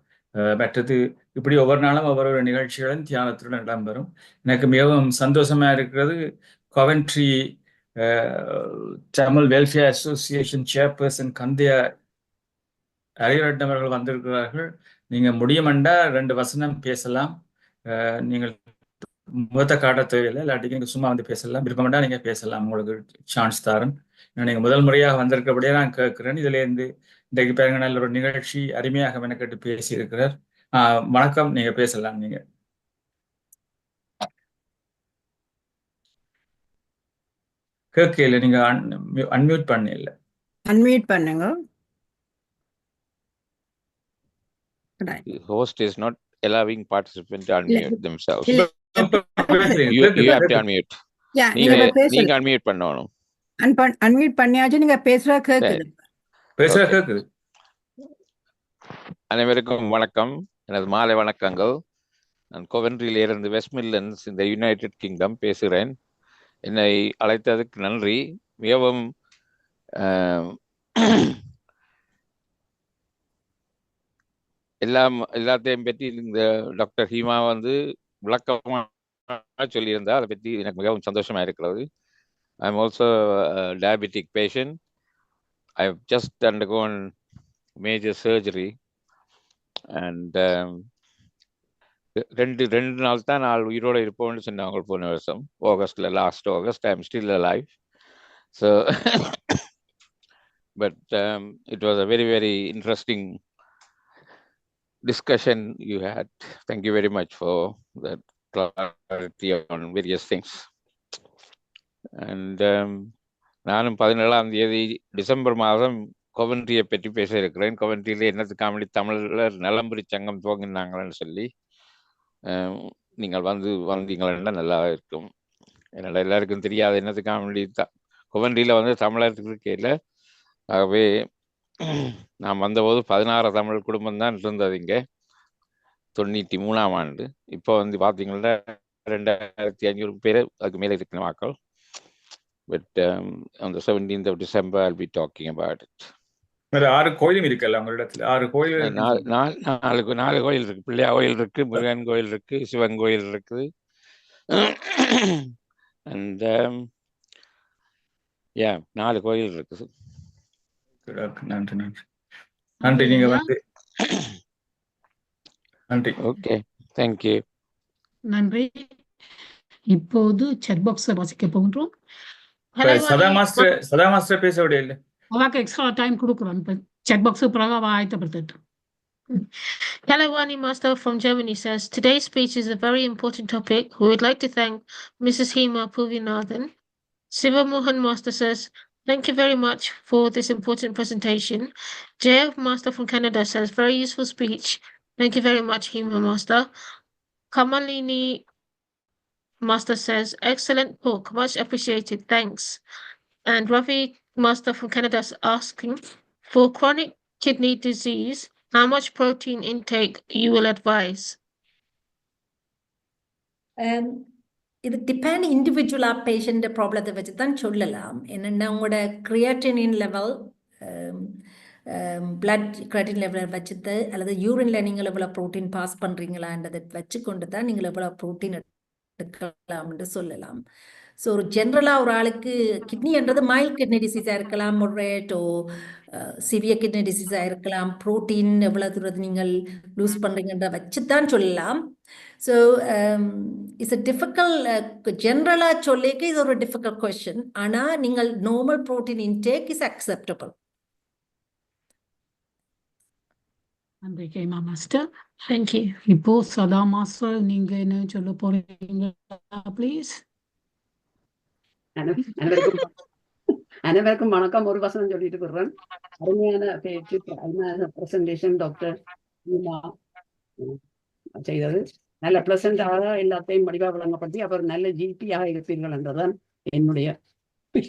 மற்றது இப்படி ஒவ்வொரு நாளும் ஒவ்வொரு நிகழ்ச்சிகளும் தியானத்துடன் இடம்பெறும். எனக்கு மிகவும் சந்தோஷமா இருக்கிறது, Coventry Tamil welfare association chairperson Kandiah Ariyaratnam அவர்கள் வந்திருக்கிறார்கள். நீங்க முடியுமெண்டா 2 வசனம் பேசலாம். நீங்கள் முகத்தை காட்ட தேவையில்லை, இல்லாட்டி நீங்க சும்மா வந்து பேசலாம். விருப்பமெண்டா நீங்க பேசலாம், உங்களுக்கு சான்ஸ் தாரன். நீங்க முதல் முறையாக வந்திருக்கபடியே நான் கேட்கிறேன். இதுல இருந்து இன்றைக்கு பாருங்க, நல்ல ஒரு நிகழ்ச்சி அருமையாக மெனக்கெட்டு பேசி இருக்கிறார். வணக்கம், நீங்க பேசலாம். நீங்க கேட்கல, நீங்க அன்மியூட் பண்ணல. அன்மியூட் பண்ணுங்க. The host is not allowing participants to unmute themselves. இல்ல, You have to unmute. நீங்க unmute பண்ணணும். அன்மியூட் பண்ணியாச்சு, நீங்க பேசுற கேக்குது. பேசுற கேக்குது. அனைவருக்கும் வணக்கம், எனது மாலை வணக்கங்கள். நான் கோவென்ட்ரியில இருந்து வெஸ்ட் மிட்லண்ட்ஸ் இந்த யுனைடெட் கிங்டம் பேசுகிறேன். என்னை அழைத்ததுக்கு நன்றி. மிகவும் எல்லாத்தையும் பற்றி இந்த டாக்டர் ஹீமா வந்து விளக்கமாக சொல்லியிருந்தா, அதை பற்றி எனக்கு மிகவும் சந்தோஷமா இருக்கிறது. I am also diabetic patient. I have just undergone major surgery and ரெண்டு நாள் தான் நான் உயிரோடு இருப்போம்னு சொன்னாங்க போன வருஷம் ஆகஸ்ட்ல, last August. I am still alive. So but it was a very very interesting discussion you had. Thank you very much for that clarity on various things. And நானும் 17ஆம் தேதி டிசம்பர் மாதம் கோவென்ட்ரியை பற்றி பேச இருக்கிறேன். கோவென்ட்ரியில என்னது காமெடி தமிழர் நலம்புரி சங்கம் துவங்கினாங்கன்னு சொல்லி நீங்கள் வந்தீங்களா நல்லா இருக்கும். என்னடா எல்லாருக்கும் தெரியாது என்னது காமெடி கோவென்ட்ரியில வந்து தமிழர் இருக்கையில். ஆகவே நான் வந்தபோது 16 தமிழ் குடும்பம் தான் இருந்தது இங்கே 93ஆம் ஆண்டு. இப்போ வந்து பார்த்தீங்கன்னா 2500 பேர் அதுக்கு மேலே இருக்கிற மக்கள். But on the 17th of December I'll be talking about it. 6 கோயிலும் இருக்குல்ல உங்களிடத்துல? 6 கோயில் நாலு கோயில் இருக்கு. பிள்ளையா கோயில் இருக்கு, முருகன் கோயில் இருக்கு, சிவன் கோயில் இருக்குது. அண்ட் 4 கோயில் இருக்குது. நன்றி நன்றி நன்றி. நீங்க வந்து நன்றி. Okay, thank you. நன்றி. இப்போது செட் பாக்ஸை வாசிக்க போகின்றோம். சதா மாஸ்டர் பேச விட இல்லை, அவாக்கு எக்ஸ்ட்ரா டைம் கொடுக்குறோம். இப்போ செட் பாக்ஸ் பிறகு அவ ஆயத்தப்படுத்திட்டு. Kalawani Master from Germany says, today's speech is a very important topic. We would like to thank Mrs. Hema Puvinathan. Siva Mohan Master says, thank you very much for this important presentation. JF Master from Canada says, very useful speech. Thank you very much, Hema Master. Kamalini Master says, excellent talk, much appreciated, thanks. And Ravi Master from Canada is asking, for chronic kidney disease, how much protein intake you will advise? இது depend இண்டிவிஜுவலாக patient ப்ராப்ளத்தை வச்சு தான் சொல்லலாம். என்னென்னா உங்களோட creatinine level, blood creatine லெவலை வச்சுட்டு அல்லது யூரின்ல நீங்கள் எவ்வளோ ப்ரோட்டீன் பாஸ் பண்ணுறீங்களான்றதை வச்சு கொண்டு தான் நீங்கள் எவ்வளோ ப்ரோட்டீன் எடுக்கலாம்னு சொல்லலாம். ஸோ ஒரு ஜென்ரலாக ஒரு ஆளுக்கு கிட்னின்றது மைல்ட் கிட்னி டிசீஸாக இருக்கலாம், மொடரேட்டோ சிவியர் கிட்னி டிசீஸாக இருக்கலாம். ப்ரோட்டீன் எவ்வளோ தூரத்து நீங்கள் லூஸ் பண்ணுறீங்கன்ற வச்சு தான் சொல்லலாம். ஸோ இட்ஸ் அ டிஃபிகல்ட், ஜென்ரலாக சொல்லிக்க இது ஒரு டிஃபிகல்ட் கொஸ்டின். ஆனால் நீங்கள் normal protein intake is acceptable. நன்றி ஹேமா மாஸ்டர். தேங்க்யூ. இப்போ சதா மாஸ்டர் நீங்க என்ன சொல்ல போறீங்க ப்ளீஸ்? அனைவருக்கும் வணக்கம். ஒரு வசனம் சொல்லிட்டு போடுறேன். அருமையான பேச்சு, அருமையான பிரசன்டேஷன் டாக்டர் ஹீமா செய்தது. நல்ல பிளசண்டாக எல்லாத்தையும் வடிவாக விளங்கப்படுத்தி அப்புறம் நல்ல ஜிபியாக இருப்பீர்கள் என்றதான் என்னுடைய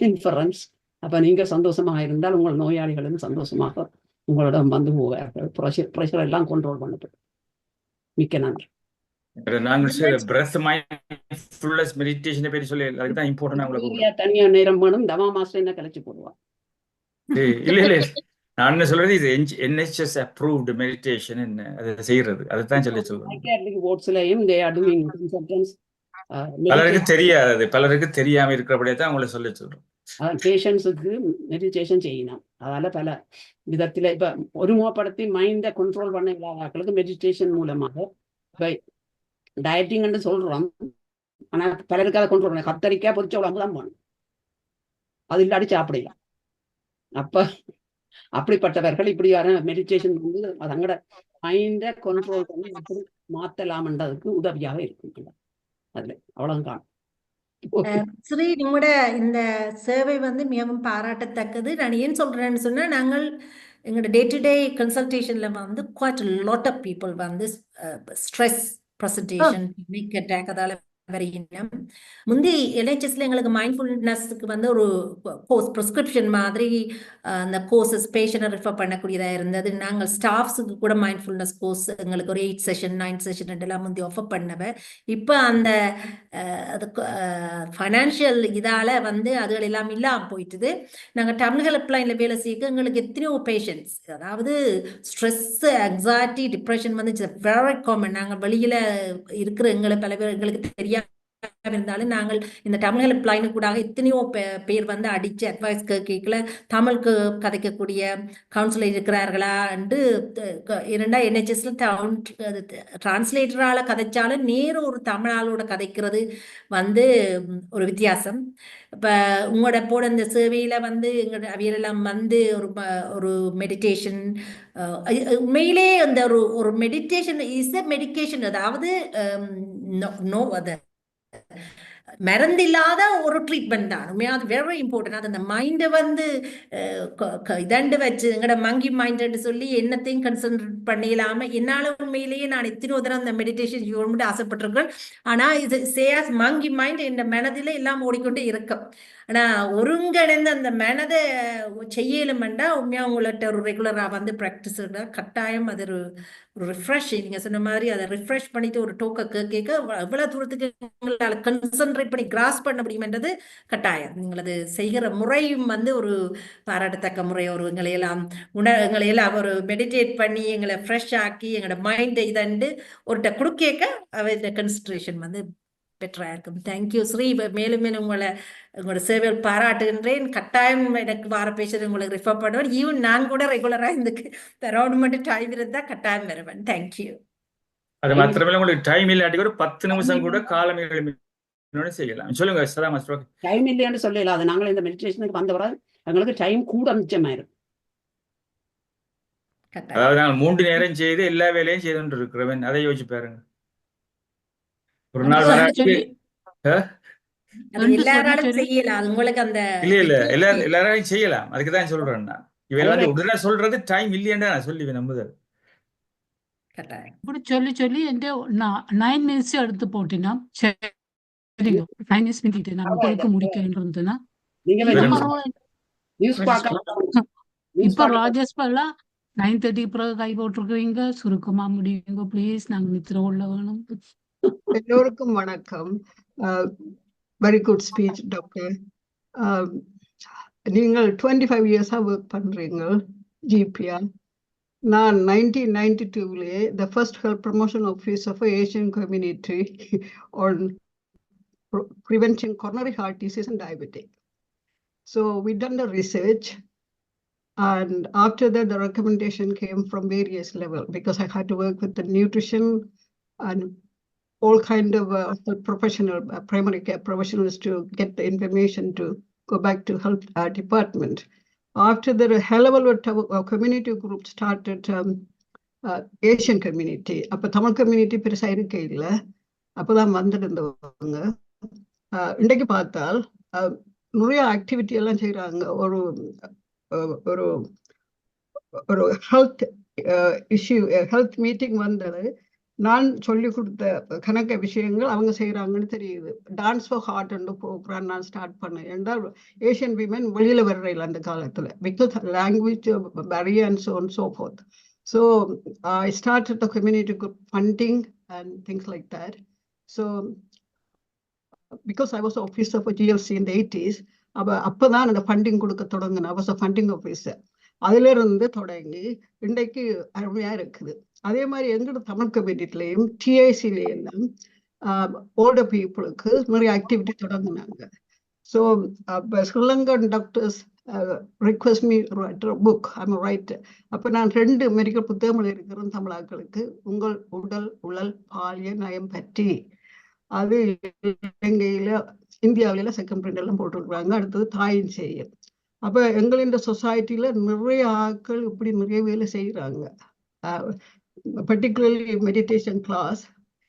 இன்ஃபரன்ஸ். அப்ப நீங்க சந்தோஷமாக இருந்தால் உங்கள் நோயாளிகளும் சந்தோஷமாக உங்களிடம் வந்து போவார்கள். ப்ரெஷர் எல்லாம் கண்ட்ரோல் பண்ணப்படும். மிக்க நன்றி. தனியா நேரம் வேணும். தமா மாஸ்டர் என்ன கழிச்சு போடுவா? நான் என்ன சொல்றது, இது NHS approved meditation என்ன அது செய்யறது, அதுதான் சொல்லி சொல்றேன். பலருக்கு தெரியாது, பலருக்கு தெரியாம இருக்கிறபடியே தான் உங்களை சொல்லி சொல்றோம். பேஷண்ட்ஸுக்கு மெடிடேஷன் செய்யணும். அதனால பல விதத்துல இப்ப ஒருமுகப்படுத்தி மைண்டை கண்ட்ரோல் பண்ண இல்லாதவர்களுக்கு மெடிடேஷன் மூலமாக இப்ப டயட்டிங்னு சொல்றோம். ஆனா பலருக்கு அதை கண்ட்ரோல் பண்ண கத்தரிக்காய் பொரிச்ச உடம்பு தான் போகணும், அது இல்லாடி சாப்பிடலாம். அப்ப அப்படிப்பட்டவர்கள் இப்படியான மெடிடேஷன் வந்து அதங்கட மைண்டை கண்ட்ரோல் பண்ணி எப்படி மாத்தலாம்ன்றதுக்கு உதவியாக இருக்கும். அதுல அவ்வளவுதான். ஸ்ரீ, உங்களோட இந்த சேவை வந்து மிகவும் பாராட்டத்தக்கது. நான் ஏன் சொல்றேன்னு சொன்னா, நாங்கள் எங்களோட டே டு டே கன்சல்டேஷன்ல வந்து குவாய்ட் லாட் ஆஃப் பீப்புள் வந்து ஸ்ட்ரெஸ் ப்ரெசன்டேஷன், பேனிக் அட்டாக் அதால வரையினம். முந்தி எல்ஹெச்எஸ்ல எங்களுக்கு மைண்ட்ஃபுல்னஸ்க்கு வந்து ஒரு கோர்ஸ் ப்ரிஸ்கிரிப்ஷன் மாதிரி அந்த கோர்சஸ் பேஷனை ரெஃபர் பண்ணக்கூடியதாக இருந்தது. நாங்கள் ஸ்டாஃப்ஸுக்கு கூட மைண்ட்ஃபுல்னஸ் கோர்ஸ் எங்களுக்கு ஒரு 8 செஷன் 9 செஷன் எல்லாம் முந்தி ஆஃபர் பண்ணவ. இப்போ அந்த அது ஃபைனான்ஷியல் இதால் வந்து அதுகள் எல்லாம் இல்லாமல் போயிட்டுது. நாங்கள் தமிழ் ஹெல்ப்லைனில் வேலை செய்ய எங்களுக்கு எத்தனையோ பேஷண்ட்ஸ், அதாவது ஸ்ட்ரெஸ், ஆங்ஸைட்டி, டிப்ரெஷன் வந்து இட்ஸ் வெரி காமன். நாங்கள் வெளியில் இருக்கிற எங்களை பல பேர் எங்களுக்கு தெரியாது இருந்தாலும் நாங்கள் இந்த தமிழ் ஹெல்ப்லைனு கூட எத்தனையோ பேர் வந்து அடிச்சு அட்வைஸ் கேட்கல தமிழுக்கு கதைக்கக்கூடிய கவுன்சிலர் இருக்கிறார்களா என்று இரண்டா NHSல டிரான்ஸ்லேட்டரால கதைச்சாலும் நேரம் ஒரு தமிழாளோட கதைக்கிறது வந்து ஒரு வித்தியாசம். இப்போ உங்களோட போட இந்த சேவையில வந்து எங்களோட அவியலெல்லாம் வந்து ஒரு மெடிடேஷன், உண்மையிலே அந்த ஒரு மெடிடேஷன் இஸ் எ மெடிகேஷன். அதாவது நோ அது மருந்தில்லாத ஒரு ட்ரீட்மெண்ட் தான் உண்மையாக அது வெரி இம்பார்ட்டன்ட். அது அந்த மைண்டை வந்து இதண்டு வச்சு எங்கட மங்கி மைண்டுன்னு சொல்லி என்னத்தையும் கன்சன்ட்ரேட் பண்ணிடலாம என்னால் உண்மையிலேயே நான் எத்தனை தடவை அந்த மெடிடேஷன் செய்யணும்னு ஆசைப்பட்டிருக்கேன். ஆனால் இது சேஸ் மங்கி மைண்ட் என் மனதில் எல்லாம் ஓடிக்கொண்டே இருக்கும். ஆனால் ஒருங்கிணைந்து அந்த மனதை செய்யலுமெண்டா உண்மையாக உங்கள்கிட்ட ஒரு ரெகுலராக வந்து ப்ராக்டிஸ் கட்டாயம் அது ஒரு ரிஃப்ரெஷ். நீங்கள் சொன்ன மாதிரி அதை ரிஃப்ரெஷ் பண்ணிட்டு ஒரு டோக்கை கேட்க எவ்வளோ தூரத்துக்கு உங்களால் கன்சன்ட்ரேட் பண்ணி கிராஸ் பண்ண முடியுமென்றது கட்டாயம். நீங்கள் அது செய்கிற முறையும் வந்து ஒரு பாராட்டத்தக்க முறை. ஒரு எங்களையெல்லாம் ஒரு மெடிடேட் பண்ணி எங்களை ஃப்ரெஷ் ஆக்கி எங்களோட மைண்டை இதண்டு ஒருட்ட கொடுக்க அவ கன்சன்ட்ரேஷன் வந்து பெட்டராக இருக்கும். தேங்க்யூ ஸ்ரீ. மேலும் மேலும் உங்களோட சேவையில் பாராட்டுகின்றேன். கட்டாயம் எனக்கு வார பேசுறது உங்களுக்கு ரெஃபர் பண்ணுவேன். ஈவன் நான் கூட ரெகுலராக இந்த ரவுண்ட் மட்டும் டைம் இருந்தால் கட்டாயம் வருவேன். தேங்க்யூ. அது மாத்திரமே உங்களுக்கு டைம் இல்லாட்டி கூட 10 நிமிஷம் கூட காலம் செய்யலாம். சொல்லுங்க சதா மாஸ்டர். டைம் இல்லையான்னு சொல்லல. அது நாங்கள் இந்த மெடிடேஷனுக்கு வந்தவரை எங்களுக்கு டைம் கூட மிச்சமாயிரும். அதாவது நாங்கள் 3 நேரம் செய்து எல்லா வேலையும் செய்து இருக்கிறவன் அதை யோசிச்சு பாருங்க. ஒரு நாள் எல்லாராலும் செய்யலாம். உங்களுக்கு அந்த இல்ல எல்லாரும் செய்யலாம். அதுக்குதான் சொல்றேன். இவன் வந்து உடனே சொல்றது டைம் இல்லையேன்னு நான் சொல்லி நம்புதல். இப்படி சொல்லி என் 9 மினிட்ஸ் எடுத்து போட்டினா சரிங்க. 9 மினிட்ஸ் நிக்கிட்டு நான் உங்களுக்கு முடிக்கிறேன்றதுன்னா இப்ப ராஜேஷ் பல்லா 9:30 பிறகு கை போட்டிருக்கீங்க. சுருக்கமா முடியுங்க ப்ளீஸ். நாங்க நித்திர உள்ள வேணும். எல்லோருக்கும் வணக்கம். Very good speech doctor. நீங்கள் 25 இயர்ஸா ஒர்க் பண்றீங்க ஜிபியா. நான் 1992 the first health promotion officer for Asian community on preventing coronary heart disease and diabetes. So we done the research, and after that the recommendation came from various levels because I had to work with the nutrition and all kind of professional primary care professionals to get the information to go back to health department. After the hell of a community group started, Asian community, அப்ப Tamil community பெருசா இருக்க இல்ல. அப்பதான் வந்திருந்தவங்க இன்றைக்கு பார்த்தால் நிறைய activity எல்லாம் செய்யறாங்க. ஒரு ஹெல்த் இஷ்யூ ஹெல்த் மீட்டிங் வந்தது. நான் சொல்லி கொடுத்த கணக்க விஷயங்கள் அவங்க செய்யறாங்கன்னு தெரியுது. டான்ஸ் ஃபார் ஹார்ட் என்ற ப்ரோக்ராம் நான் ஸ்டார்ட் பண்ணேன். என்றால் ஏஷியன் விமன் வெளியில வர்றையில் அந்த காலத்துல because language barrier and so on so forth. So I started the community group funding and things like that. So because I was officer for GLC in the 80s, அப்பதான் அந்த funding கொடுக்க தொடங்கினேன். I was a funding officer. அதுல இருந்து தொடங்கி இன்றைக்கு அருமையா இருக்குது. அதே மாதிரி எங்களோட தமிழ் கம்யூனிட்டிலையும் டிஐசிலையும் ஓல்டர் பீப்புளுக்கு நிறைய ஆக்டிவிட்டி தொடங்கினாங்க. So Sri Lankan doctors request me book I'm right. அப்போ நான் 2 மெடிக்கல் புத்தகங்கள் இருக்கிறேன் தமிழாக்களுக்கு. உங்கள் உடல் உழல் பாலிய நயம் பற்றி. அது இலங்கையில இந்தியாவில செகண்ட் பிரிண்ட் எல்லாம் போட்டிருக்கிறாங்க. அடுத்தது தாயின் செய்யும். அப்ப எங்களின் சொசைட்டில நிறைய ஆட்கள் இப்படி நிறைய வேலை செய்யறாங்க. பர்டிகுலர்லி மெடிடேஷன் கிளாஸ்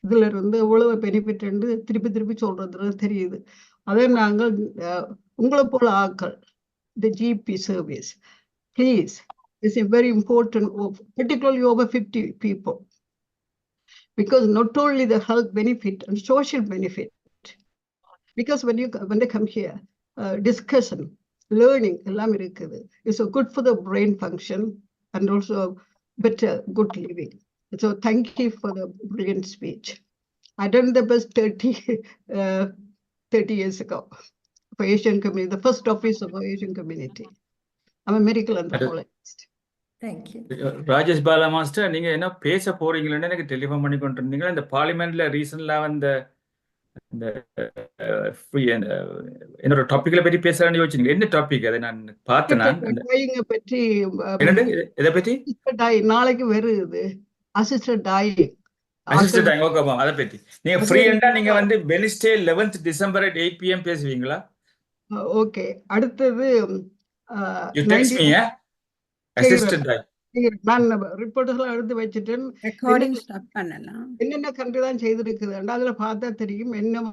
இதுல இருந்து எவ்வளவு பெனிஃபிட் திருப்பி சொல்றது தெரியுது. அதை நாங்கள் உங்களை போல ஆட்கள் the GP service, please, it's a very important, particularly over 50 people, because not only the health benefit and social benefit, because when they come here, discussion, learning, எல்லாம் இருக்குது. It's good for the brain function and also better good living. So thank you for the brilliant speech. I done the best 30 years ago for Asian community, the first officer for Asian community. I'm a medical anthropologist. Thank you. Rajesh Bala master, நீங்க என்ன பேச போறீங்களன்னு எனக்கு telephone பண்ணி கொண்டு இருந்தீங்களா? இந்த பார்லிமெண்ட்ல ரீசன்ட்ல வந்த இந்த என்னோட டாபிக்ல பற்றி பேசுறான்னு யோசிச்சீங்க. என்ன டாபிக்? அதை நான் பார்த்தேன். பற்றி எதை பற்றி நாளைக்கு வருது. Assisted dyeing. ஓகே, அதை பற்றி நீங்க ஃப்ரீயா நீங்க வந்து Wednesday 11th December at 8 PM பேசுவீங்களா? ஓகே. அடுத்தது you text me, yeah? Assisted dying. நான் ரிப்போர்ட்ஸ் எல்லாம் எடுத்து வச்சுட்டேன். ரெக்கார்டிங் ஸ்டாப் பண்ணலாம். என்னென்ன கண்ட்ரி தான் செய்திருக்குது அதுல பார்த்தா தெரியும். என்ன